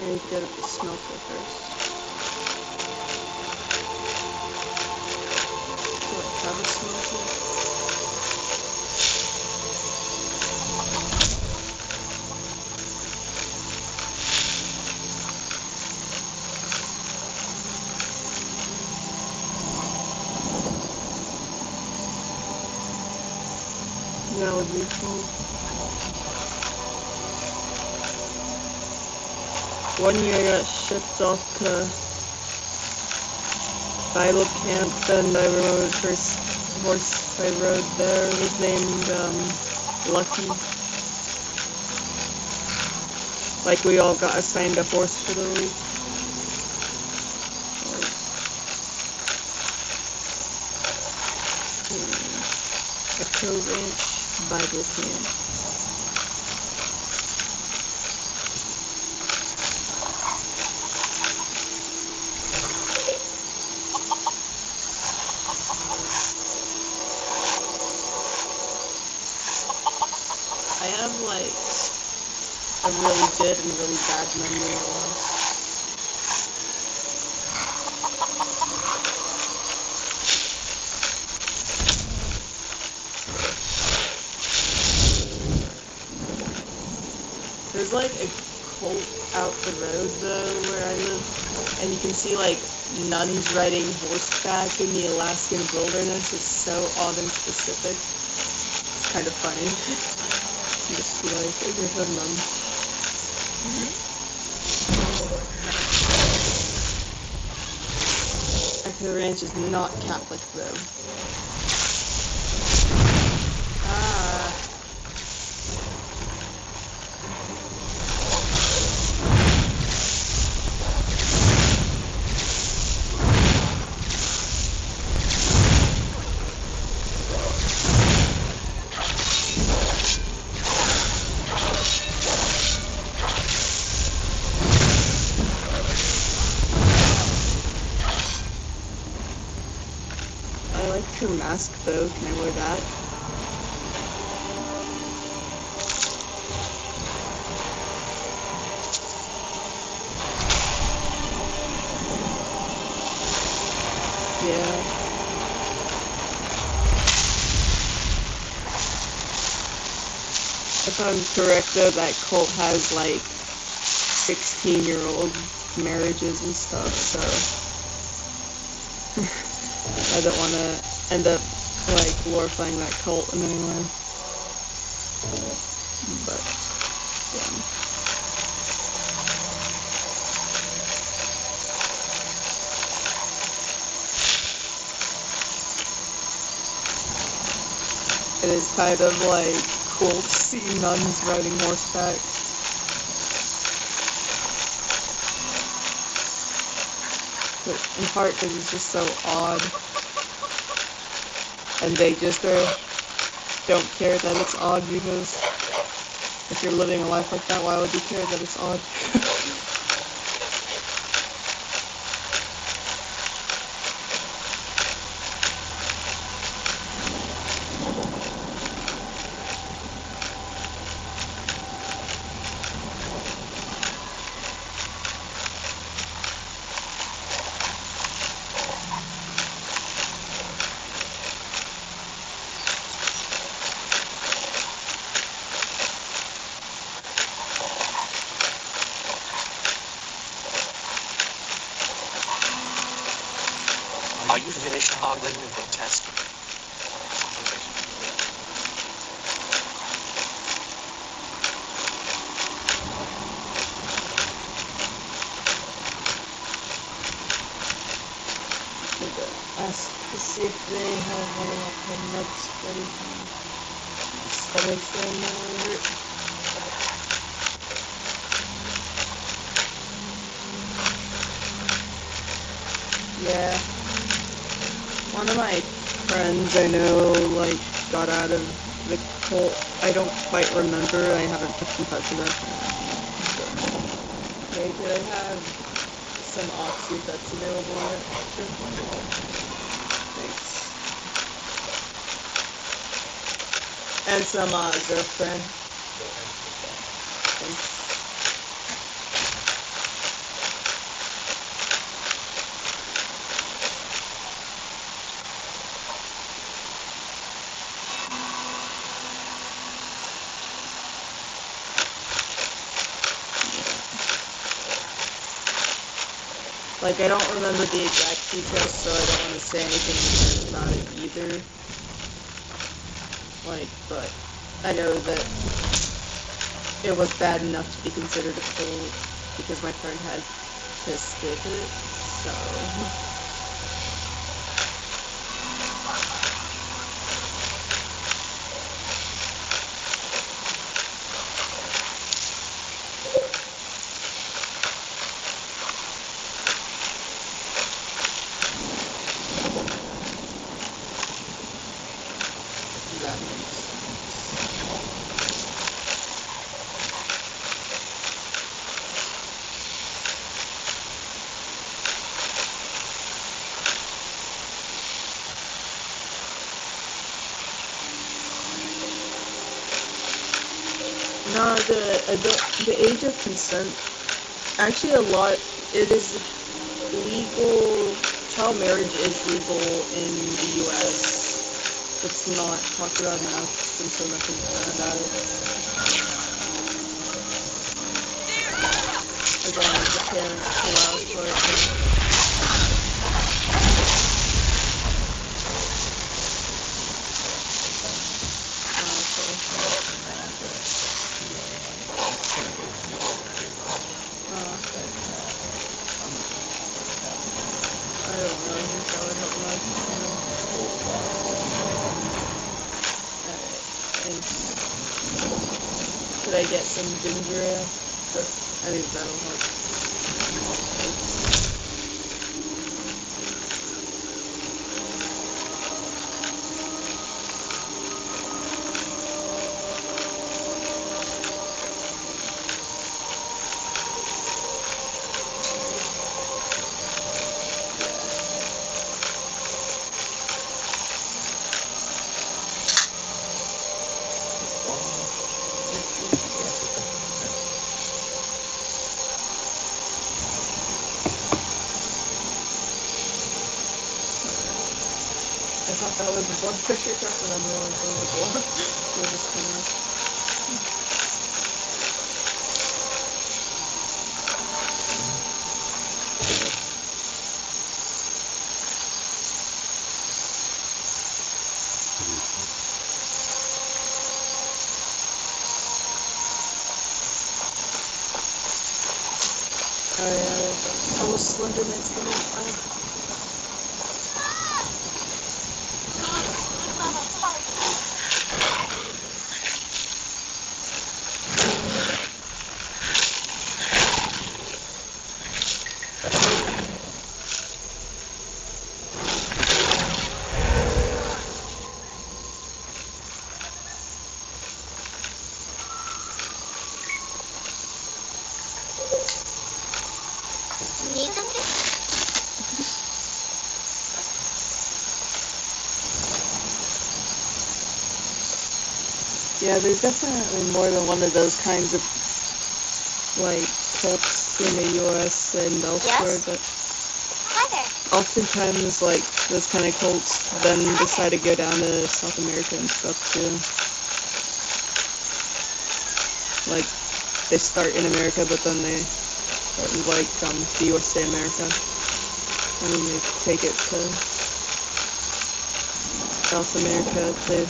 I need to go to the smelter first. Do I have a smelter? That would really cool. One year I got shipped off to Bible camp, and I remember the first horse I rode there was named Lucky. Like, we all got assigned a horse for the week. Echo Ranch Bible camp. I have like a really good and really bad memory loss. There's like a cult out the road though where I live, and you can see like nuns riding horseback in the Alaskan wilderness. It's so odd and specific. It's kind of funny. You just feel like there's a nun. Echo Ranch is not Catholic though. I like her mask though. Can I wear that? Yeah. If I'm correct though, that cult has like 16-year-old marriages and stuff, so I don't want to end up like glorifying that cult in any way. But yeah. It is kind of like cool to see nuns riding horseback. But in part because it's just so odd. And they just don't care that it's odd, because if you're living a life like that, why would you care that it's odd? Are you finished ogling the grotesque? Ask to see if they have a nuts ready for me. Stomach's yeah. One of my friends I know, like, got out of the cult. I don't quite remember. I haven't kept in touch with her. Okay, do I have some Oxy that's available yet? Thanks. And some Zofran. Thanks. Like, I don't remember the exact details, so I don't want to say anything about it either. Like, but I know that it was bad enough to be considered a cold because my friend had tested it, so... That makes sense. No, the age of consent, actually it is legal, child marriage is legal in the US. It's not talked about enough, and so nothing's done about it. As long as the parents allow for it. I don't know if that would help much. Could I get some ginger ale? I think that'll help. I thought that was the blood pressure chart, but I'm really going with blood. We're just gonna... I was Slenderman's gonna find. Need something? Yeah, there's definitely more than one of those kinds of, like, cults in the US and elsewhere, Yes? but Hi there. oftentimes, like, those kind of cults then decide to go down to South America and stuff, too. Like, they start in America, but then they, like, the USA America, and then they take it to South America to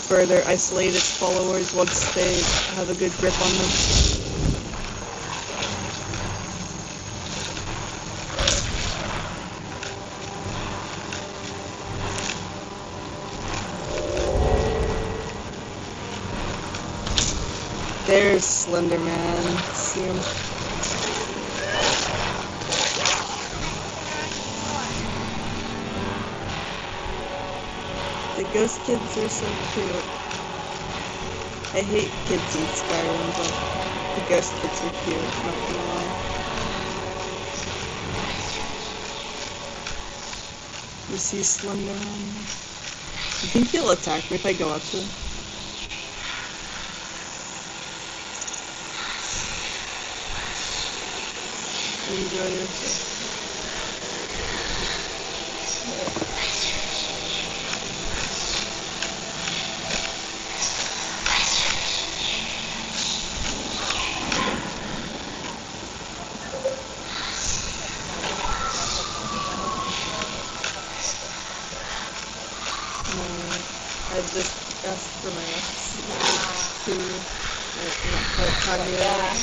further isolate its followers once they have a good grip on them. There's Slender Man. See him? The ghost kids are so cute. I hate kids in Skyrim, but the ghost kids are cute, not gonna lie. You see Slender Man? You think he'll attack me if I go up to him? Enjoy yourself. I just asked for my ex. too. Not quite time yet.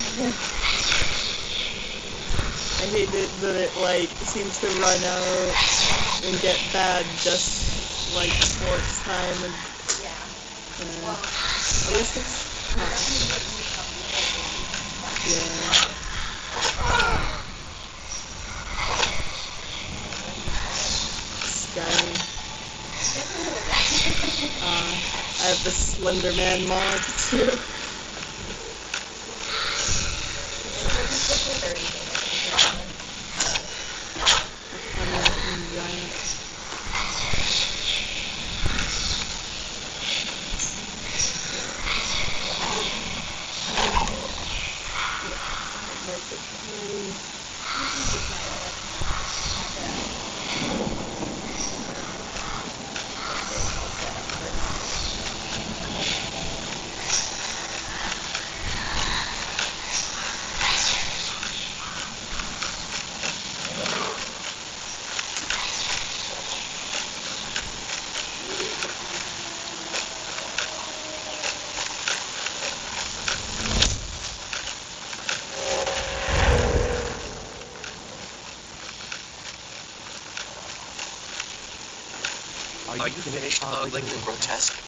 I hate it that it like seems to run out and get bad just like before it's time. And, at least it's yeah. Sky. I have the Slender Man mod too. Are you finished ogling the grotesque?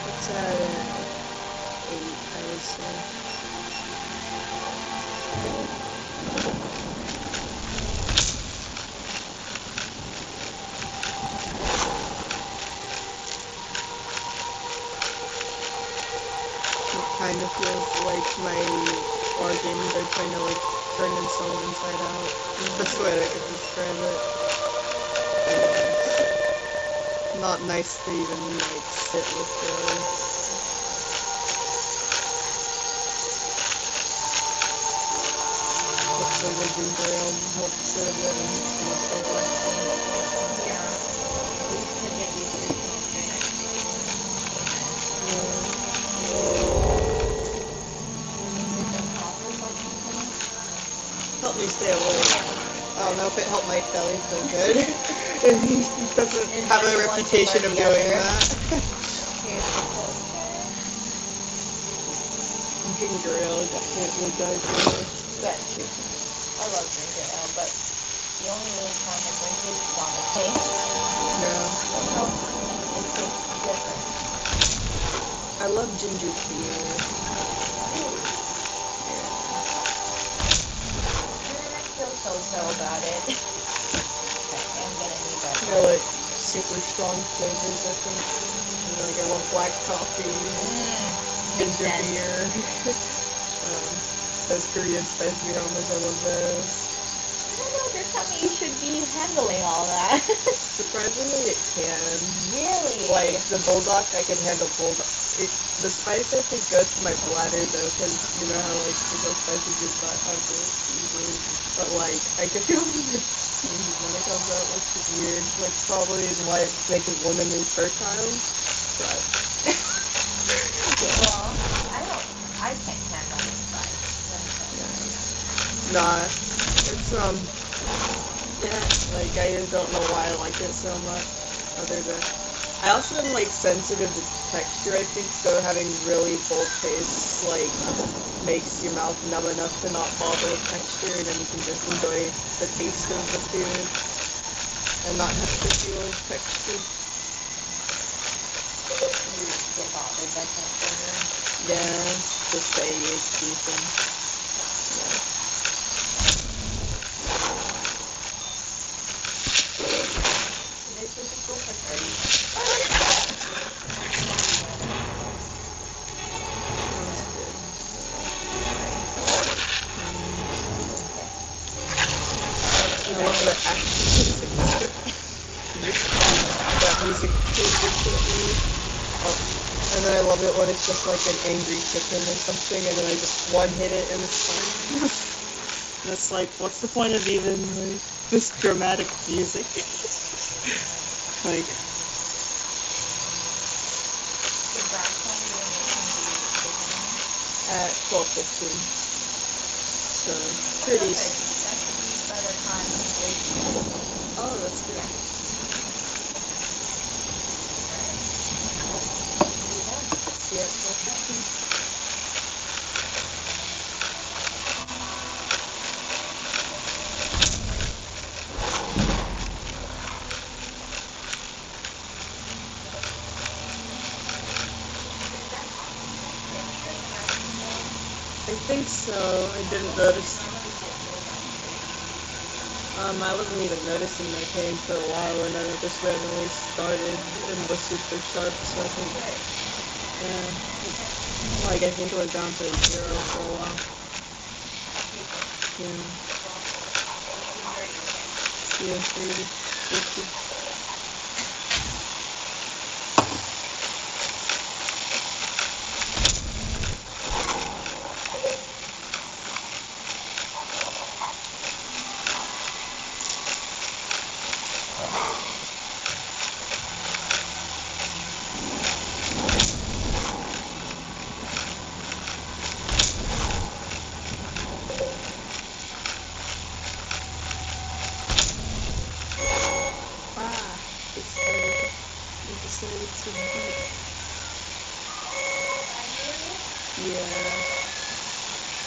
It's at 8, I would say. It kind of feels like my organs are trying to like turn themselves inside out. Is the best way I could describe it. And not nice to even like sit with the living girl helps it help me stay awake. I don't know if it helped my belly feel good. It doesn't have a reputation of doing that. Ginger ale definitely does this. That too. I love ginger ale, but the only really time I drink it is on the taste. Yeah. It tastes different. I love ginger beer. I feel so about it. I'm gonna need that. You know, like super strong flavors, I think. Like I love black coffee, ginger beer. Those Korean spicy ramen, I love those. I don't know, they're telling me you should be handling all that. Surprisingly, it can. Really? Like, the bulldog, I can handle bulldog. The spice, I think, goes to my bladder, though, because you know how, like, super spicy does not have it usually. But, like, I can feel it when it comes out, which is weird. Like, probably why it's making women infertile. But... Well, I can't handle the spice. Nah, it's, yeah, like, I don't know why I like it so much, other than, I also am, like, sensitive to texture, I think, so having really bold tastes, like, makes your mouth numb enough to not bother with texture, and then you can just enjoy the taste of the food, and not have to feel with texture. You get bothered by texture. Yeah, it's just the ADHD thing. Yeah. I love the action that music and then I love it when it's just like an angry chicken or something, and then I just one hit it and it's fine. And it's like, what's the point of even like this dramatic music? Like, at 12:15. So pretty. Oh, that's good. Yeah, 12:15. I think so. I didn't notice. I wasn't even noticing my pain for a while, and then it just randomly started and was super sharp. So I think, like I think it was down to 0 for a while. Yeah, 30, 50.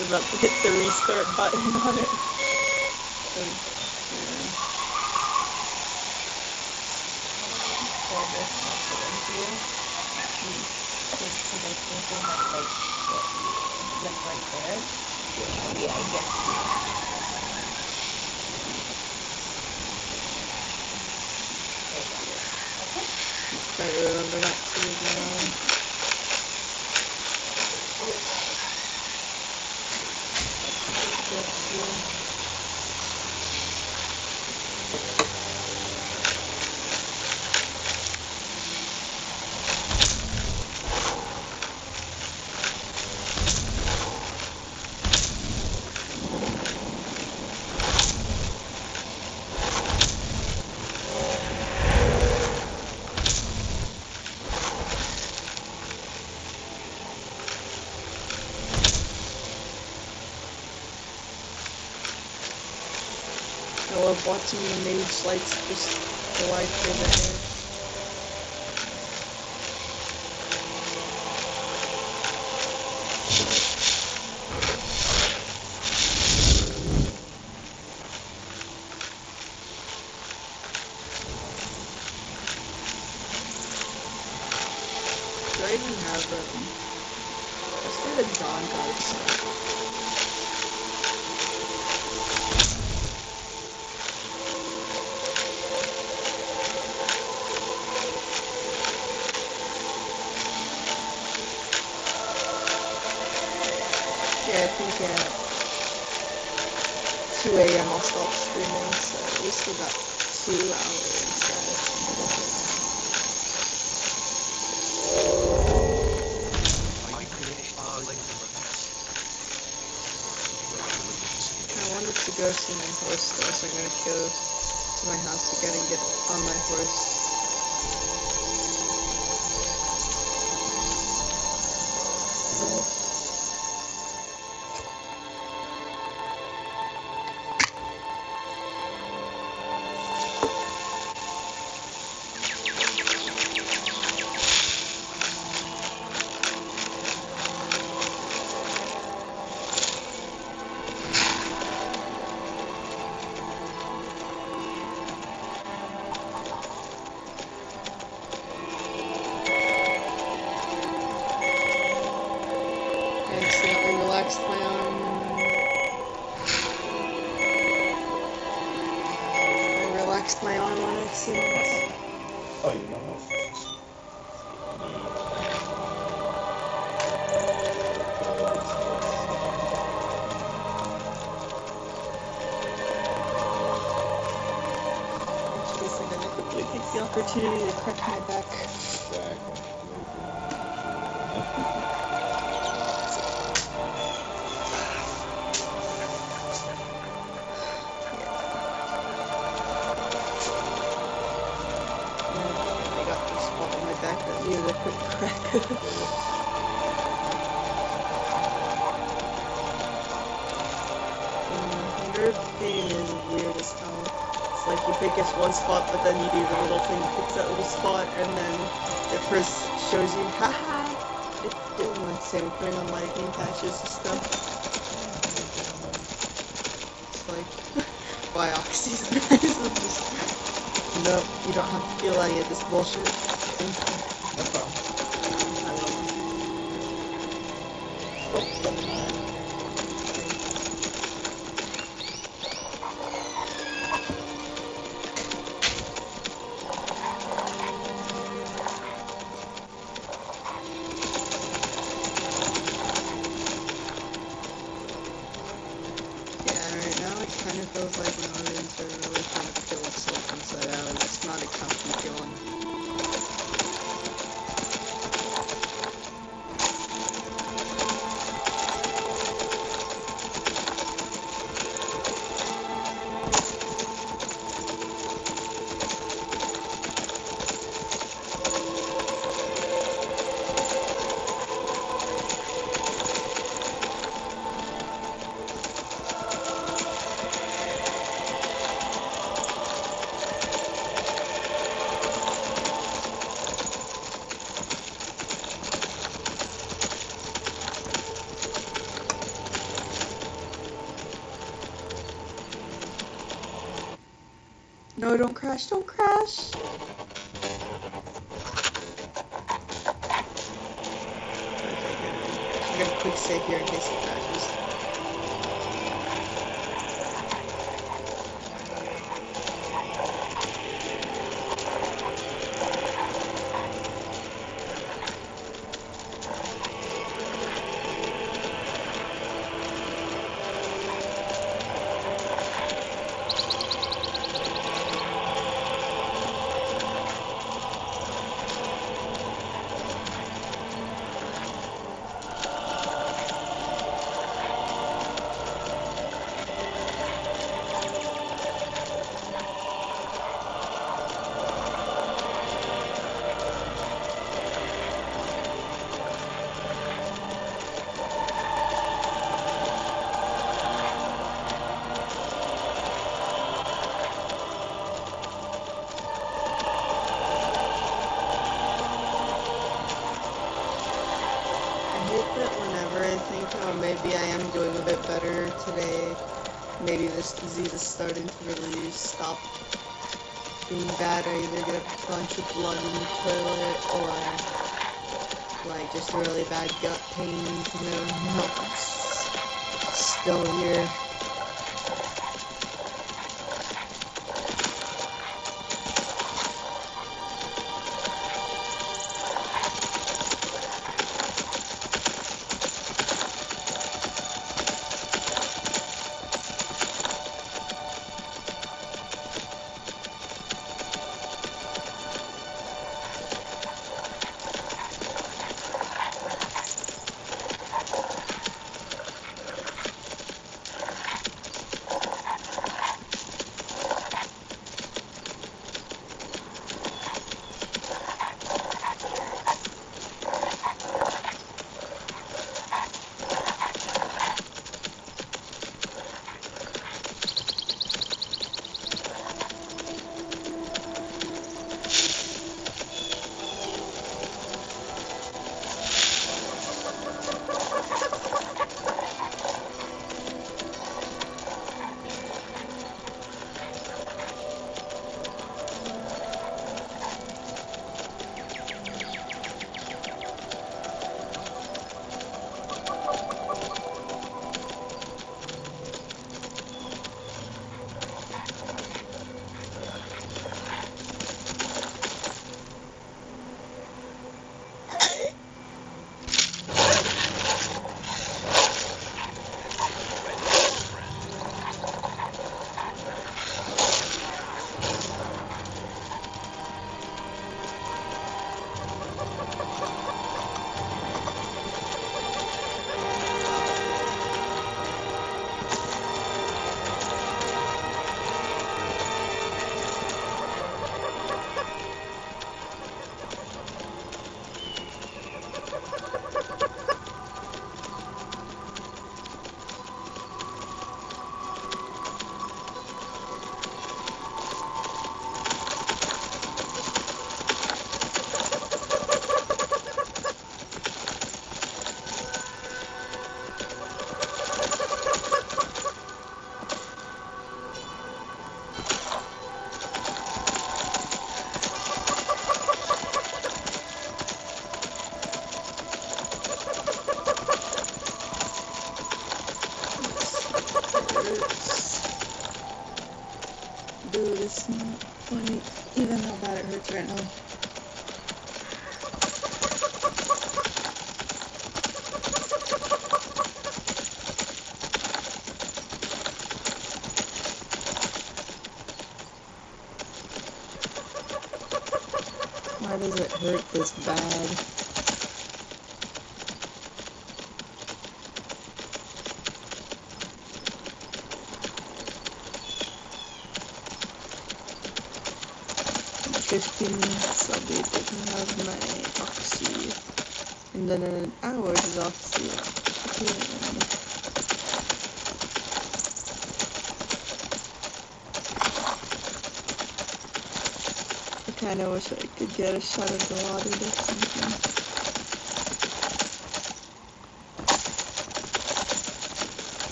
About to hit the restart button on it. Try to remember not to move around. I love watching the mage lights just glide through the air. Do I even have them? Let's do the Dawn Guard stuff. Yeah, I think at 2 a.m. I'll stop streaming, so we still got 2 hours left. I wanted to go see my horse though, so I'm gonna go to my house again and get on my horse. My arm on accident. Oh, you know. I'm gonna quickly take the opportunity to crack my back. spot on my back that needed a quick crack. Nerve pain is weird as hell. It's like you think it's one spot, but then you do the little thing that picks that little spot, and then it first shows you, haha, it's doing the same thing on lightning patches and stuff. It's like, Bioxy's nice. Nope, you don't have to feel any of this bullshit. No problem. Kind of feels like Northern's are really trying to kill itself inside out, and it's not a comfy feeling. No, don't crash, don't crash! I got a quick save here in case it crashes. Maybe I am doing a bit better today. Maybe this disease is starting to really stop being bad. I either get a bunch of blood in the toilet or like just really bad gut pains, and then no, it's still here. cards right now. Why does it hurt this bad? Minutes, I'll be able to have my Oxy. And then in an hour, is Oxy. I kinda wish I could get a shot of Dilaudid or something.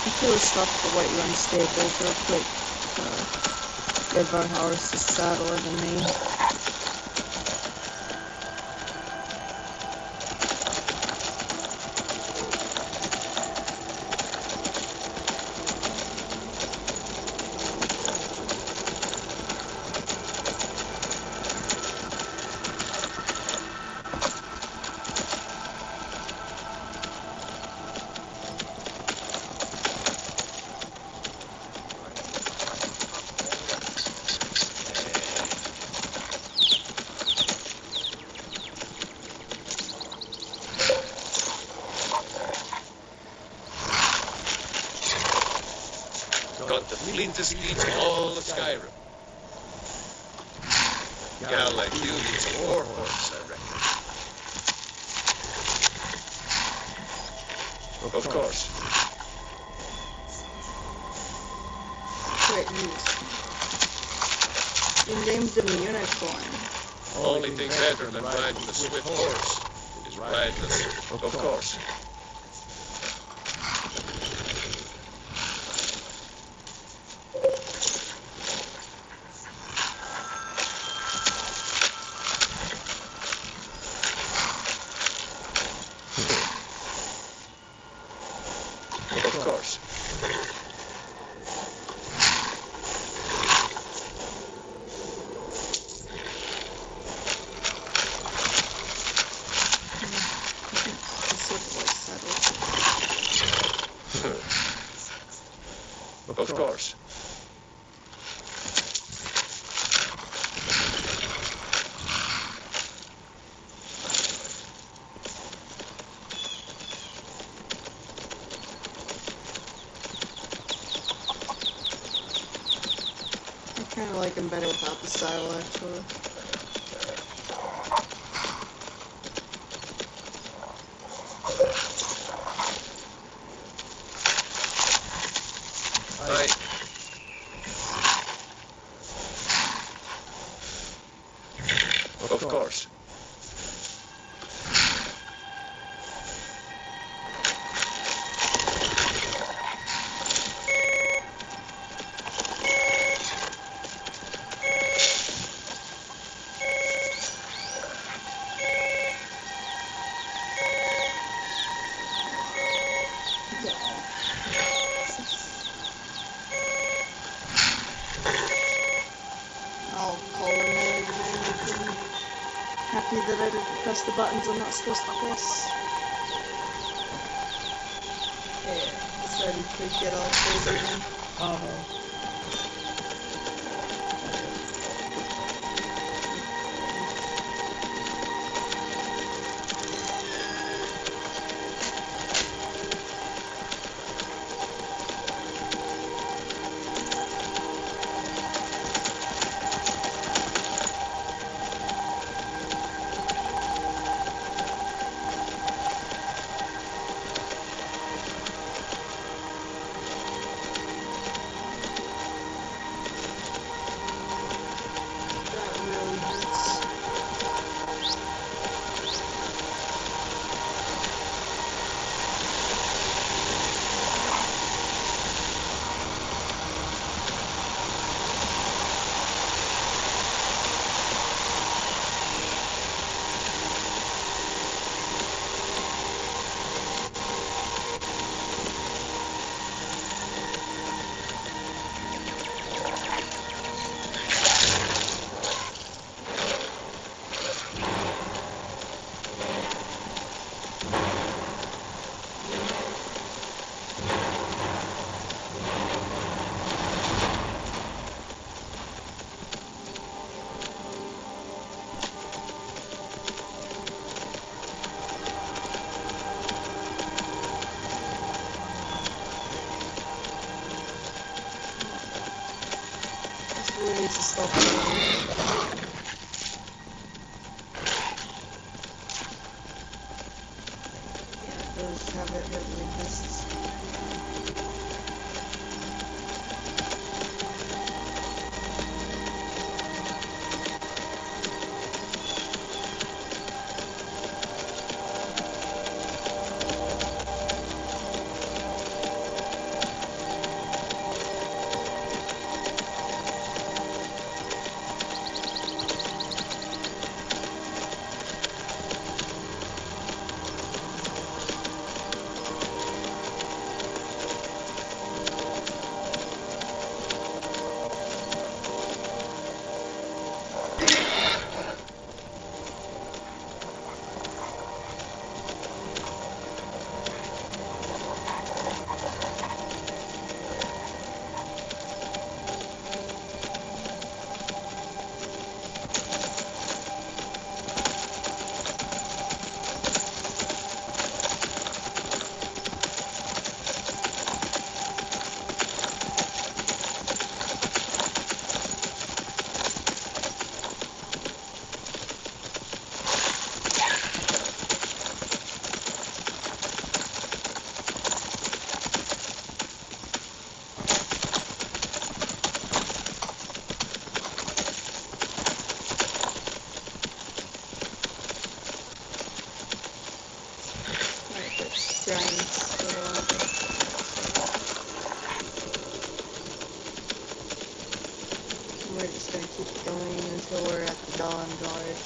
I feel stop the White Run staples real quick. Get Varhaus to saddle than me. Got the fleetest fleet in all of Skyrim. Gal like you needs a war horse, I reckon. Of course. Great news. You named them unicorn. Only thing better than riding a swift horse is riding a... Of course. Of course. Of course. I kind of like him better without the saddle, actually. Aye. Of course. I'll call him in. Happy that I didn't press the buttons I'm not supposed to press. Yeah, starting to get all crazy. ways to stop it. Yeah, those have it written exists. We're just gonna keep going until we're at the Dawn Guard.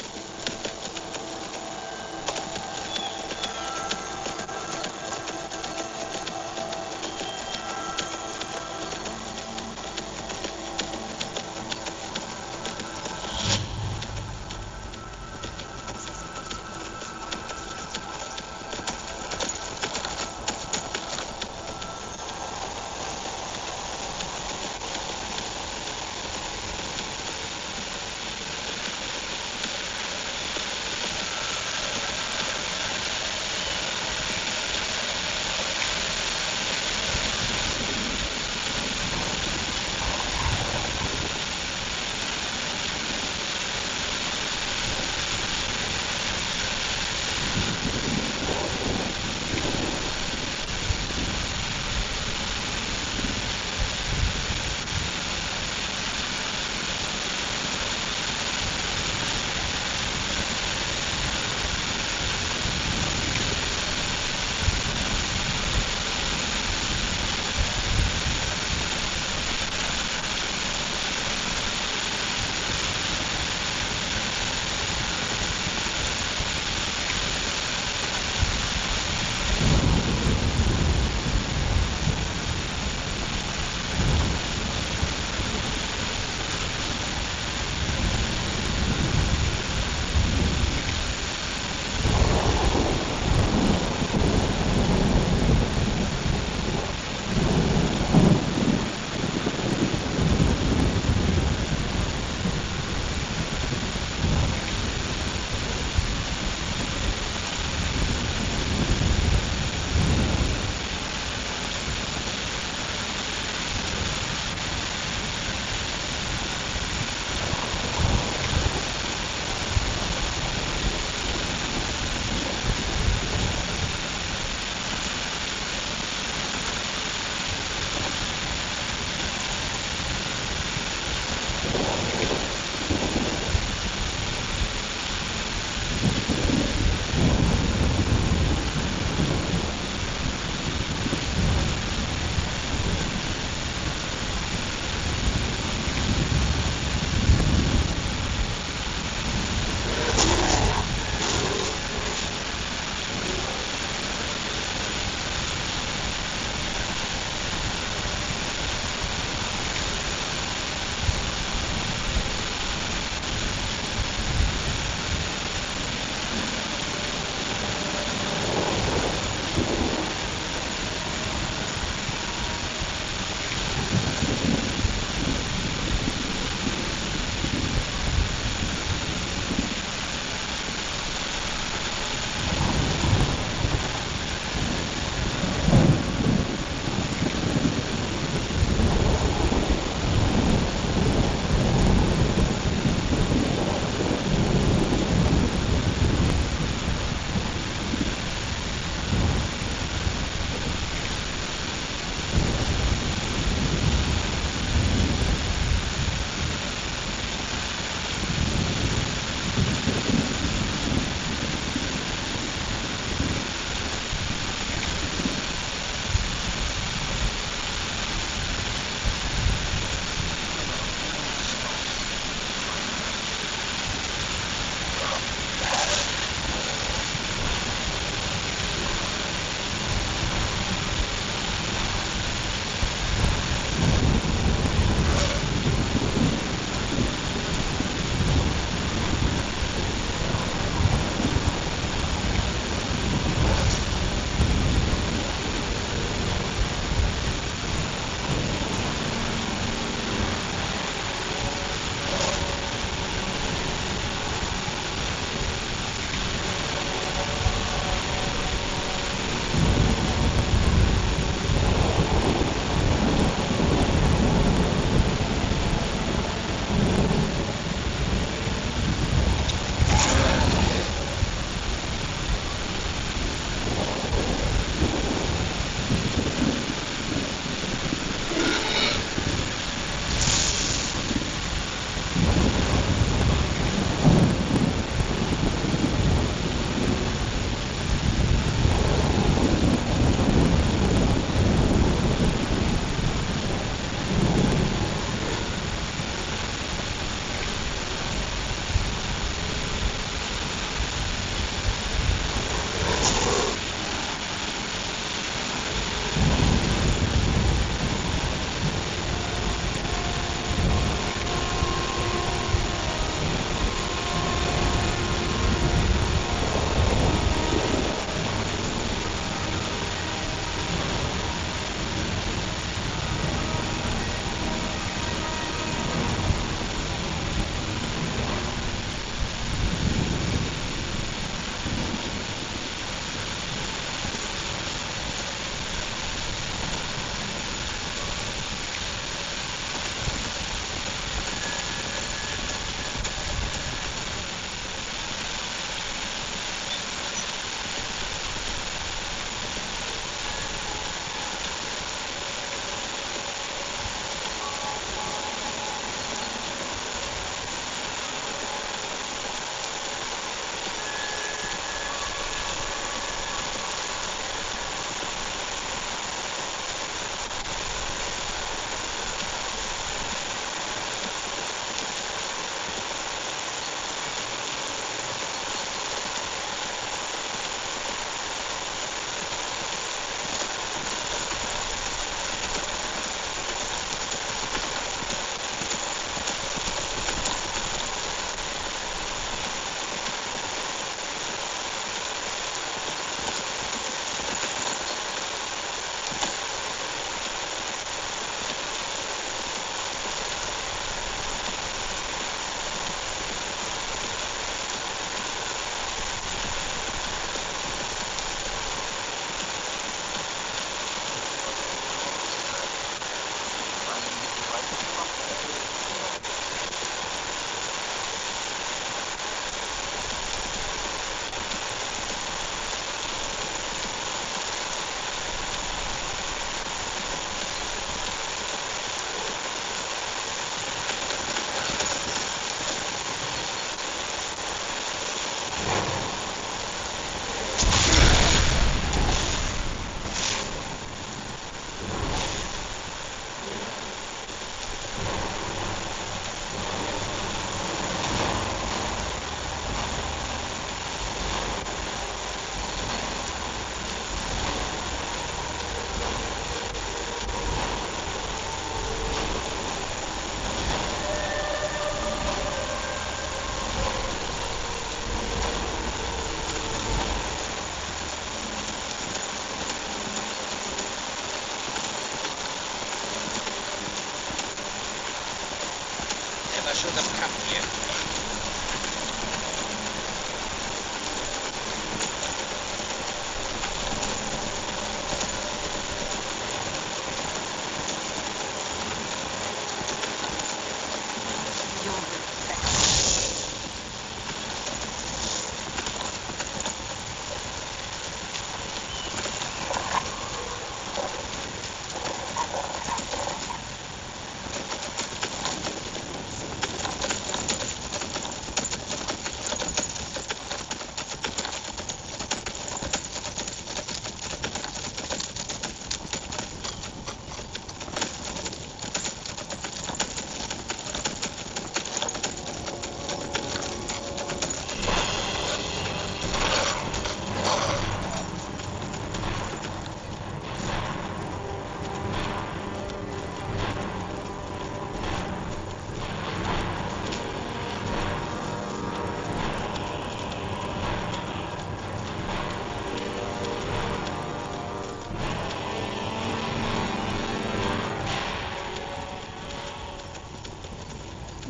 sure that will happen yet.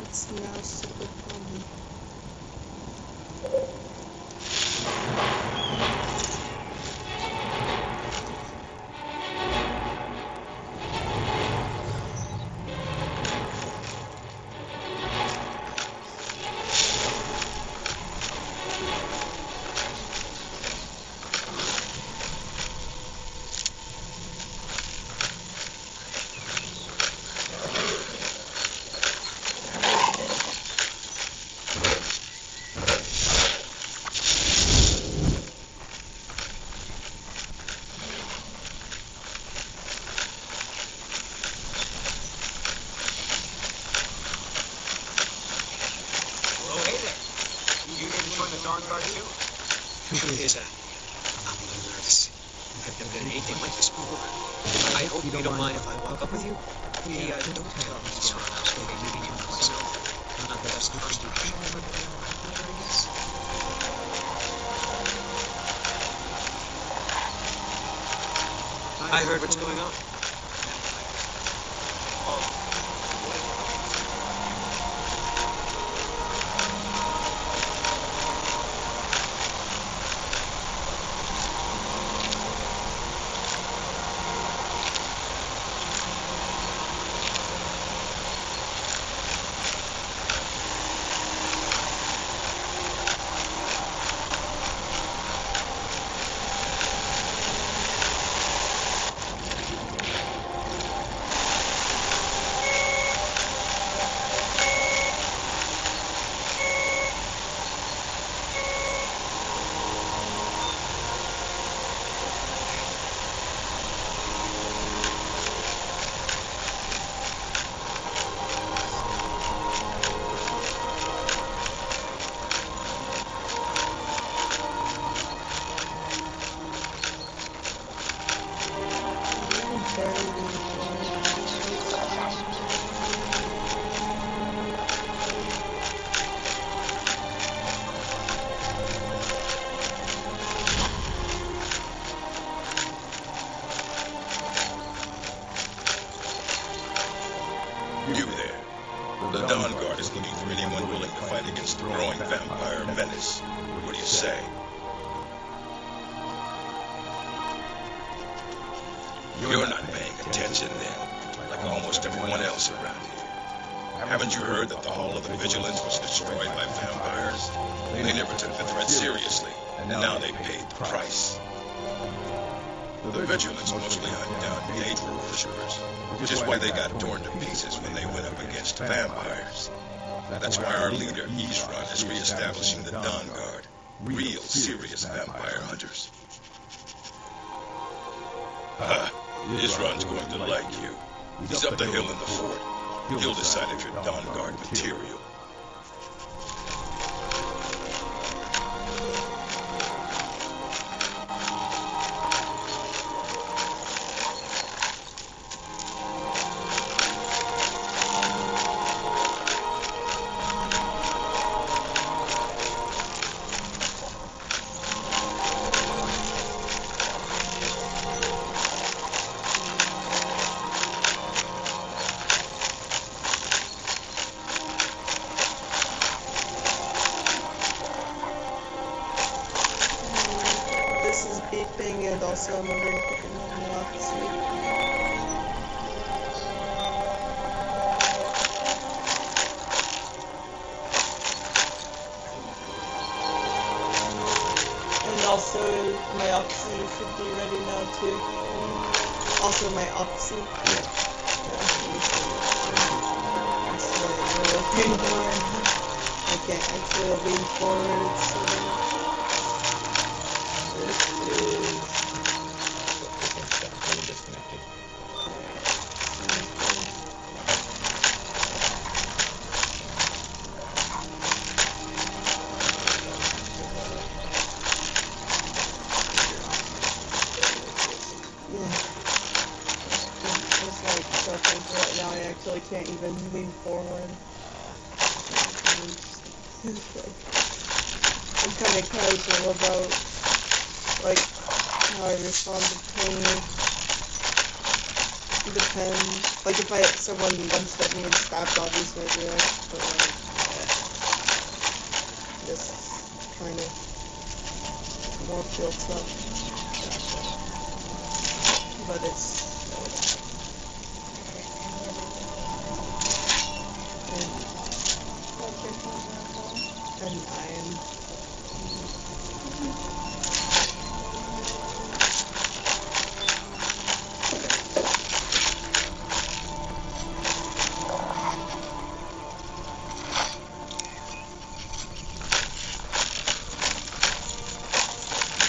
It's now super fun. Oh, hey there. You didn't join the Dawn Guard too? Truth is, I'm a little nervous. I've never done anything like this before. I hope you don't mind if I walk up with you. Hey, don't tell me someone else will be leaving you by myself. Not that that's the first impression, but I guess. I heard what's going on. You there. The Dawn Guard is looking for anyone willing to fight against the growing vampire menace. What do you say? You're not paying attention then, like almost everyone else around here. Haven't you heard that the Hall of the Vigilance was destroyed by vampires? They never took the threat seriously, and now they paid the price. The Vigilance mostly hunt down nature worshippers, which is why they got torn to pieces when they went up against vampires. That's why our leader, Isran, is re-establishing the Dawn Guard, real serious vampire hunters. Isran's going to like you. He's up the hill in the fort. He'll decide if you're Dawn Guard material. Also, I'm wondering if I can have my oxy. And also, my oxy should be ready now too. Also, my oxy. Yeah. I can't actually lean forward, so Disconnected. just like suffering for it now. I actually can't even lean forward. I'm kind of casual about like how I respond to pain. It depends. Like if someone once bit me and stabbed, obviously I'd react, but like just kind of more feel stuff. But it's and I am.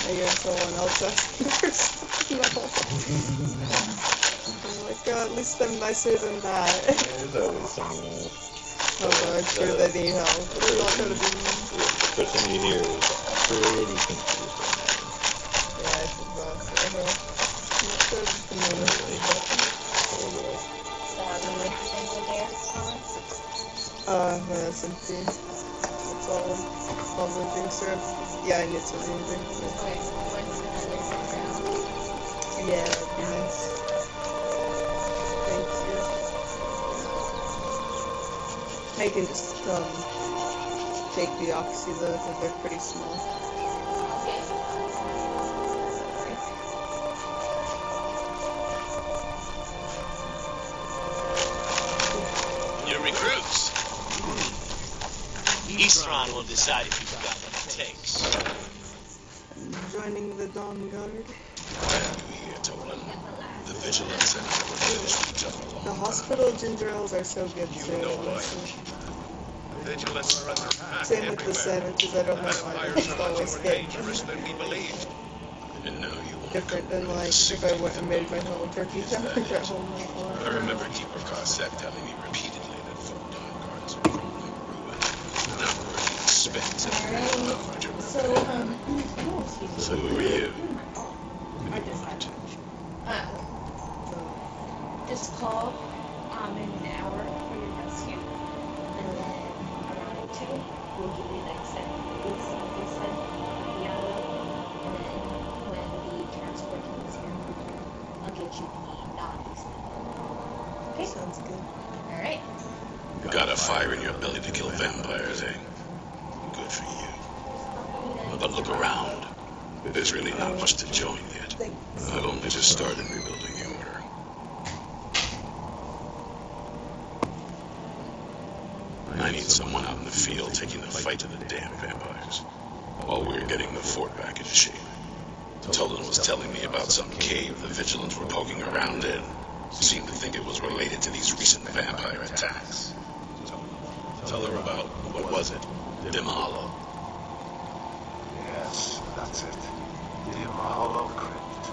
I hear someone else asking for stuff. No. I'm like, oh, at least I'm nicer than that. There's always someone else. Although I'm sure they need help. They're not gonna be. The person you hear is pretty confused. Yeah, I forgot. I'm not sure if it's the moment. That's empty. It's all the drinks are. Yeah, I need some new drinks. Yeah, that'd be nice. Thank you. I can just take the oxy though, because they're pretty small. Your recruits. Eastron will decide if you've got what it takes. Joining the Dawn Guard. The vigilance and The hospital ginger ales are so good too. vigilance are under attack Same with the sandwiches. I don't know why it's always dangerous than we believed. And now you want different than like if I went and made my own turkey sandwich at home. I remember Keeper Cossack telling me repeatedly that folk Dawn Guards are crumbling ruin, not worth the expense of the larger. So who are you? Just call in an hour for your rescue, and then around 2, we'll give you like 7 days, the hour, and then when the transport comes here, I'll get you the non-extended. Okay? Sounds good. Alright. You got a fire in your belly to kill vampires, eh? Good for you. But look around. There's really not much to join yet. I've only just started rebuilding the order. I need someone out in the field taking the fight to the damn vampires, while we're getting the fort back in shape. Tolan was telling me about some cave the Vigilants were poking around in. Seemed to think it was related to these recent vampire attacks. Tell her about, what was it? Dim Hollow. Yes, that's it. Dim Hollow Crypt.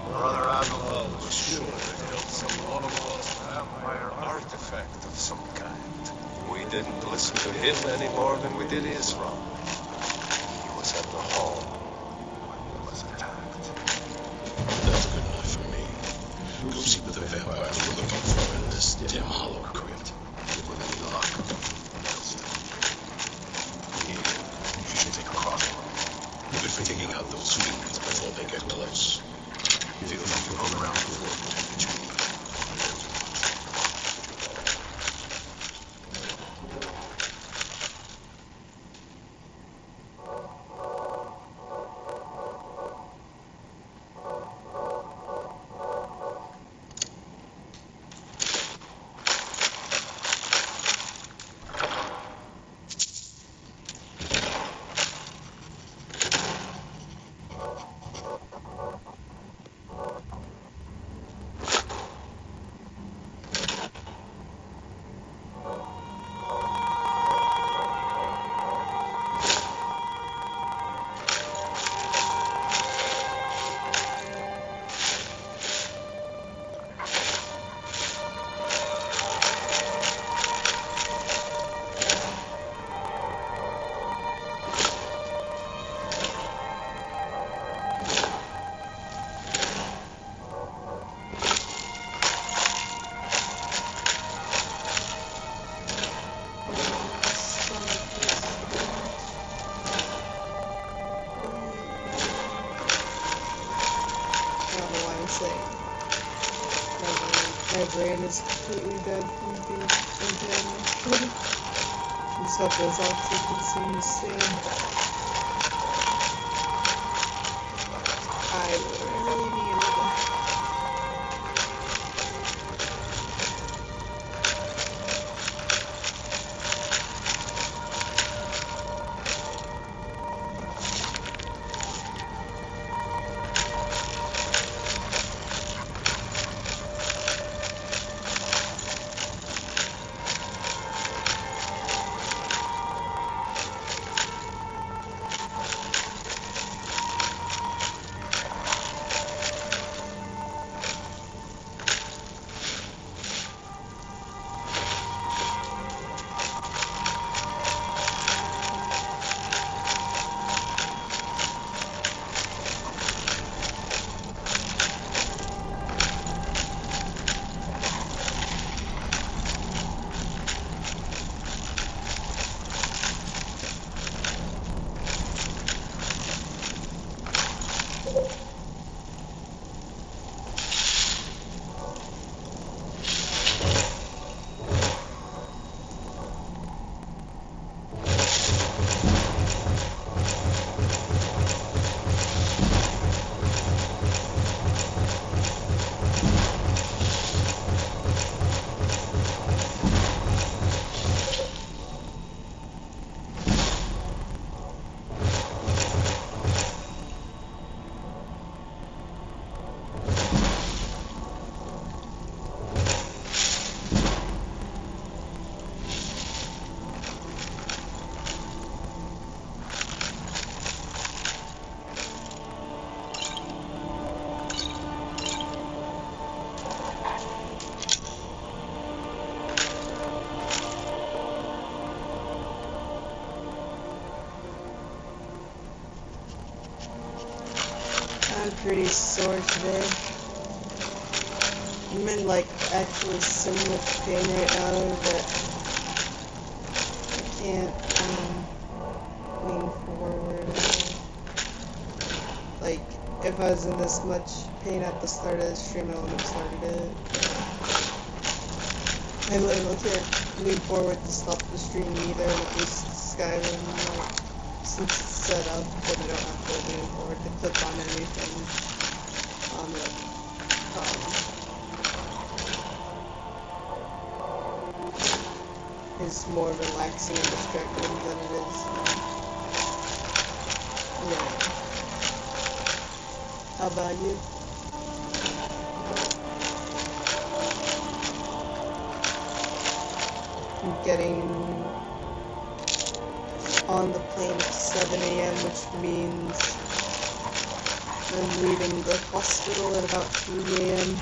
Brother Avalon was sure they built some Holocaust vampire artifact of some kind. We didn't listen to him any more than we did Isram. He was at the hall when it was attacked. That's good enough for me. Go see what the vampires were looking for in this Dim Hollow Crypt. With any luck, they'll still be. You should take a crossbow. Good for taking out those fiends before they get close. Feel like you roll around the fort between you. don't know why I'm saying. My brain is completely dead from the impairment. Let's hope those oxygen the same. I really need it. I'm pretty sore today. I'm in like actually so much pain right now that I can't lean forward. Like if I was in this much pain at the start of the stream, I wouldn't have started it. I literally can't lean forward to stop the stream either with this Skyrim, like, since it's set up, but I don't have to lean forward to click on anything on it. It's more relaxing and distracting than it is. Yeah. How about you? I'm getting on the plane at 7 a.m., which means I'm leaving the hospital at about 3 a.m.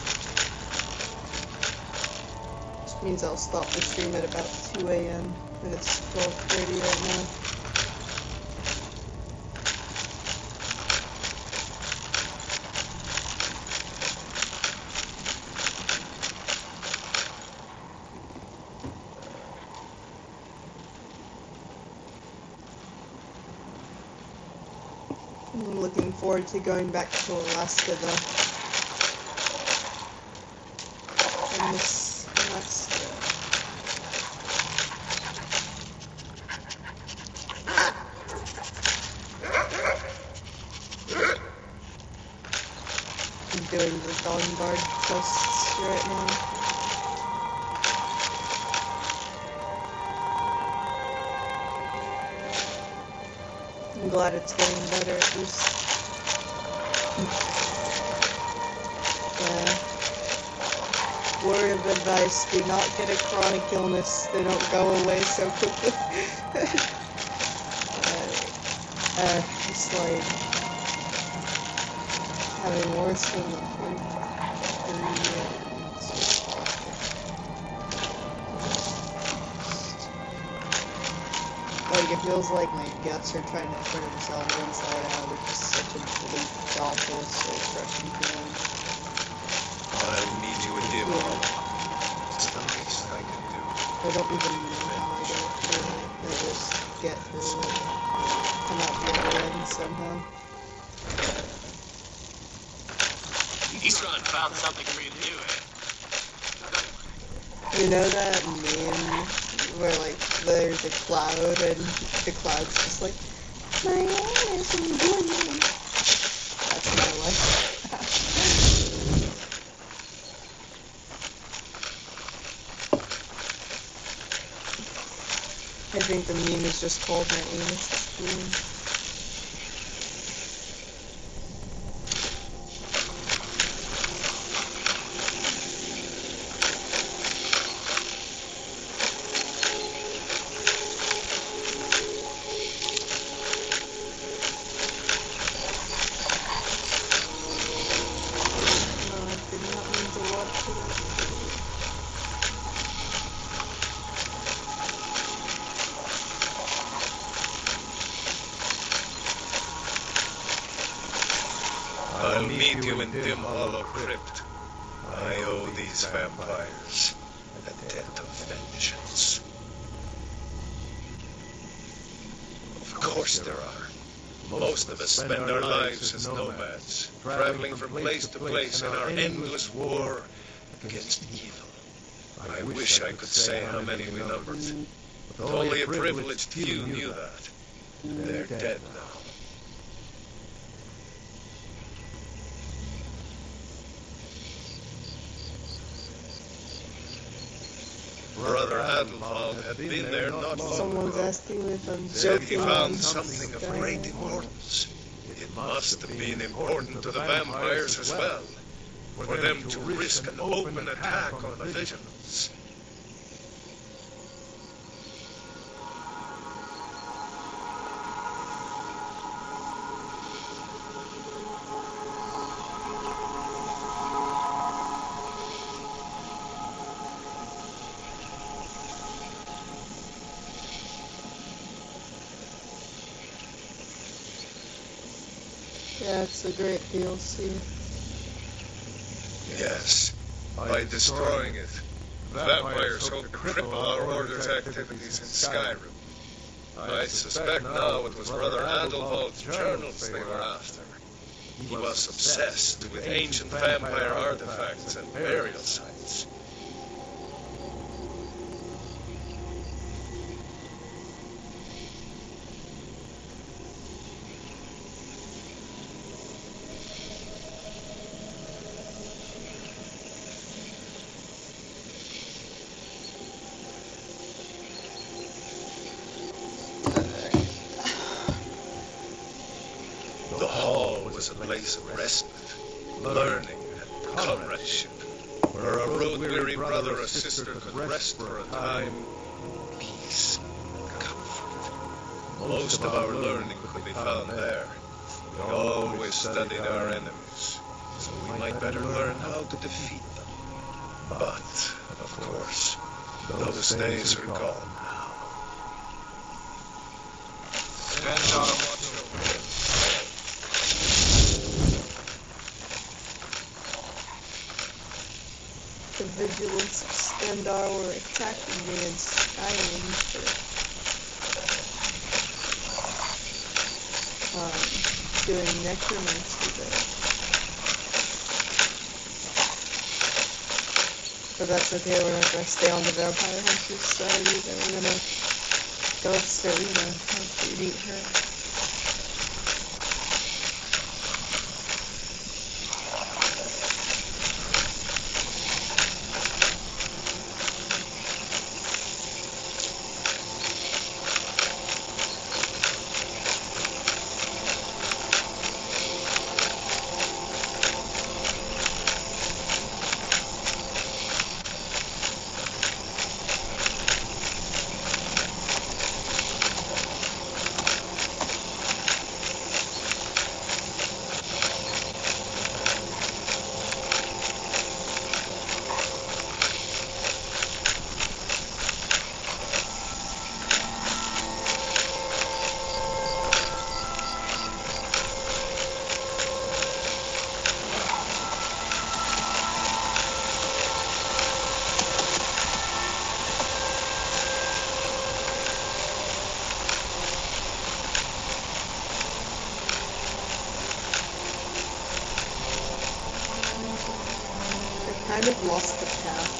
Which means I'll stop the stream at about 2 a.m. and it's 12:30 right now. I'm looking forward to going back to Alaska though. I miss Alaska. I'm doing the Dawn Guard quests right now. I'm glad it's getting better at least. Word of advice, do not get a chronic illness. They don't go away so quickly. It's like having worse than the flu. It's just awful. Like, it feels like my guts are trying to turn themselves inside out, which is such a bleak, awful, soul-crushing feeling. I need you with you. It's the least I can do. I don't even know how I get through it. I just get through it. Come out the other end somehow. Isran found something for you to do, eh? You know that meme where like there's a cloud and the cloud's just like, my is blue. That's my life. I think the meme is just called My Anus is Blue. I'll meet you in Dim Hollow Crypt. I owe these vampires a debt of vengeance. Of course there are. Most of us spend our lives as nomads, traveling from place to place in our endless war against evil. I wish I could say how many we numbered, but only a privileged few knew that. They're dead now. Brother Adelwald had been there not long Someone's ago. asking if I'm Said he joking. found something of great importance. It must have been important to the vampires as well, for them to risk an open attack on the Vigilance. Yeah, it's a great DLC. Yes, by destroying it, vampires hope to cripple our Order's activities in Skyrim. I suspect now it was Brother Adelwald's journals they were after. He was obsessed with ancient vampire artifacts and burial sites. The hall was a place of respite, learning, and comradeship, where a road-weary brother or sister could rest for a time in peace and comfort. Most of our learning could be found there. We always studied our enemies, so we might better learn how to defeat them. But, of course, those days are gone now. Stand on, watch over. The Vigilance of Stendarr were attacking me in Skyrim for doing necromancy there. But that's okay, we're not gonna stay on the Vampire Hunters side either. We're gonna go to Serena once we meet her. kind of lost the path.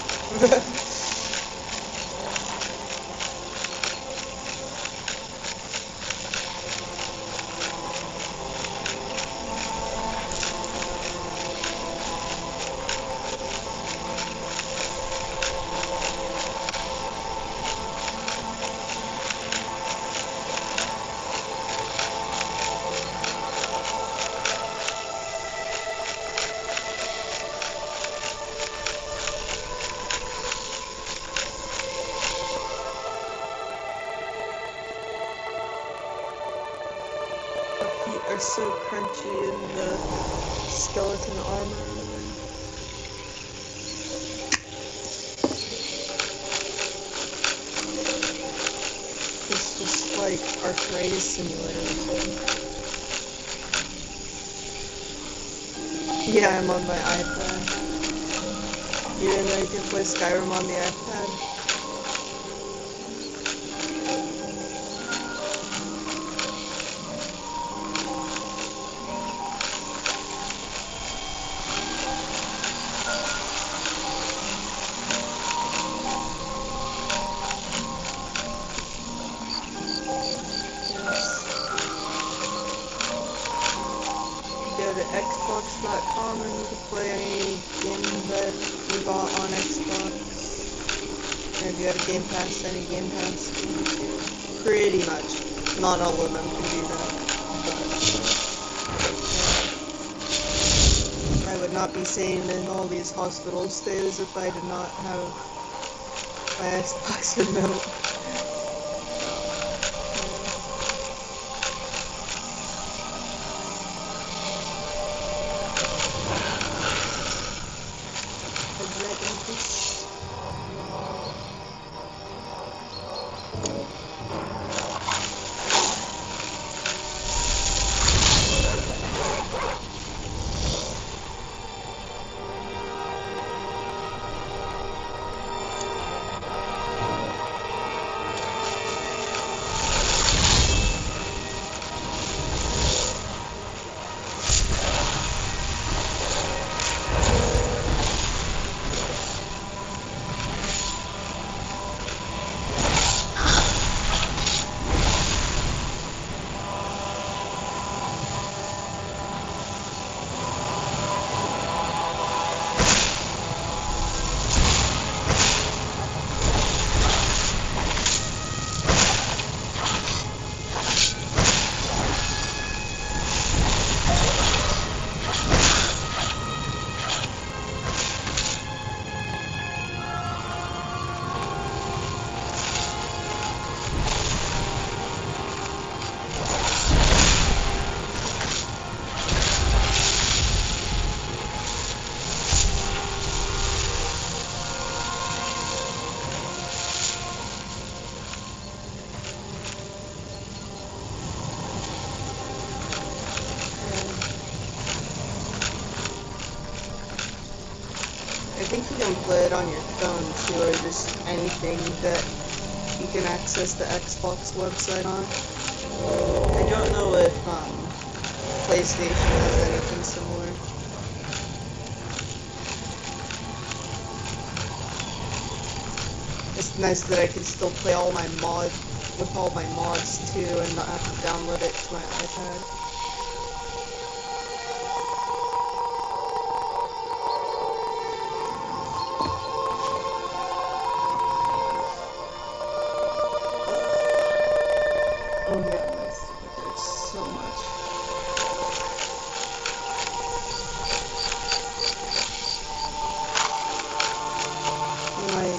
Feet are so crunchy in the skeleton armor. It's just like arthritis simulator. Yeah, I'm on my iPad. You didn't know you can play Skyrim on the iPad? Go to Xbox.com and you can play any game that you bought on Xbox. And if you have a Game Pass, any Game Pass can do too. Pretty much. Not all of them can do that. But I would not be sane in all these hospital stays if I did not have my Xbox remote. I think you can play it on your phone too, or just anything that you can access the Xbox website on. I don't know if PlayStation has anything similar. It's nice that I can still play all my mods with all my mods too, and not have to download it to my iPad. Oh yeah, my stomach hurts so much. Like,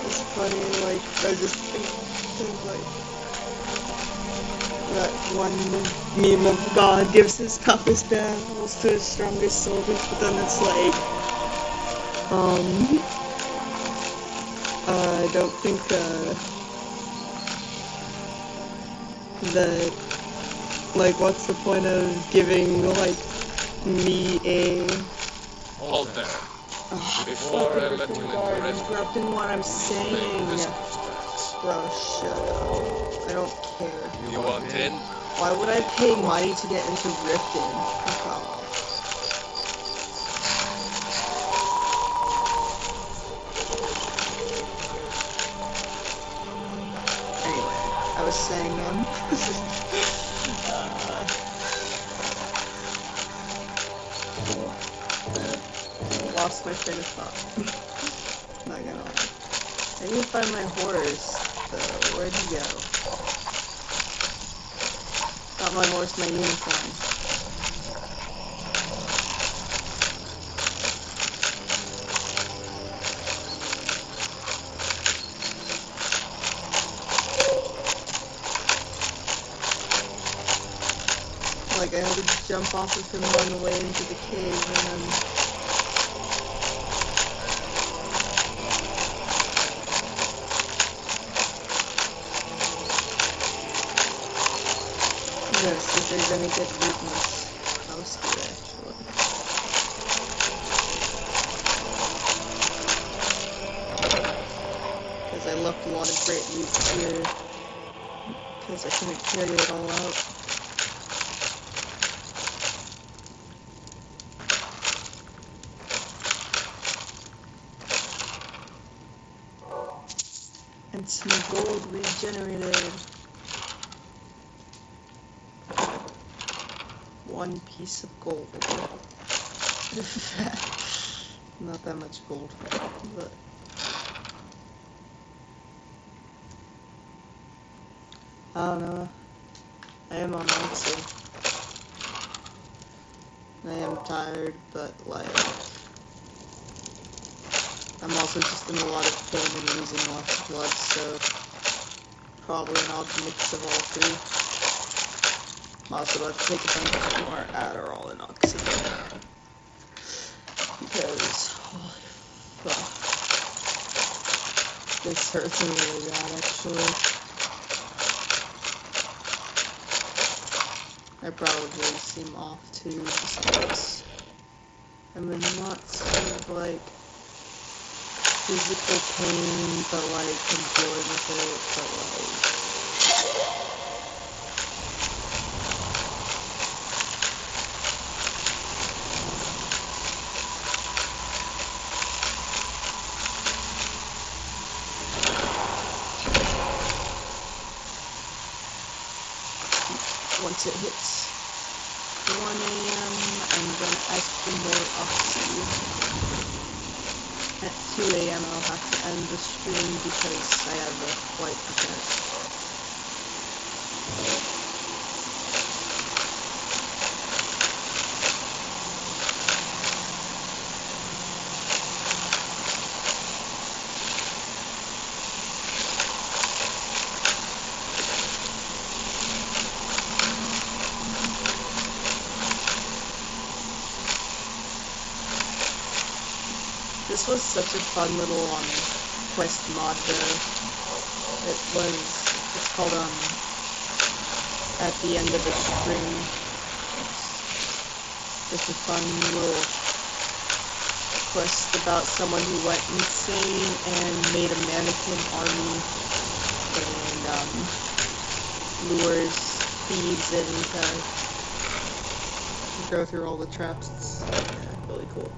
it's funny, like, I just think of, like, that one meme of God gives his toughest battles to his strongest soldiers, but then it's like, I don't think, that, like, what's the point of giving, like, me a... Hold there. Before I let you interrupting what I'm saying. Bro, shut up. I don't care. You want in? Why would I pay money to get into Riften? Oh, anyway, I was saying, lost my train of thought. Not gonna lie. I need to find my horse. So, where'd he go? Not my horse, my unicorn. Like, I had to jump off of him on the way into the cave, and then... Yes, if there's any good weakness, house here, actually. Because I left a lot of great loot here, because I couldn't carry it all out. And some gold regenerated. One piece of gold. Not that much gold, but I don't know. I am on Oxy. I am tired, but like I'm also just in a lot of pain and losing lots of blood, so probably an odd mix of all three. I'm also about to take a bunch more Adderall and Oxygen. Because, holy fuck. This hurts me really bad, actually. I probably seem off too, just because I'm in lots of, like, physical pain, but, like, I'm dealing with it, but, like... Once it hits 1 AM, I'm gonna ask for more Oxy. At 2 AM, I'll have to end the stream because I have a flight to catch. This was such a fun little quest mod though. It's called At the End of a String. It's just a fun little quest about someone who went insane and made a mannequin army and lures thieves in to go through all the traps. It's really cool.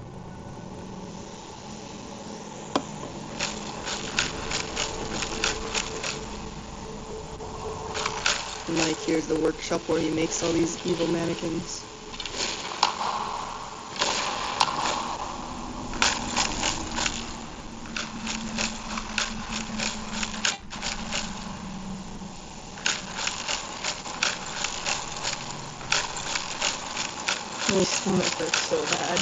And like, here's the workshop where he makes all these evil mannequins. My stomach hurts so bad.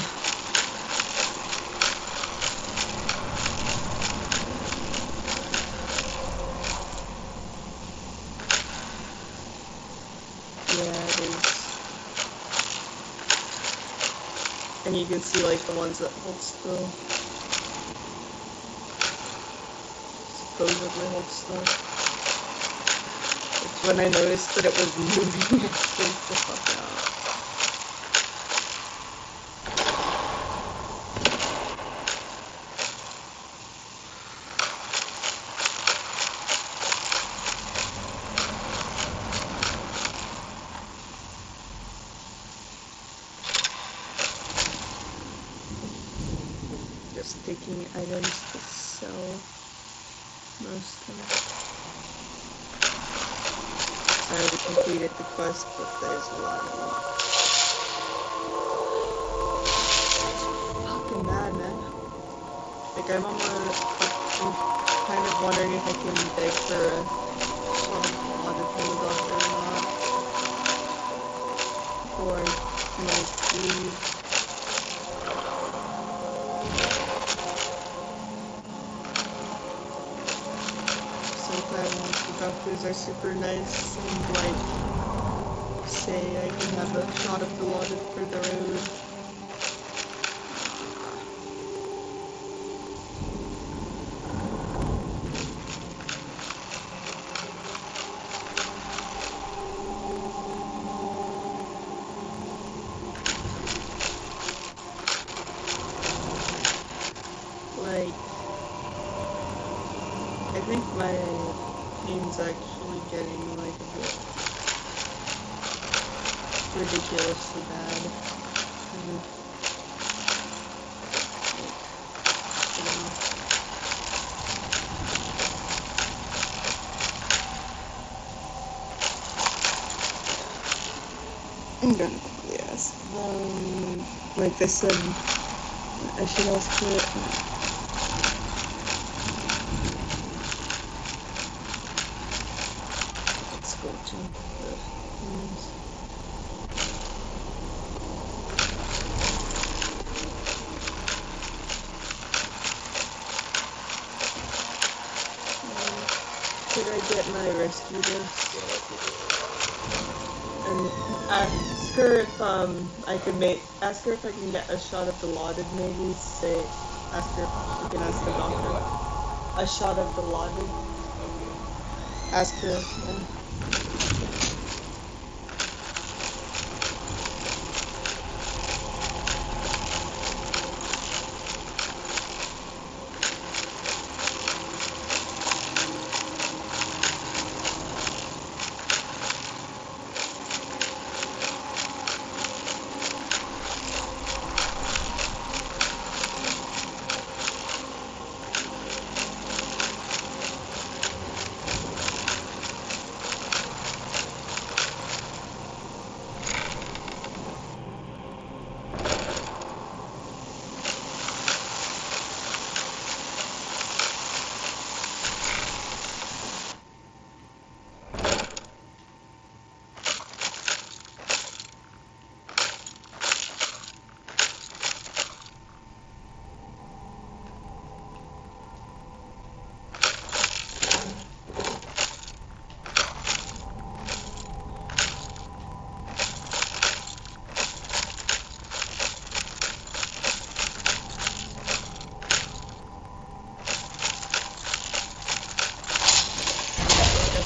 And you can see like the ones that hold still. Supposedly hold still. It's when I noticed that it was moving, it freaked the fuck out. picking items to sell mostly. I already completed the quest, but there's a lot of them. Fucking bad, man. Like, I'm kind of wondering if I can beg for a shot of blood from the doctor or not. Before I leave. Sometimes the doctors are super nice and like say I can have a shot of Dilaudid for the road. Like, I think my pain's actually getting like a bit ridiculously bad. I'm gonna quickly ask them, like they said, I should ask it. Let's go to the news. Did I get my rescue disc? And ask her if I could ask her if I can get a shot of Dilaudid, maybe. Ask her if she can ask the doctor. A shot of Dilaudid. Ask her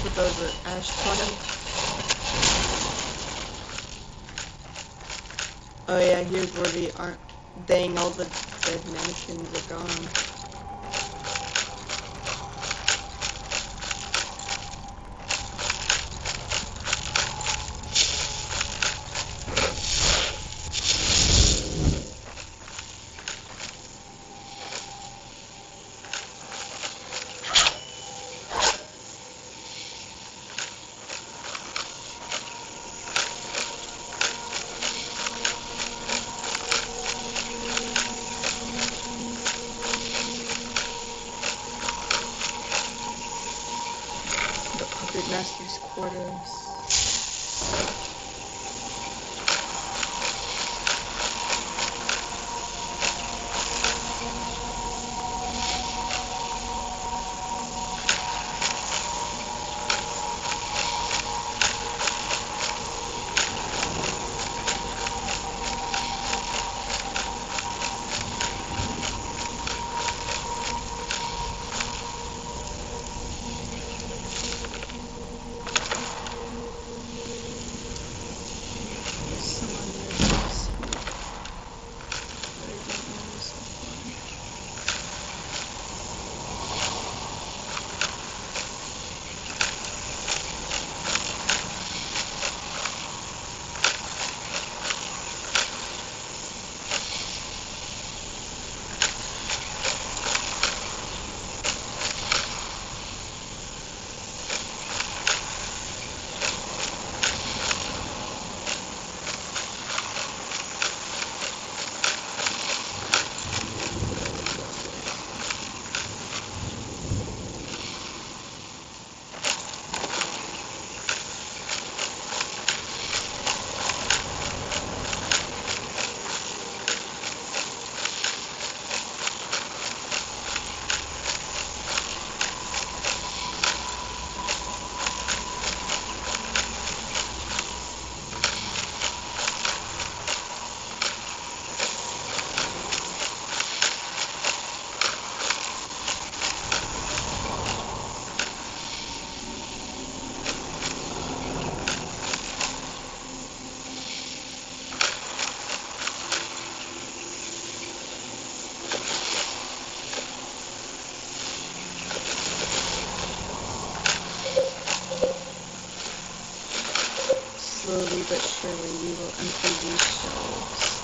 if those are ash plants. Oh yeah, here's where the aren't. Dang, all the dead mannequins are gone. Master's quarters. Surely we will empty these shelves.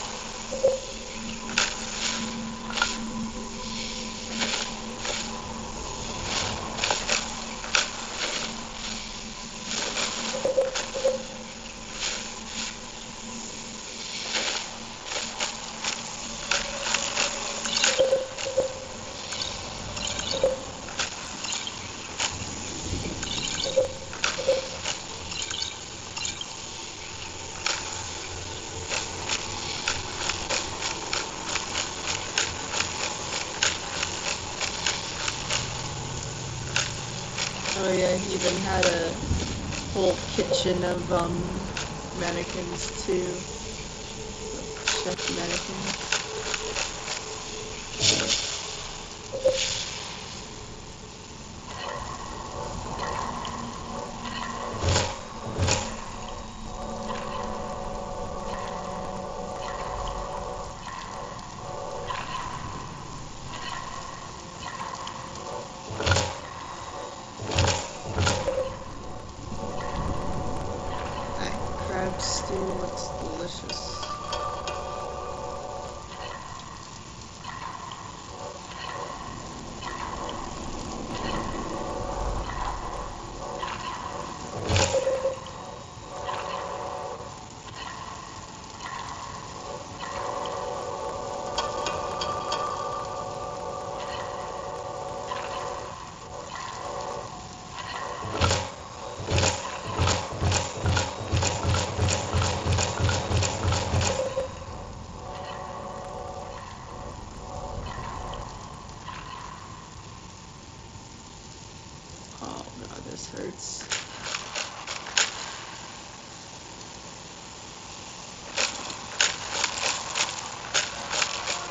Oh yeah, he even had a whole kitchen of mannequins too. Chef mannequins. Crab stew looks delicious. Oh god, this hurts.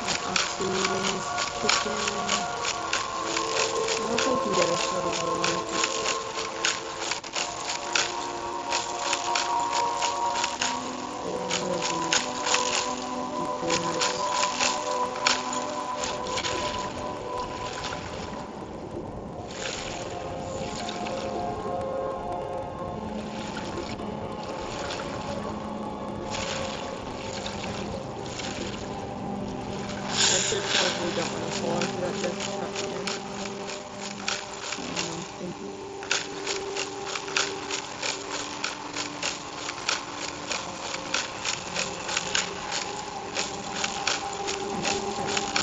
My oxygen is kicking. I hope I can get a shot of the light. Probably don't want to fall into that death trap again. Thank you.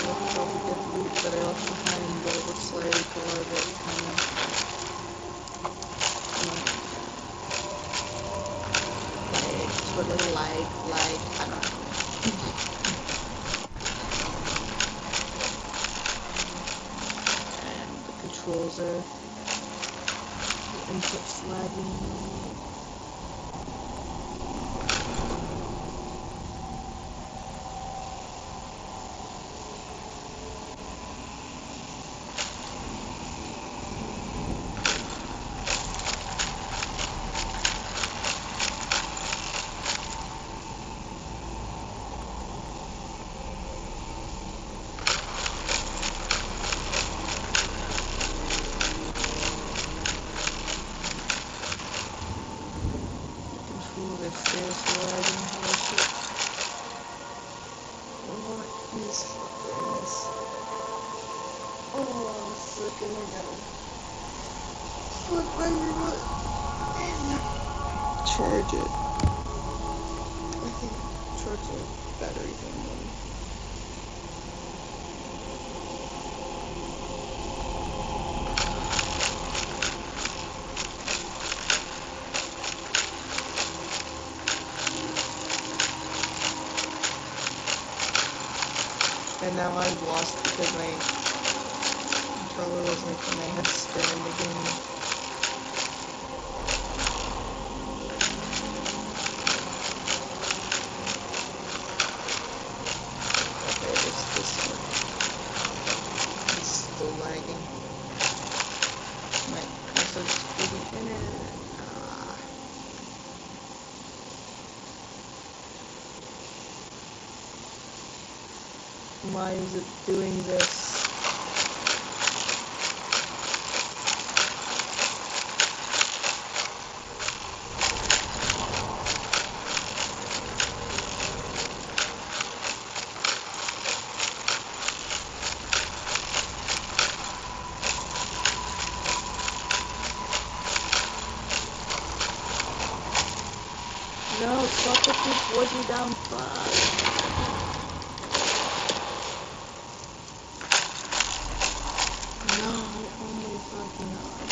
I'll probably get the loot that I left behind, but it looks like a lot of it kind of totally like, I don't know. Controls are the inputs lagging. Seriously lagging. Holy shit. What is this? Oh, it's looking down. Look where you were. Charge it. I think charge the battery thing then. And now I'm lost because my controller was making my head spin in the game. Okay, there's this one. It's still lagging. My console's feeding in it. Why is it doing this? Would you down fuck? No, oh my fucking god.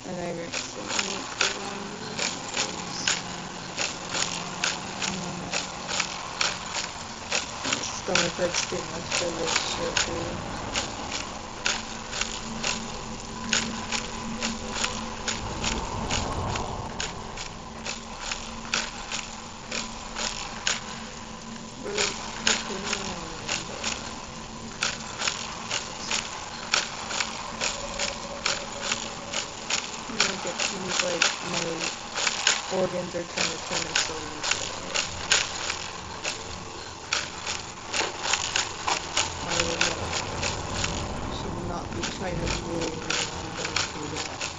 And I ripped so much stomach hurts too much for this shit, dude. Organs are trying to turn themselves into I should not be trying to bully me when I'm going through that.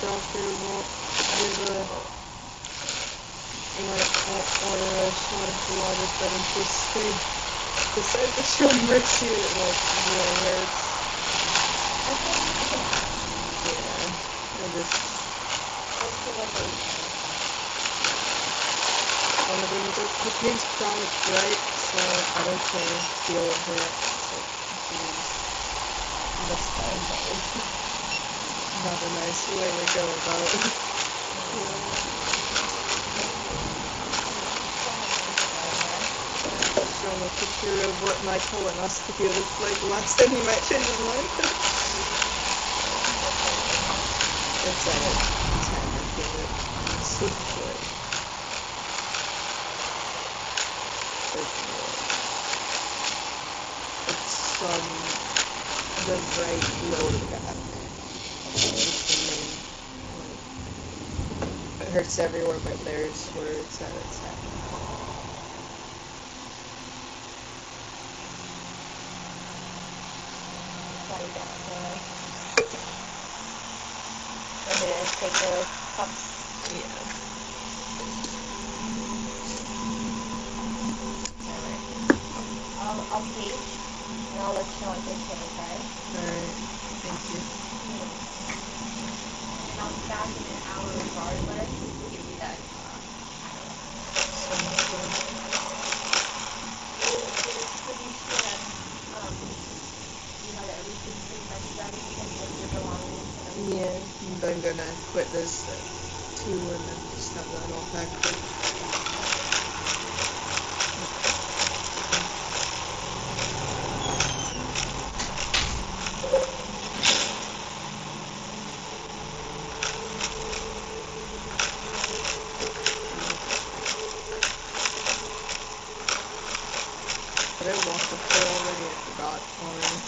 doctor will give a order a shot of blood if that in case they decide to show mercy, it like really hurts. Yeah, I just one of them is like, the pain's chronic, right? So I don't feel it hurt. So that's fine. Not a nice way to go about it. Yeah. a picture of what my colonoscopy looked like last time he might change his mind. It's at 10, I give it. Super good. It's on the right lower back. It hurts everywhere, but there's where it's at its head. Take the cups. Yeah. I'll page and I'll let you know if there's any, okay? Alright, thank you. And I'll be back in an hour regardless. We'll give you that. Yeah, and I'm gonna quit this at 2 and then just have that all packed up. Did I walk up there already? I forgot already.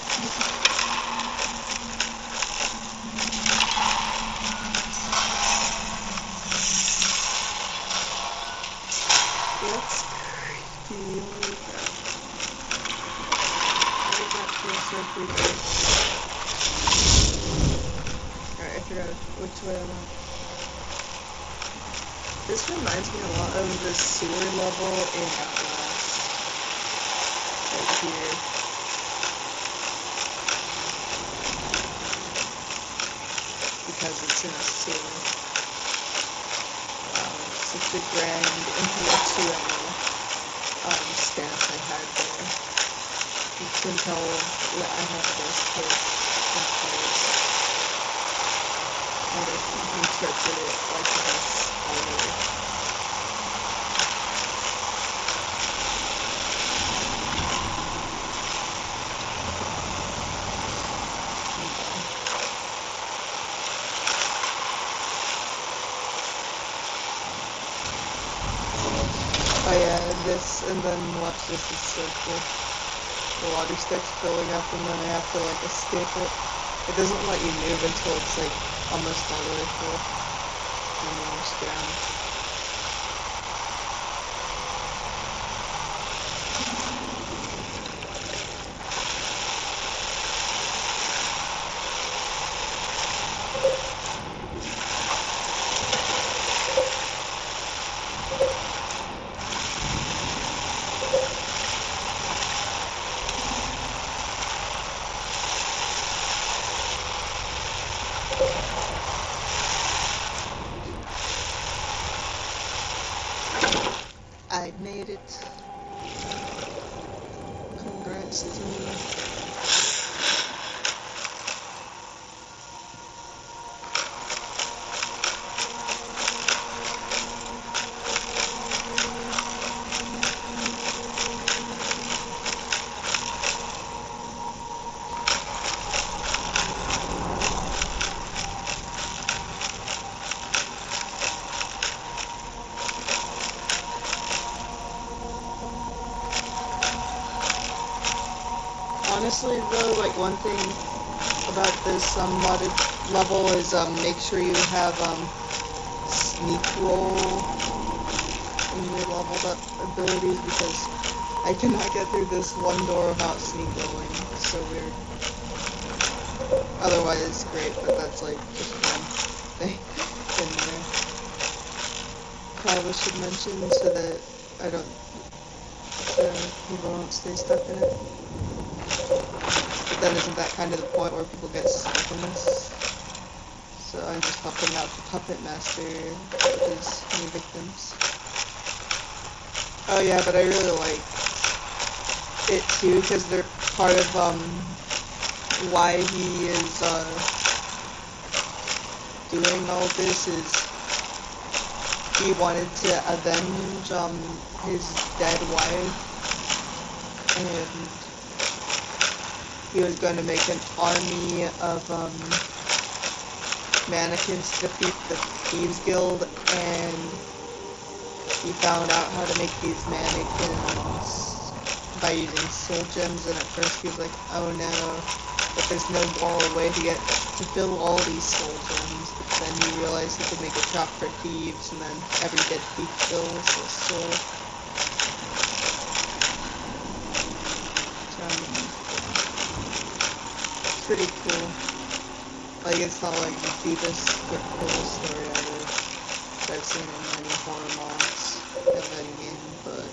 That's creepy. Holy crap. Why did that feel so creepy? Alright, I forgot which way I'm on. This reminds me a lot of the sewer level in Outlast. Right here. Because it's in a sewer. Such a grand intellectual stance I had there. You can tell that I have this taste in place. And I can interpret it like this already. Oh yeah, this, and then watch this, is so cool. The water starts filling up and then I have to like escape it. It doesn't let you move until it's like almost all the way full. And then you just drown. I made it. Congrats to me. Honestly though, like one thing about this modded level is make sure you have sneak roll in your leveled up abilities, because I cannot get through this one door without sneak rolling. It's so weird. Otherwise it's great, but that's like just one thing in there. Probably should mention so that I don't, so people don't stay stuck in it. But then isn't that kind of the point where people get stuck in this? So I'm just helping out the Puppet Master with his new victims. Oh yeah, but I really like it too, because they're part of why he is doing all this is he wanted to avenge his dead wife and he was going to make an army of mannequins to defeat the Thieves Guild, and he found out how to make these mannequins by using soul gems, and at first he was like, oh no, but there's no moral way to fill all these soul gems. But then he realized he could make a trap for thieves, and then every dead thief fills a soul. It's pretty cool. Like, it's not like the deepest, coolest story ever that I've seen in many horror mods of any game, but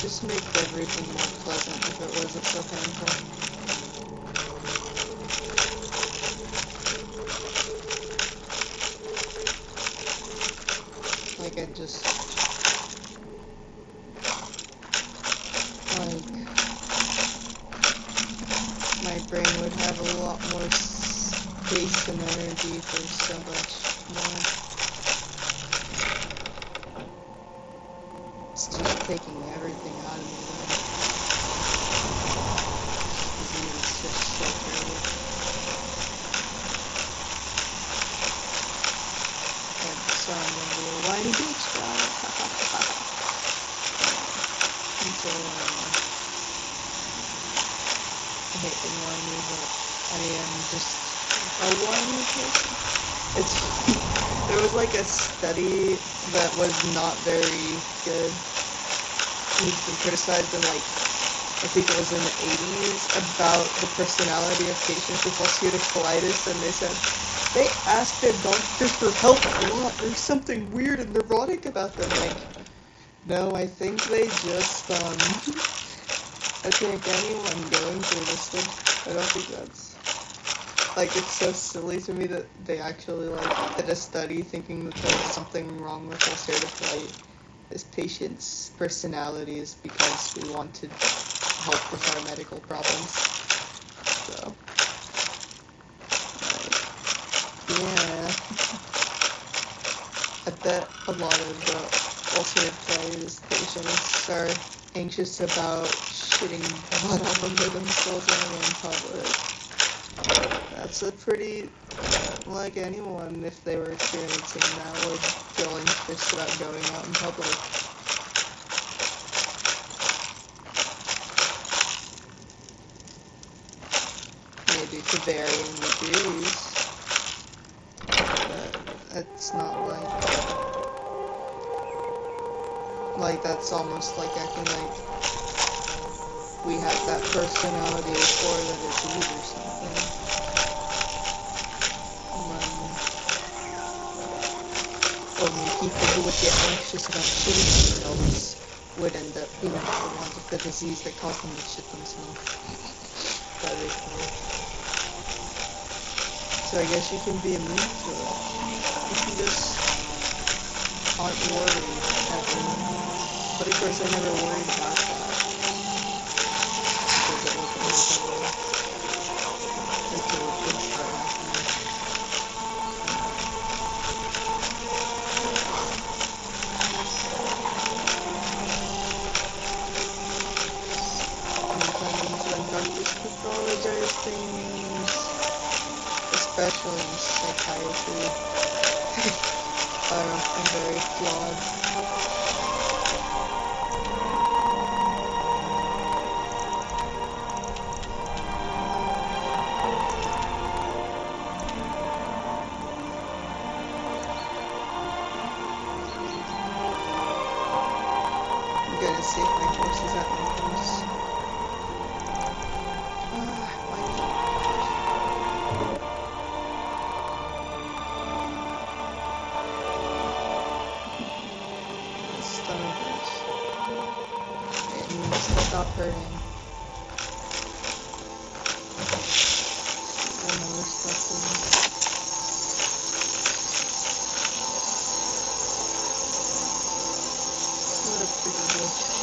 just make everything more pleasant if it wasn't so painful. Like, I just, like, my brain would have a lot more space and energy for so much more. It's just taking everything out of me. It's just so terrible. And so I'm gonna be a whiny beach guy. Until, I hate being whiny, but I am just a whiny person. There was like a study that was not very good. It's been criticized in, like, I think it was in the 80s, about the personality of patients with ulcerative colitis, and they said they asked their doctor for help a lot. There's something weird and neurotic about them. Like, no, I think they just, I think anyone going through this would, I don't think that's, like, it's so silly to me that they actually, like, did a study thinking that there was something wrong with ulcerative colitis. This patient's personalities because we wanted help with our medical problems. So, like, yeah. I bet a lot of ulcerative colitis patients are anxious about shitting blood all over themselves when in public. That's a pretty, like anyone, if they were experiencing that, would feel anxious about going out in public. Maybe to varying degrees, but it's not like that's almost like acting like we have that personality or that it's you or something. Only people who would get anxious about shitting themselves would end up being the ones with the disease that caused them to shit themselves. That is cool. So I guess you can be immune to it. You can just aren't worried ever. But of course I never worried about that. Because it wasn't until it did start happening. Sometimes when doctors pathologize things, especially in psychiatry, are often very flawed. to save my horses at my house. Why the stomach hurts. It needs to stop hurting. I know we're stuck in it. What a pretty bitch.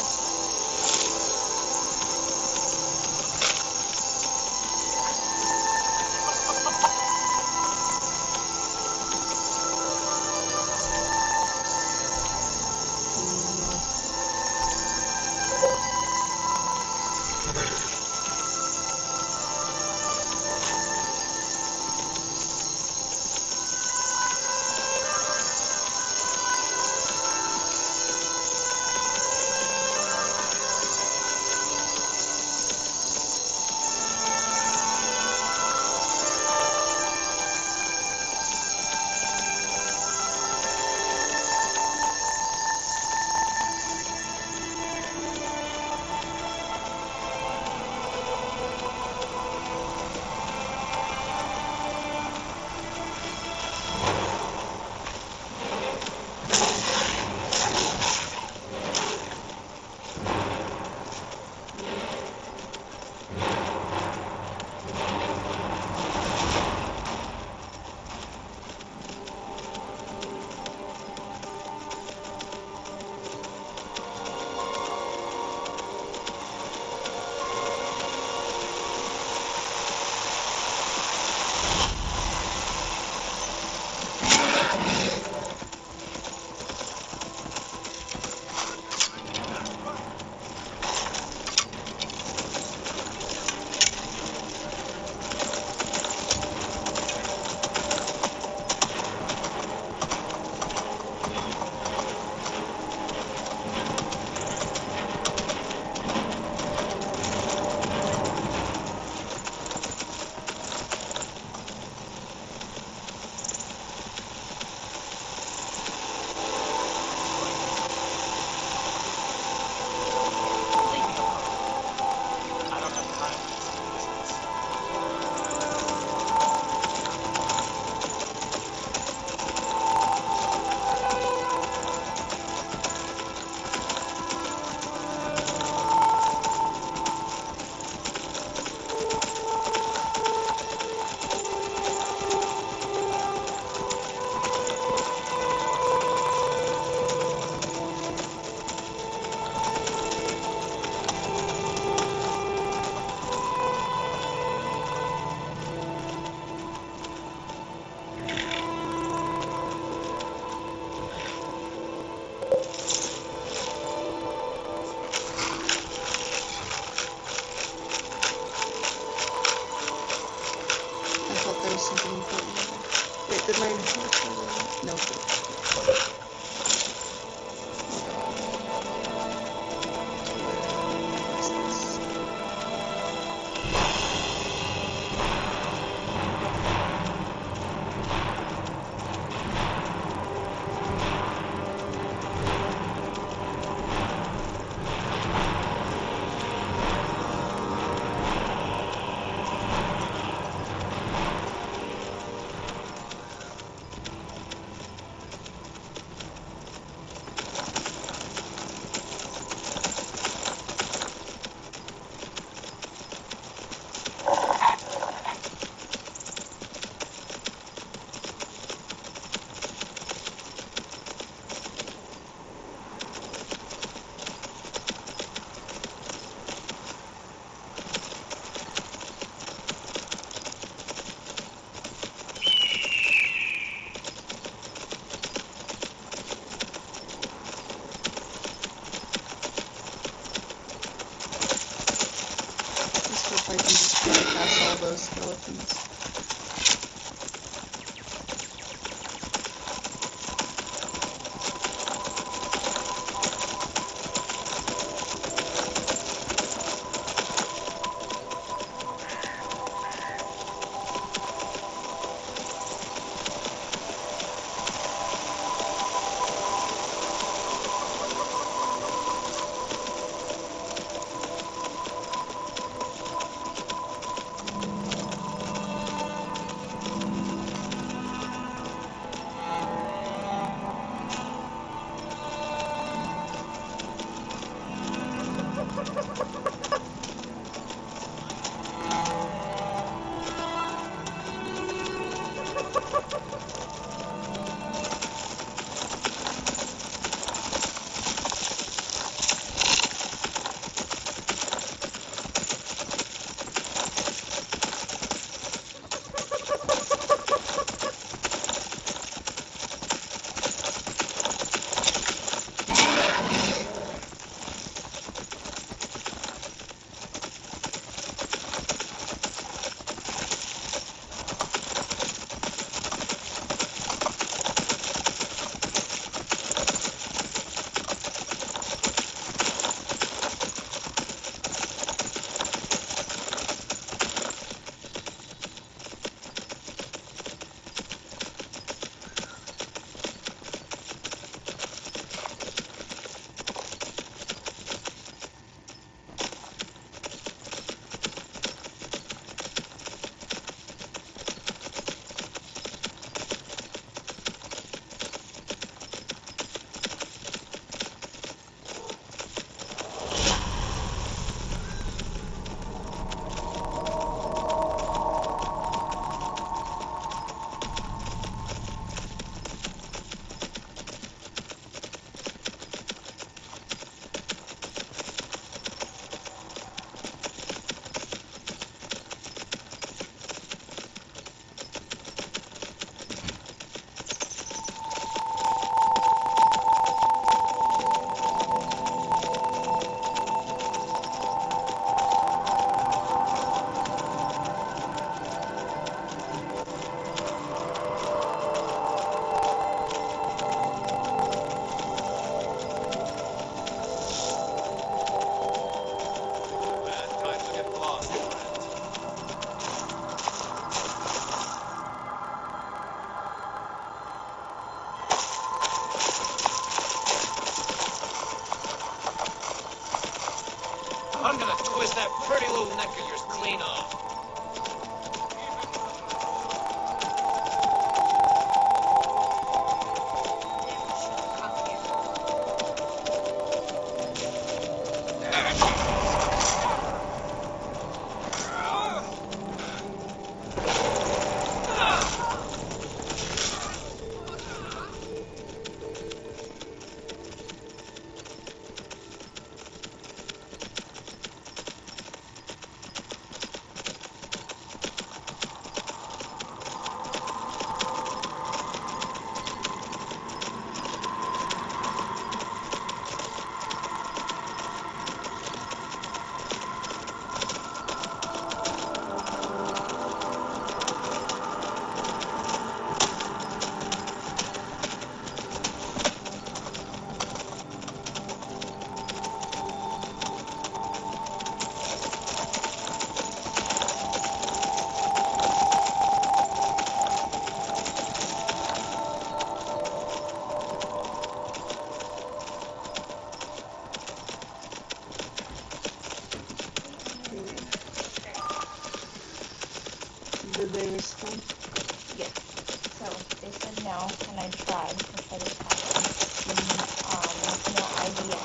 Did mine hurt? No. I can just bypass all those skeletons. twist that pretty little neck of yours clean off. Did they respond? Yes. So they said no, and I tried to try to tell them. No idea.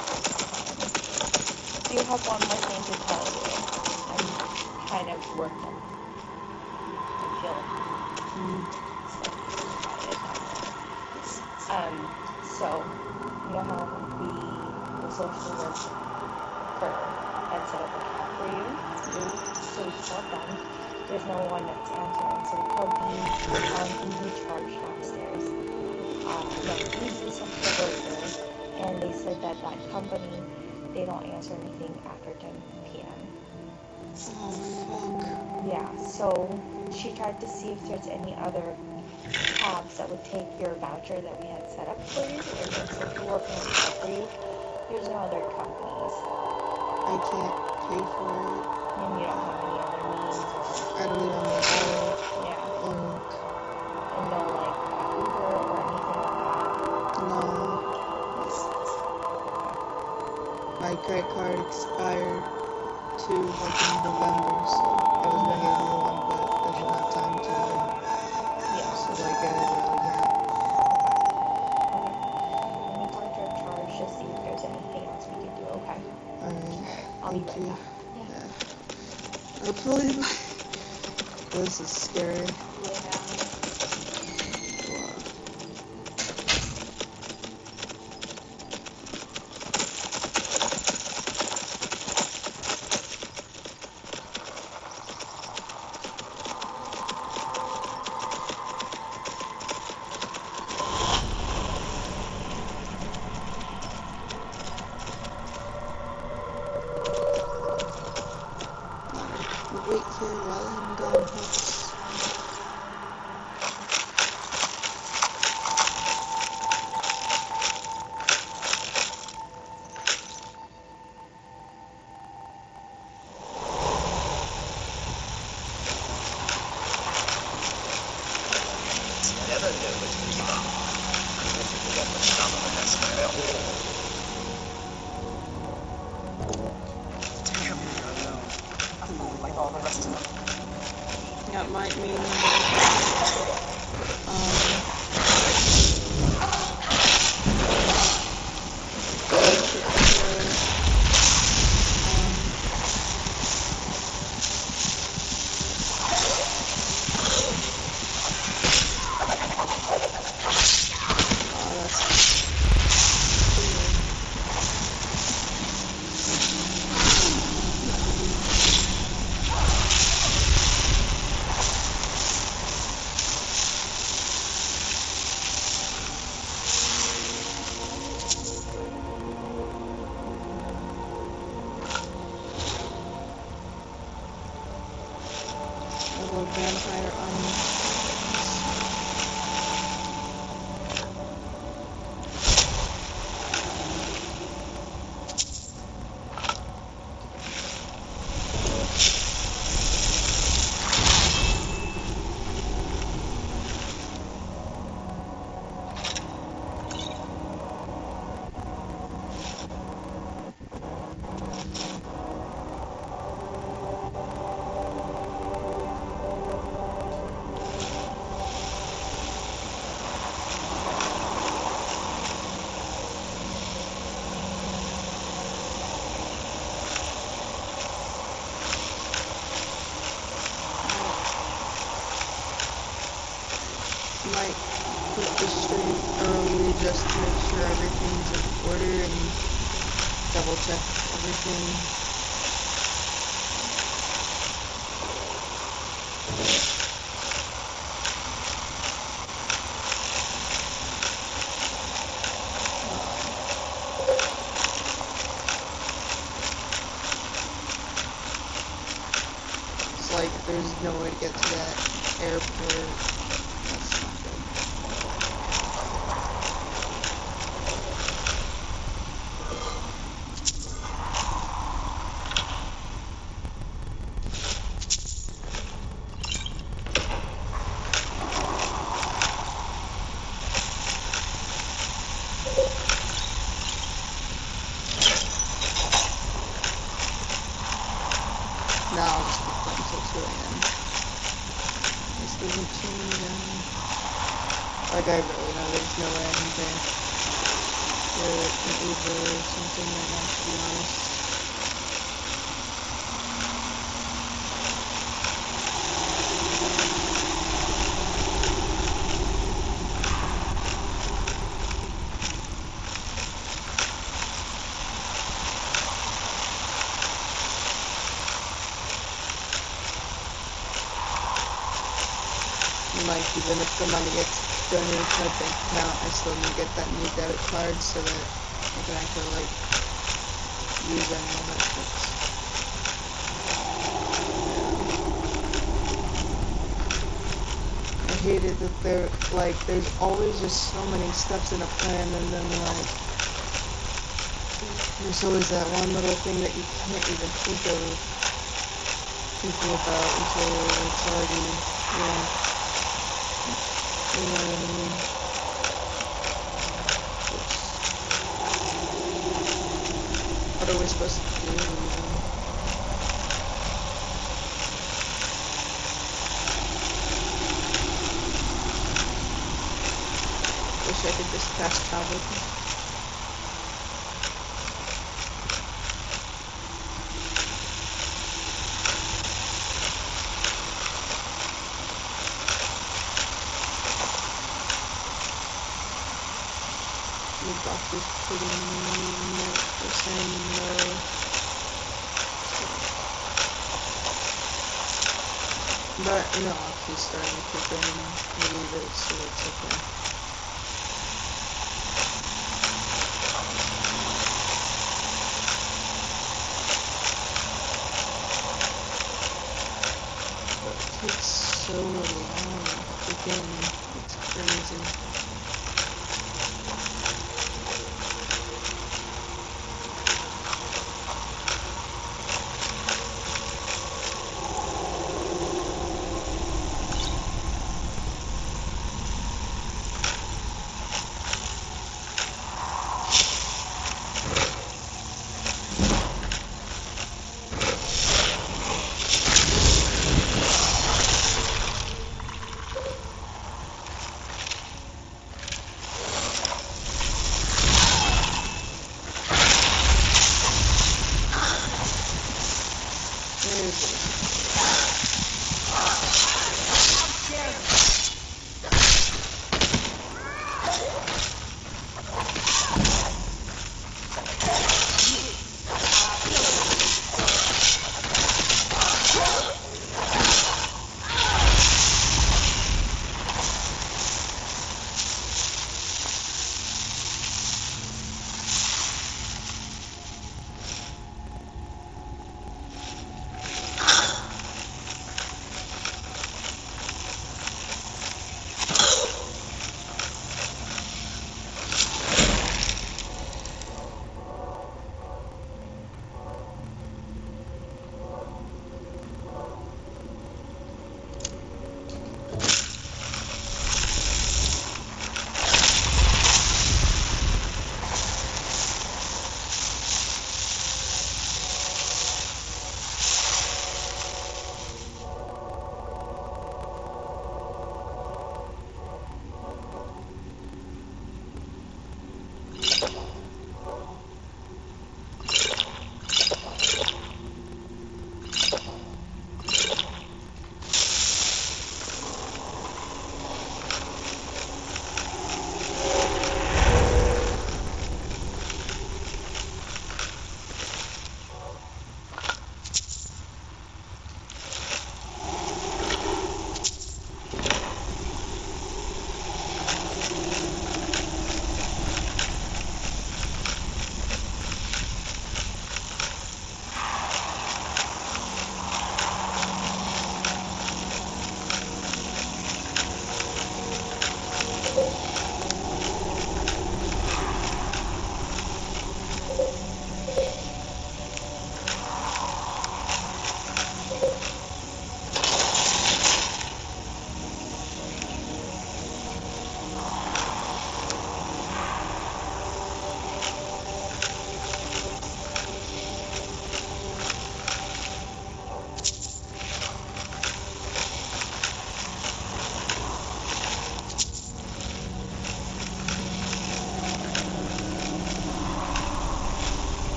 I do have one more thing to tell you. I'm kind of working. I feel sick about it. So you know how the social worker had set up a cab for you? So we called them. There's no one that's answering, so we called the EV charge downstairs. No, EV Central Worker, and they said that company, they don't answer anything after 10 p.m. Oh, fuck. Yeah, so she tried to see if there's any other cabs that would take your voucher that we had set up for you, or just working for you. There's no other companies. I can't pay for it. And you don't have any other means. I don't even know. Yeah. And no, like, Uber or anything like that? No. My credit card expired in November, so I was gonna get a new one, but I didn't have time to. Yeah. So I get it early, yeah. Let me talk to our charge to see if there's anything else we can do, okay? Alright. I'll be right Thank you. back. Yeah. Hopefully, this is scary. Wait here while I'm going home. Never knew it would keep up. We got the stomach of that smell. Damn, you're alone. A fool like all the rest of them. That might mean the stream early just to make sure everything's in order and double check everything. It's like there's no way to get to that airport. That's not good. Now I'll just keep playing till 2 a.m. This doesn't change anything. Like, I really know there's no way I can pay for an Uber or something right now, to be honest. Like, even if the money gets donated to my bank account, I still need to get that new debit card so that I can actually, like, use any of that shit. I hate it that there's always just so many steps in a plan, and then, like, there's always that one little thing that you can't even thinking about until it's already, you know what I mean? What are we supposed to do? Wish I could just fast travel. The doctor's putting note for saying no. But no, he's starting to kick in a little bit, so it's okay. But it takes so long to kick in. It's crazy.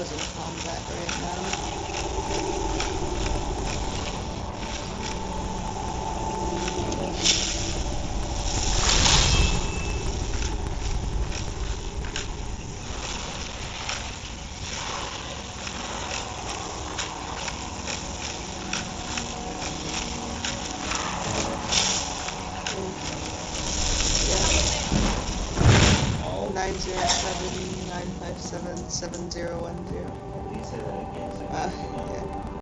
Grandpa's in combat right now. All 907-957-7010. Please say that again. Yeah.